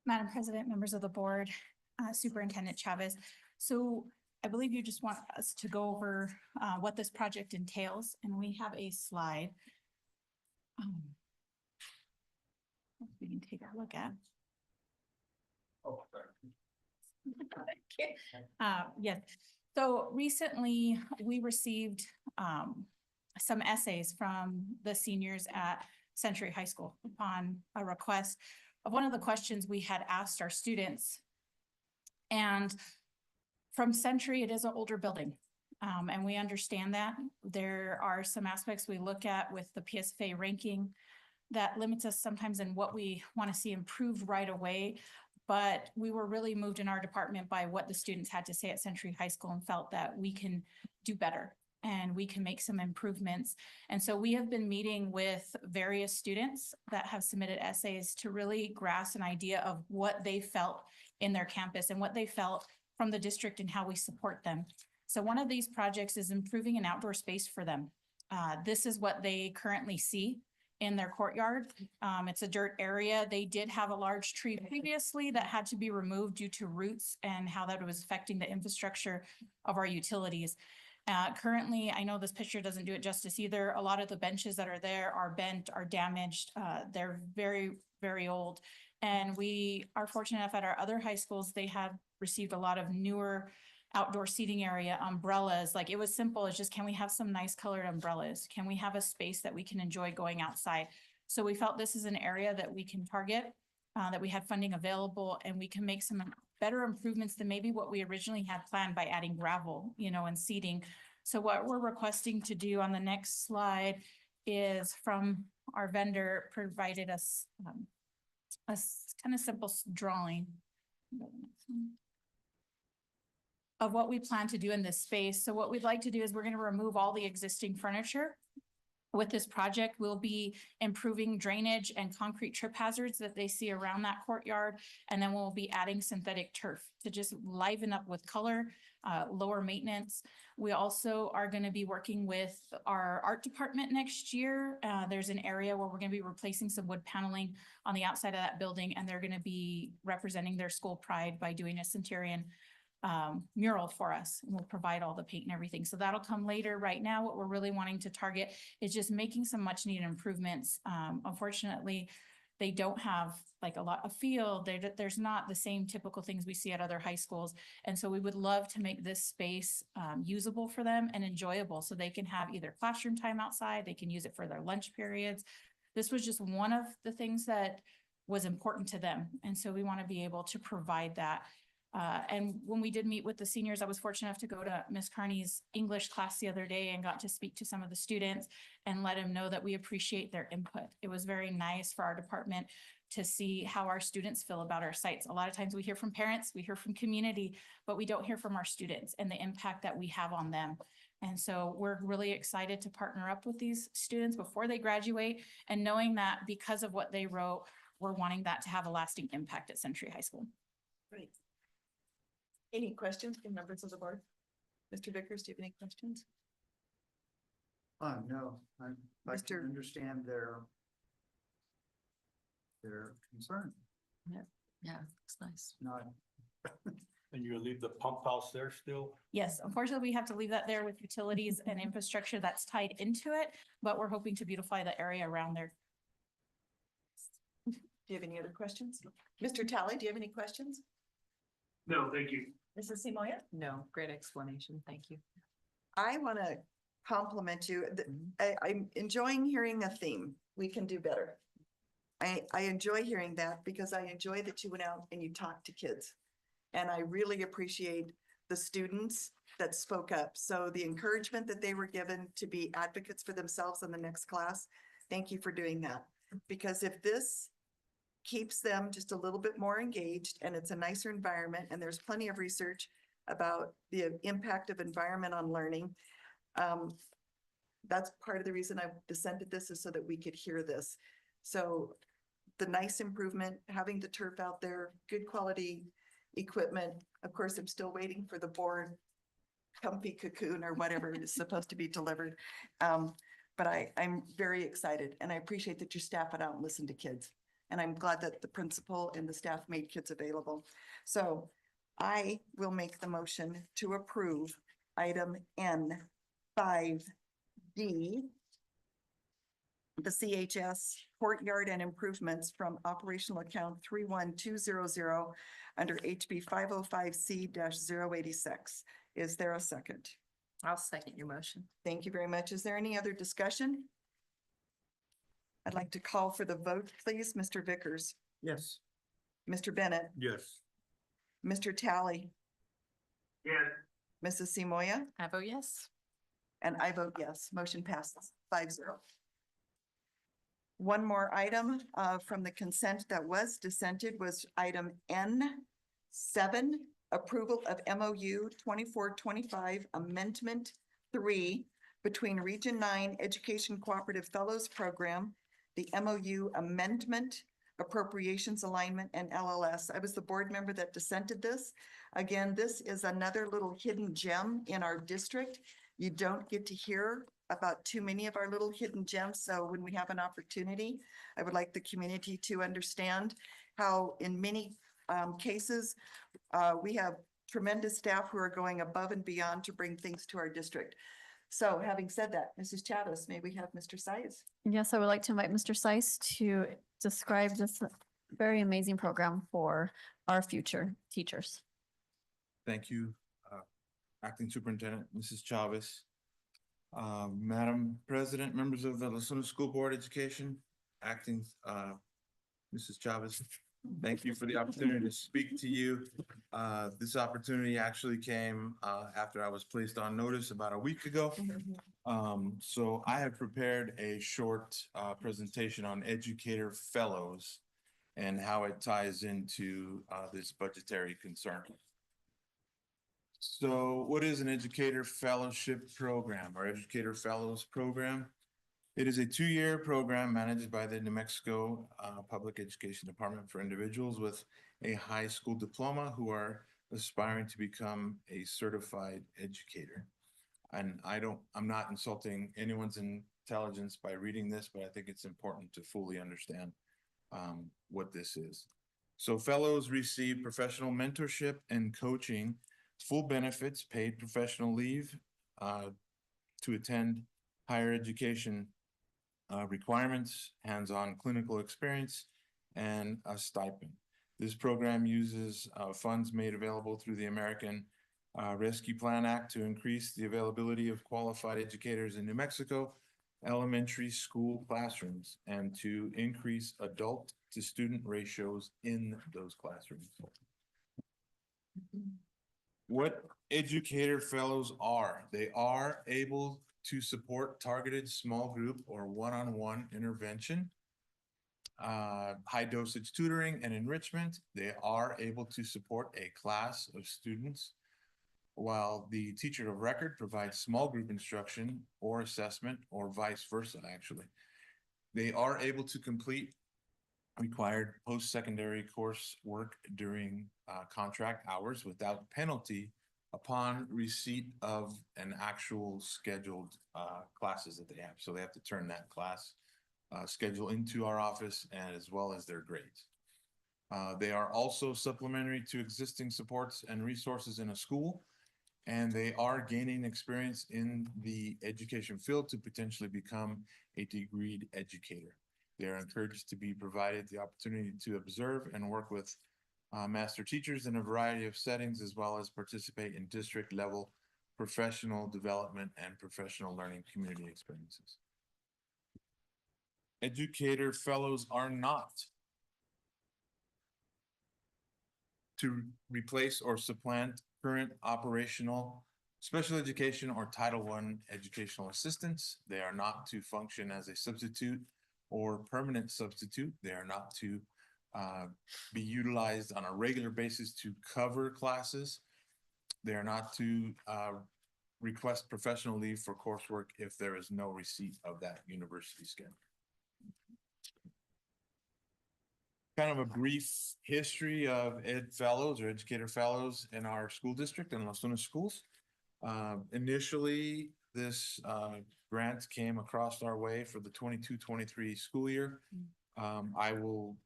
Speaker 8: Madam President, members of the board, Superintendent Chavez. So I believe you just want us to go over what this project entails, and we have a slide. We can take a look at. Yes, so recently we received some essays from the seniors at Century High School upon a request of one of the questions we had asked our students. And from Century, it is an older building. And we understand that there are some aspects we look at with the PSFA ranking that limits us sometimes in what we want to see improve right away. But we were really moved in our department by what the students had to say at Century High School and felt that we can do better and we can make some improvements. And so we have been meeting with various students that have submitted essays to really grasp an idea of what they felt in their campus and what they felt from the district and how we support them. So one of these projects is improving an outdoor space for them. This is what they currently see in their courtyard. It's a dirt area. They did have a large tree previously that had to be removed due to roots and how that was affecting the infrastructure of our utilities. Currently, I know this picture doesn't do it justice either. A lot of the benches that are there are bent, are damaged. They're very, very old. And we are fortunate enough at our other high schools, they have received a lot of newer outdoor seating area, umbrellas. Like it was simple. It's just, can we have some nice colored umbrellas? Can we have a space that we can enjoy going outside? So we felt this is an area that we can target, that we had funding available, and we can make some better improvements than maybe what we originally had planned by adding gravel, and seating. So what we're requesting to do on the next slide is from our vendor provided us a kind of simple drawing of what we plan to do in this space. So what we'd like to do is we're going to remove all the existing furniture. With this project, we'll be improving drainage and concrete trip hazards that they see around that courtyard. And then we'll be adding synthetic turf to just liven up with color, lower maintenance. We also are going to be working with our art department next year. There's an area where we're going to be replacing some wood paneling on the outside of that building, and they're going to be representing their school pride by doing a Centurion mural for us. And we'll provide all the paint and everything. So that'll come later. Right now, what we're really wanting to target is just making some much needed improvements. Unfortunately, they don't have like a lot of field. There's not the same typical things we see at other high schools. And so we would love to make this space usable for them and enjoyable so they can have either classroom time outside, they can use it for their lunch periods. This was just one of the things that was important to them. And so we want to be able to provide that. And when we did meet with the seniors, I was fortunate enough to go to Miss Carney's English class the other day and got to speak to some of the students and let them know that we appreciate their input. It was very nice for our department to see how our students feel about our sites. A lot of times we hear from parents, we hear from community, but we don't hear from our students and the impact that we have on them. And so we're really excited to partner up with these students before they graduate, and knowing that because of what they wrote, we're wanting that to have a lasting impact at Century High School.
Speaker 1: Great. Any questions from members of the board? Mr. Vickers, do you have any questions?
Speaker 9: No, I can understand their concern.
Speaker 13: Yeah, it's nice.
Speaker 9: Not,
Speaker 10: And you'll leave the pump house there still?
Speaker 8: Yes, unfortunately, we have to leave that there with utilities and infrastructure that's tied into it, but we're hoping to beautify the area around there.
Speaker 1: Do you have any other questions? Mr. Talley, do you have any questions?
Speaker 2: No, thank you.
Speaker 1: Mrs. Simoia?
Speaker 13: No, great explanation. Thank you.
Speaker 1: I want to compliment you. I'm enjoying hearing a theme. We can do better. I enjoy hearing that because I enjoy that you went out and you talked to kids. And I really appreciate the students that spoke up. So the encouragement that they were given to be advocates for themselves in the next class, thank you for doing that. Because if this keeps them just a little bit more engaged and it's a nicer environment, and there's plenty of research about the impact of environment on learning. That's part of the reason I dissented this, is so that we could hear this. So the nice improvement, having the turf out there, good quality equipment. Of course, I'm still waiting for the board comfy cocoon or whatever is supposed to be delivered. But I'm very excited, and I appreciate that your staff went out and listened to kids. And I'm glad that the principal and the staff made kids available. So I will make the motion to approve item N5D, the CHS courtyard and improvements from operational account 31200 under HB 505C-086. Is there a second?
Speaker 13: I'll second your motion.
Speaker 1: Thank you very much. Is there any other discussion? I'd like to call for the vote, please. Mr. Vickers,
Speaker 9: Yes.
Speaker 1: Mr. Bennett,
Speaker 10: Yes.
Speaker 1: Mr. Tally,
Speaker 2: Yes.
Speaker 1: Mrs. Simoia,
Speaker 13: I vote yes.
Speaker 1: and I vote yes. Motion passes 5-0. One more item from the consent that was dissented was item N7, approval of MOU 2425 Amendment 3 between Region 9 Education Cooperative Fellows Program, the MOU Amendment, Appropriations Alignment, and LLS. I was the board member that dissented this. Again, this is another little hidden gem in our district. You don't get to hear about too many of our little hidden gems. So when we have an opportunity, I would like the community to understand how in many cases, we have tremendous staff who are going above and beyond to bring things to our district. So having said that, Mrs. Chavez, may we have Mr. Sides?
Speaker 3: Yes, I would like to invite Mr. Seiss to describe this very amazing program for our future teachers.
Speaker 6: Thank you, Acting Superintendent, Mrs. Chavez. Madam President, members of the Las Lunas School Board Education, Acting, Mrs. Chavez, thank you for the opportunity to speak to you. This opportunity actually came, after I was placed on notice about a week ago. So I have prepared a short, presentation on educator fellows and how it ties into, this budgetary concern. So what is an educator fellowship program or educator fellows program? It is a 2-year program managed by the New Mexico Public Education Department for individuals with a high school diploma who are aspiring to become a certified educator. And I'm not insulting anyone's intelligence by reading this, but I think it's important to fully understand what this is. So fellows receive professional mentorship and coaching, full benefits, paid professional leave to attend higher education requirements, hands-on clinical experience, and a stipend. This program uses funds made available through the American Rescue Plan Act to increase the availability of qualified educators in New Mexico elementary school classrooms and to increase adult to student ratios in those classrooms. What educator fellows are, they are able to support targeted small group or one-on-one intervention, high dosage tutoring and enrichment. They are able to support a class of students, while the teacher of record provides small group instruction or assessment or vice versa, actually. They are able to complete required post-secondary course work during contract hours without penalty upon receipt of an actual scheduled classes that they have. So they have to turn that class schedule into our office and as well as their grades. They are also supplementary to existing supports and resources in a school, and they are gaining experience in the education field to potentially become a degreed educator. They are encouraged to be provided the opportunity to observe and work with master teachers in a variety of settings, as well as participate in district level professional development and professional learning community experiences. Educator fellows are not to replace or supplant current operational special education or Title I educational assistants. They are not to function as a substitute or permanent substitute. They are not to be utilized on a regular basis to cover classes. They are not to request professional leave for coursework if there is no receipt of that university schedule. Kind of a brief history of ed fellows or educator fellows in our school district and Las Lunas schools. Initially, this grant came across our way for the 22-23 school year. I will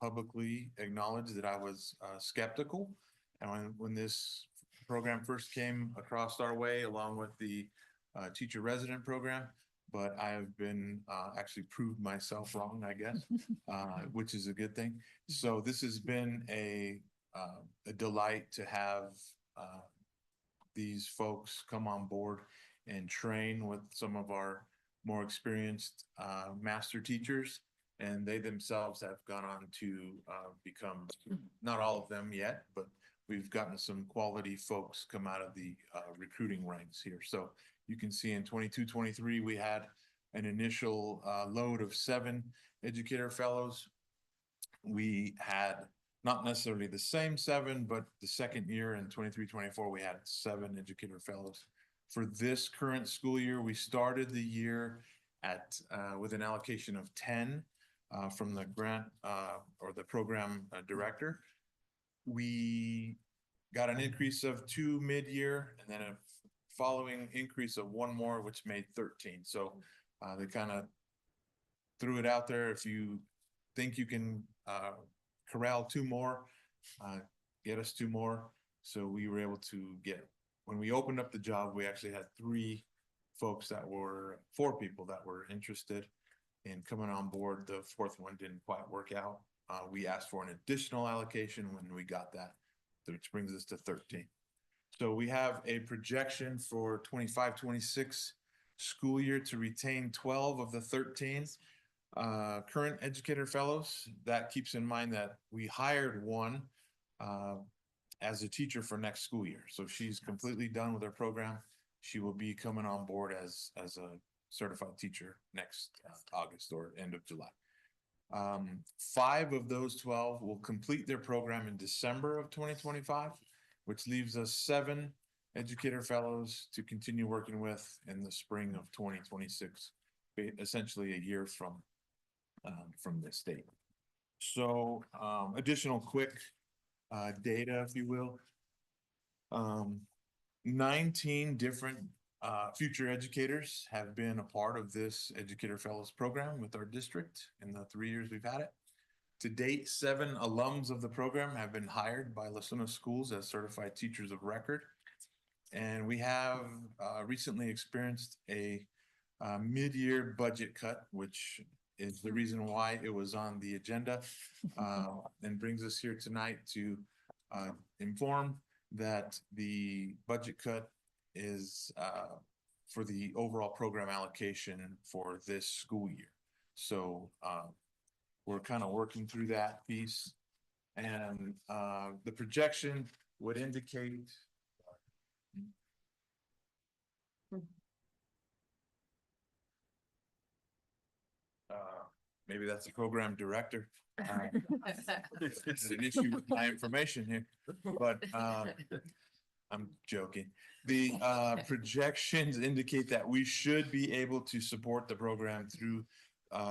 Speaker 6: publicly acknowledge that I was skeptical. And when this program first came across our way, along with the teacher resident program, but I have been, actually proved myself wrong, I guess, which is a good thing. So this has been a delight to have, these folks come on board and train with some of our more experienced master teachers. And they themselves have gone on to become, not all of them yet, but we've gotten some quality folks come out of the recruiting ranks here. So you can see in 22-23, we had an initial load of 7 educator fellows. We had not necessarily the same 7, but the second year in 23-24, we had 7 educator fellows. For this current school year, we started the year at with an allocation of 10 from the grant or the program director. We got an increase of 2 mid-year and then a following increase of 1 more, which made 13. So they kind of threw it out there. If you think you can corral 2 more, get us 2 more. So we were able to get, when we opened up the job, we actually had 3 folks that were, 4 people that were interested in coming on board. The 4th one didn't quite work out. We asked for an additional allocation when we got that, which brings us to 13. So we have a projection for 25-26 school year to retain 12 of the 13 current educator fellows. That keeps in mind that we hired 1 as a teacher for next school year. So she's completely done with her program. She will be coming on board as a certified teacher next August or end of July. 5 of those 12 will complete their program in December of 2025, which leaves us 7 educator fellows to continue working with in the spring of 2026, essentially a year from this date. So additional quick data, if you will. 19 different future educators have been a part of this Educator Fellows program with our district in the 3 years we've had it. To date, 7 alums of the program have been hired by Las Lunas Schools as certified teachers of record. And we have recently experienced a mid-year budget cut, which is the reason why it was on the agenda, and brings us here tonight to inform that the budget cut is for the overall program allocation for this school year. So we're kind of working through that piece, and the projection would indicate maybe that's the program director. It's an issue with my information here, but I'm joking. The projections indicate that we should be able to support the program through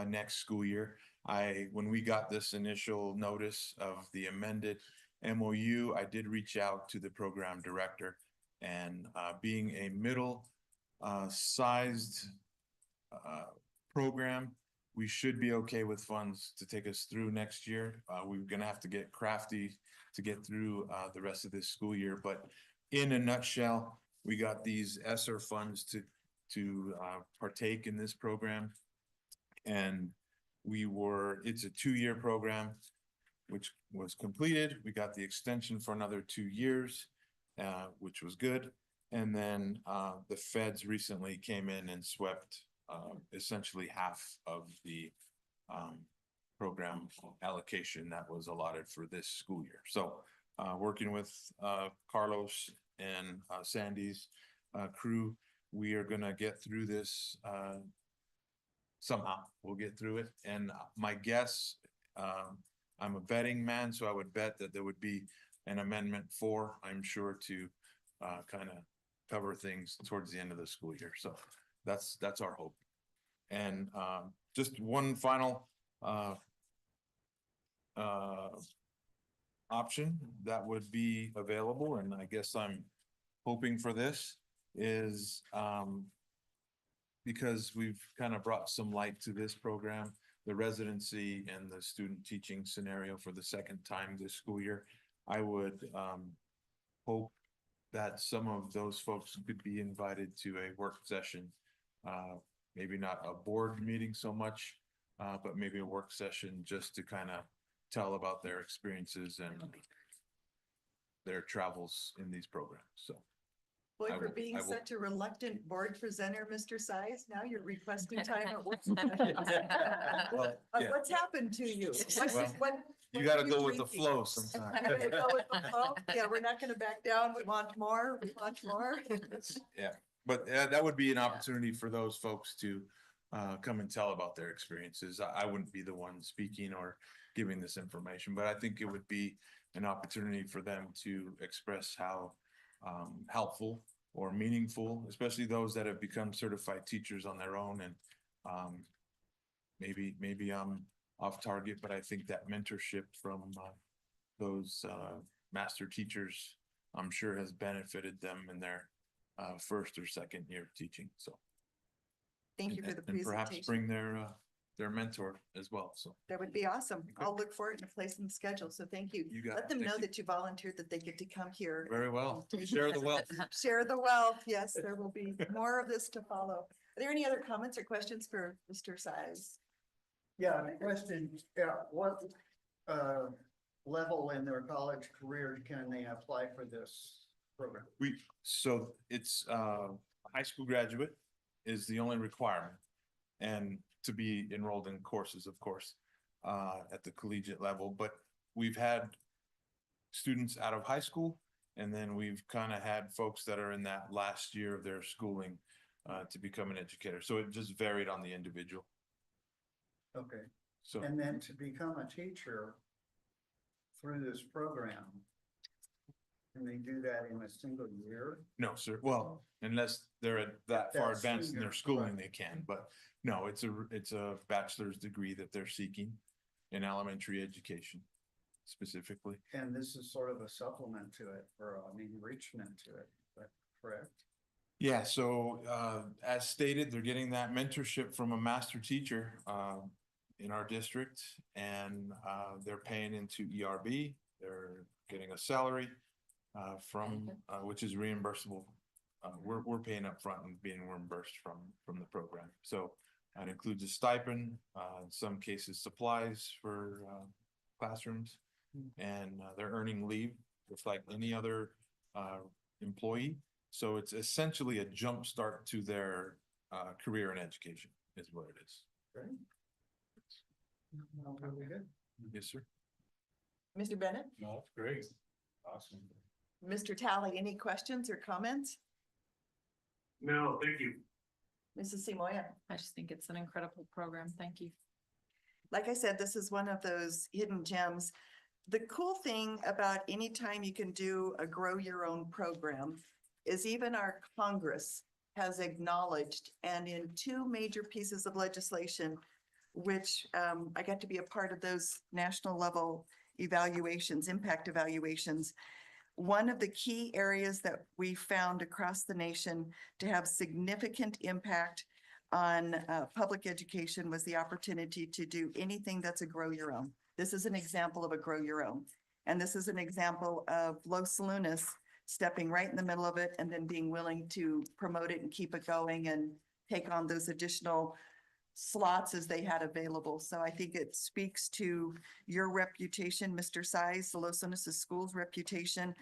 Speaker 6: next school year. When we got this initial notice of the amended MOU, I did reach out to the program director, and being a middle sized program, we should be okay with funds to take us through next year. We're gonna have to get crafty to get through the rest of this school year, but in a nutshell, we got these ESSER funds to partake in this program. And it's a 2-year program, which was completed. We got the extension for another 2 years, which was good. And then the feds recently came in and swept essentially half of the program allocation that was allotted for this school year. So working with Carlos and Sandy's crew, we are gonna get through this somehow. We'll get through it. And my guess, I'm a betting man, so I would bet that there would be an amendment 4, I'm sure, to kind of cover things towards the end of the school year. So that's our hope. And just one final option that would be available, and I guess I'm hoping for this, is because we've kind of brought some light to this program, the residency and the student teaching scenario for the second time this school year. I would hope that some of those folks could be invited to a work session maybe not a board meeting so much, but maybe a work session just to kind of tell about their experiences and their travels in these programs. So
Speaker 1: Boy,
Speaker 6: I
Speaker 1: for
Speaker 6: will-
Speaker 1: being
Speaker 6: I will-
Speaker 1: such a reluctant board presenter, Mr. Size, now you're requesting time at work.
Speaker 6: Well, yeah.
Speaker 1: What's happened to you?
Speaker 6: Well,
Speaker 1: What
Speaker 6: you
Speaker 1: are
Speaker 6: gotta go with the
Speaker 1: drinking?
Speaker 6: flow sometimes.
Speaker 1: You're gonna go with the flow? Yeah, we're not gonna back down. We want more. We want more.
Speaker 6: Yeah, but that would be an opportunity for those folks to come and tell about their experiences. I wouldn't be the one speaking or giving this information, but I think it would be an opportunity for them to express how helpful or meaningful, especially those that have become certified teachers on their own. And maybe I'm off target, but I think that mentorship from those master teachers, I'm sure has benefited them in their first or second year of teaching, so.
Speaker 1: Thank you for the
Speaker 6: And perhaps bring
Speaker 1: presentation.
Speaker 6: their mentor as well, so.
Speaker 1: That would be awesome. I'll look for it and place in the schedule. So thank you.
Speaker 6: You got
Speaker 1: Let
Speaker 6: it.
Speaker 1: them
Speaker 6: Thank
Speaker 1: know
Speaker 6: you.
Speaker 1: that you volunteered, that they get to come here.
Speaker 6: Very well. Share the wealth.
Speaker 1: Share the wealth. Yes, there will be more of this to follow. Are there any other comments or questions for Mr. Size?
Speaker 9: Yeah, the question, what, level in their college career can they apply for this program?
Speaker 6: So it's high school graduate is the only requirement. And to be enrolled in courses, of course, at the collegiate level, but we've had students out of high school, and then we've kind of had folks that are in that last year of their schooling to become an educator. So it just varied on the individual.
Speaker 9: Okay,
Speaker 6: So
Speaker 9: and then to become a teacher through this program, can they do that in a single year?
Speaker 6: no, sir. Well, unless they're at that far
Speaker 9: That's
Speaker 6: advanced in
Speaker 9: senior,
Speaker 6: their schooling,
Speaker 9: correct.
Speaker 6: they can, but no, it's a bachelor's degree that they're seeking in elementary education specifically.
Speaker 9: And this is sort of a supplement to it, or an enrichment to it, is that correct?
Speaker 6: Yeah, so as stated, they're getting that mentorship from a master teacher in our district, and they're paying into ERB. They're getting a salary from which is reimbursable. We're paying up front and being reimbursed from the program. So that includes a stipend, in some cases supplies for classrooms, and they're earning leave just like any other employee. So it's essentially a jump start to their career in education is what it is.
Speaker 9: Great. Well, really good.
Speaker 6: Yes, sir.
Speaker 1: Mr. Bennett?
Speaker 10: No, that's great. Awesome.
Speaker 1: Mr. Tally, any questions or comments?
Speaker 2: No, thank you.
Speaker 1: Mrs. Simoia?
Speaker 13: I just think it's an incredible program. Thank you.
Speaker 1: Like I said, this is one of those hidden gems. The cool thing about any time you can do a grow your own program is even our Congress has acknowledged, and in two major pieces of legislation, which I got to be a part of those national level evaluations, impact evaluations. One of the key areas that we found across the nation to have significant impact on public education was the opportunity to do anything that's a grow your own. This is an example of a grow your own. And this is an example of Los Lunas stepping right in the middle of it and then being willing to promote it and keep it going and take on those additional slots as they had available. So I think it speaks to your reputation, Mr. Size, the Los Lunas Schools reputation,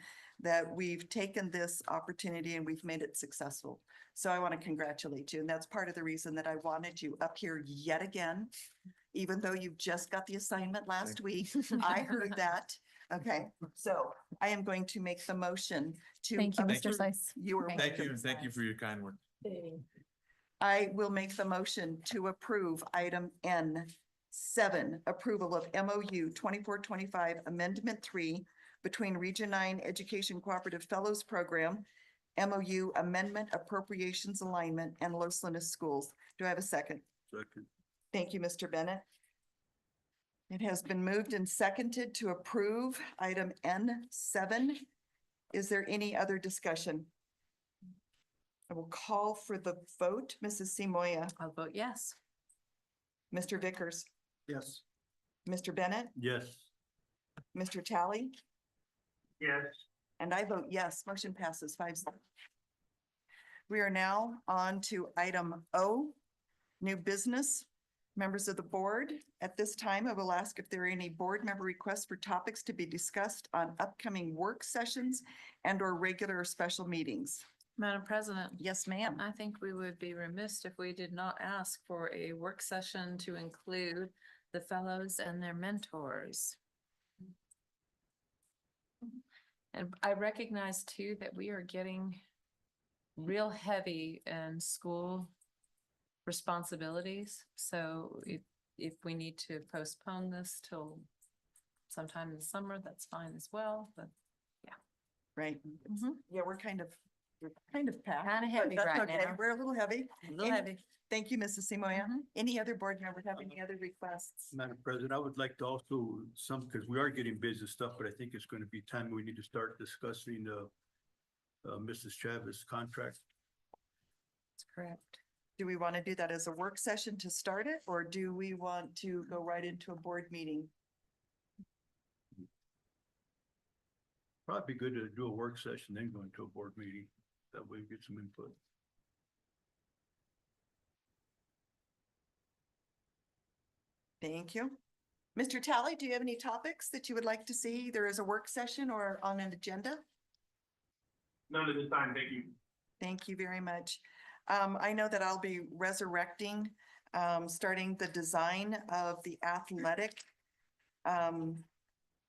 Speaker 1: that we've taken this opportunity and we've made it successful. So I want to congratulate you. And that's part of the reason that I wanted you up here yet again, even though you've just got the assignment last week. I heard that. Okay, so I am going to make the motion to.
Speaker 3: Thank you, Mr.
Speaker 1: approve-
Speaker 3: Sice.
Speaker 1: You are
Speaker 6: Thank you,
Speaker 1: welcome.
Speaker 6: and thank you for your kind words.
Speaker 1: I will make the motion to approve item N7, approval of MOU 2425 Amendment 3 between Region 9 Education Cooperative Fellows Program, MOU Amendment Appropriations Alignment, and Los Lunas Schools. Do I have a second?
Speaker 10: Second.
Speaker 1: Thank you, Mr. Bennett. It has been moved and seconded to approve item N7. Is there any other discussion? I will call for the vote. Mrs. Simoia,
Speaker 13: I'll vote yes.
Speaker 1: Mr. Vickers,
Speaker 9: Yes.
Speaker 1: Mr. Bennett,
Speaker 10: Yes.
Speaker 1: Mr. Tally,
Speaker 2: Yes.
Speaker 1: and I vote yes. Motion passes 5-0. We are now on to item O. New business, members of the board. At this time, I will ask if there are any board member requests for topics to be discussed on upcoming work sessions and or regular or special meetings.
Speaker 4: Madam President,
Speaker 1: Yes, ma'am.
Speaker 4: I think we would be remiss if we did not ask for a work session to include the fellows and their mentors. And I recognize too that we are getting real heavy in school responsibilities. So if we need to postpone this till sometime in the summer, that's fine as well, but
Speaker 1: Right.
Speaker 4: Mhm.
Speaker 1: Yeah, we're kind of packed.
Speaker 4: Kinda
Speaker 1: but
Speaker 4: heavy
Speaker 1: that's
Speaker 4: right
Speaker 1: okay.
Speaker 4: now.
Speaker 1: We're a little heavy.
Speaker 4: a little
Speaker 1: And-
Speaker 4: heavy.
Speaker 1: Thank you, Mrs. Simoia.
Speaker 4: Mhm.
Speaker 1: Any other board members have any other requests?
Speaker 10: Madam President, I would like to also because we are getting busy stuff, but I think it's going to be time we need to start discussing Mrs. Chavez' contract.
Speaker 4: That's correct.
Speaker 1: Do we want to do that as a work session to start it, or do we want to go right into a board meeting?
Speaker 10: Probably be good to do a work session, then go into a board meeting. That way we get some input.
Speaker 1: Thank you. Mr. Tally, do you have any topics that you would like to see either as a work session or on an agenda?
Speaker 2: None at this time, thank you.
Speaker 1: Thank you very much. I know that I'll be resurrecting, starting the design of the athletic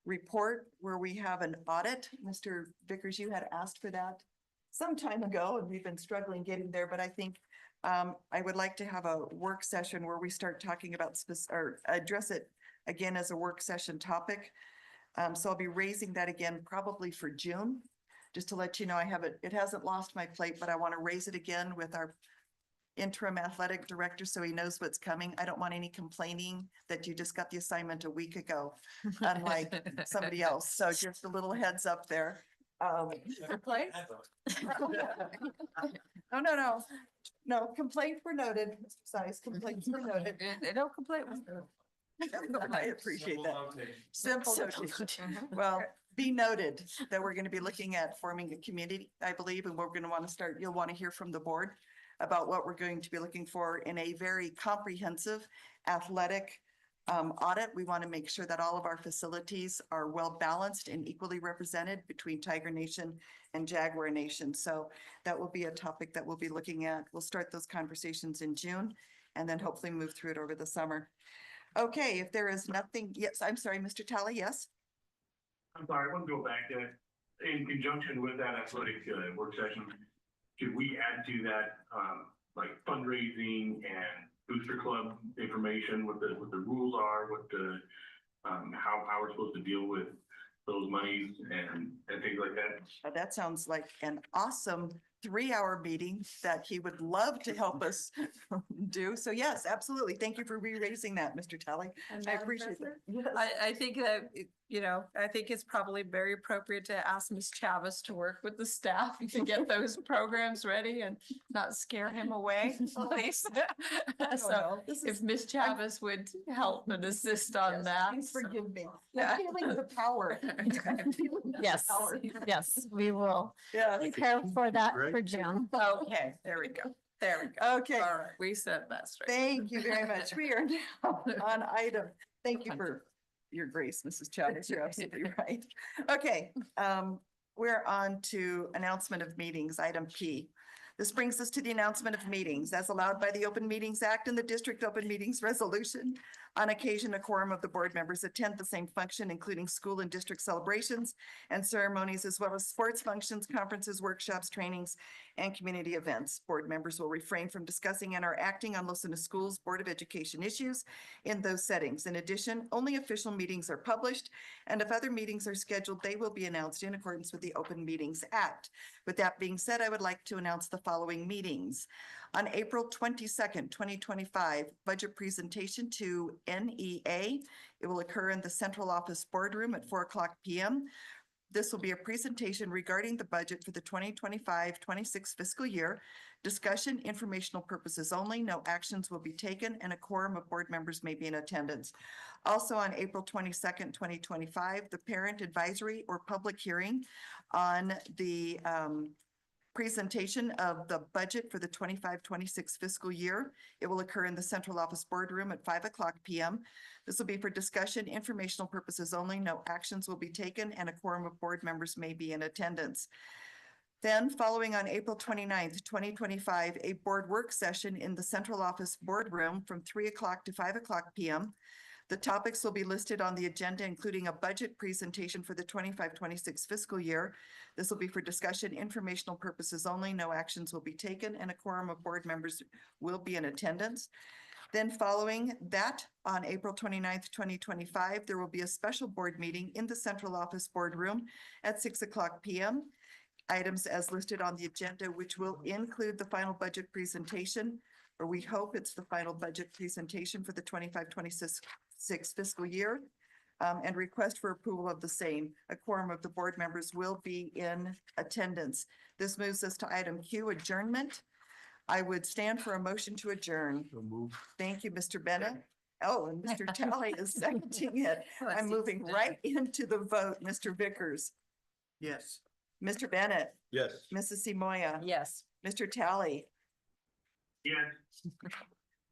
Speaker 1: report where we have an audit. Mr. Vickers, you had asked for that some time ago and we've been struggling getting there, but I think I would like to have a work session where we start talking about or address it again as a work session topic. So I'll be raising that again probably for June. Just to let you know, it hasn't lost my plate, but I want to raise it again with our interim athletic director so he knows what's coming. I don't want any complaining that you just got the assignment a week ago, unlike somebody else. So just a little heads up there. Complaint? No. No, complaints were noted, Mr. Size, complaints were noted.
Speaker 4: Don't complain.
Speaker 1: I appreciate that. Simple notation. Well, be noted that we're going to be looking at forming a community, I believe, and we're going to want to start, you'll want to hear from the board about what we're going to be looking for in a very comprehensive athletic audit. We want to make sure that all of our facilities are well balanced and equally represented between Tiger Nation and Jaguar Nation. So that will be a topic that we'll be looking at. We'll start those conversations in June and then hopefully move through it over the summer. Okay, if there is nothing, yes, I'm sorry, Mr. Tally, yes?
Speaker 2: I'm sorry, I want to go back to, in conjunction with that athletic work session, should we add to that, like fundraising and booster club information, what the rules are, what the, how we're supposed to deal with those monies and things like that?
Speaker 1: That sounds like an awesome 3-hour meeting that he would love to help us do. So yes, absolutely. Thank you for re-raising that, Mr. Tally. I appreciate that. Yes.
Speaker 4: I think that, I think it's probably very appropriate to ask Ms. Chavez to work with the staff to get those programs ready and not scare him away, please. So
Speaker 1: This
Speaker 4: if
Speaker 1: is-
Speaker 4: Ms. Chavez would help and assist on
Speaker 1: Yes,
Speaker 4: that.
Speaker 1: Please forgive me.
Speaker 4: Yeah.
Speaker 1: I'm feeling the power. I'm feeling the
Speaker 3: Yes,
Speaker 1: power.
Speaker 3: yes, we will
Speaker 1: Yeah.
Speaker 3: prepare for that
Speaker 10: Great.
Speaker 3: for June.
Speaker 1: Okay, there we go. There we go. Okay.
Speaker 4: All right, we said that straight.
Speaker 1: Thank you very much. We are now on item. Thank you for your grace, Mrs. Chavez. You're absolutely right. Okay, we're on to announcement of meetings, item P. This brings us to the announcement of meetings as allowed by the Open Meetings Act and the District Open Meetings Resolution. On occasion, a quorum of the board members attend the same function, including school and district celebrations and ceremonies, as well as sports functions, conferences, workshops, trainings, and community events. Board members will refrain from discussing and or acting on Los Angeles Schools Board of Education issues in those settings. In addition, only official meetings are published, and if other meetings are scheduled, they will be announced in accordance with the Open Meetings Act. With that being said, I would like to announce the following meetings. On April 22nd, 2025, budget presentation to NEA. It will occur in the central office boardroom at 4:00 p.m. This will be a presentation regarding the budget for the 2025-26 fiscal year. Discussion, informational purposes only. No actions will be taken and a quorum of board members may be in attendance. Also on April 22nd, 2025, the parent advisory or public hearing on the presentation of the budget for the 25-26 fiscal year. It will occur in the central office boardroom at 5 o'clock PM. This will be for discussion, informational purposes only. No actions will be taken and a quorum of board members may be in attendance. Then following on April 29th, 2025, a board work session in the central office boardroom from 3 o'clock to 5 o'clock PM. The topics will be listed on the agenda, including a budget presentation for the 25-26 fiscal year. This will be for discussion, informational purposes only. No actions will be taken and a quorum of board members will be in attendance. Then following that, on April 29th, 2025, there will be a special board meeting in the central office boardroom at 6 o'clock PM. Items as listed on the agenda, which will include the final budget presentation, or we hope it's the final budget presentation for the 25-26 fiscal year, and request for approval of the same. A quorum of the board members will be in attendance. This moves us to item Q, adjournment. I would stand for a motion to adjourn.
Speaker 10: So move.
Speaker 1: Thank you, Mr. Bennett. Oh, and Mr. Talley is seconding it. I'm moving right into the vote. Mr. Vickers,
Speaker 9: Yes.
Speaker 1: Mr. Bennett,
Speaker 10: Yes.
Speaker 1: Mrs. Simoia,
Speaker 13: Yes.
Speaker 1: Mr. Talley,
Speaker 2: Yes.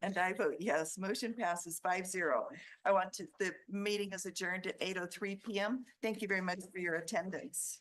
Speaker 1: and I vote yes. Motion passes 5-0. The meeting is adjourned at 8:03 PM. Thank you very much for your attendance.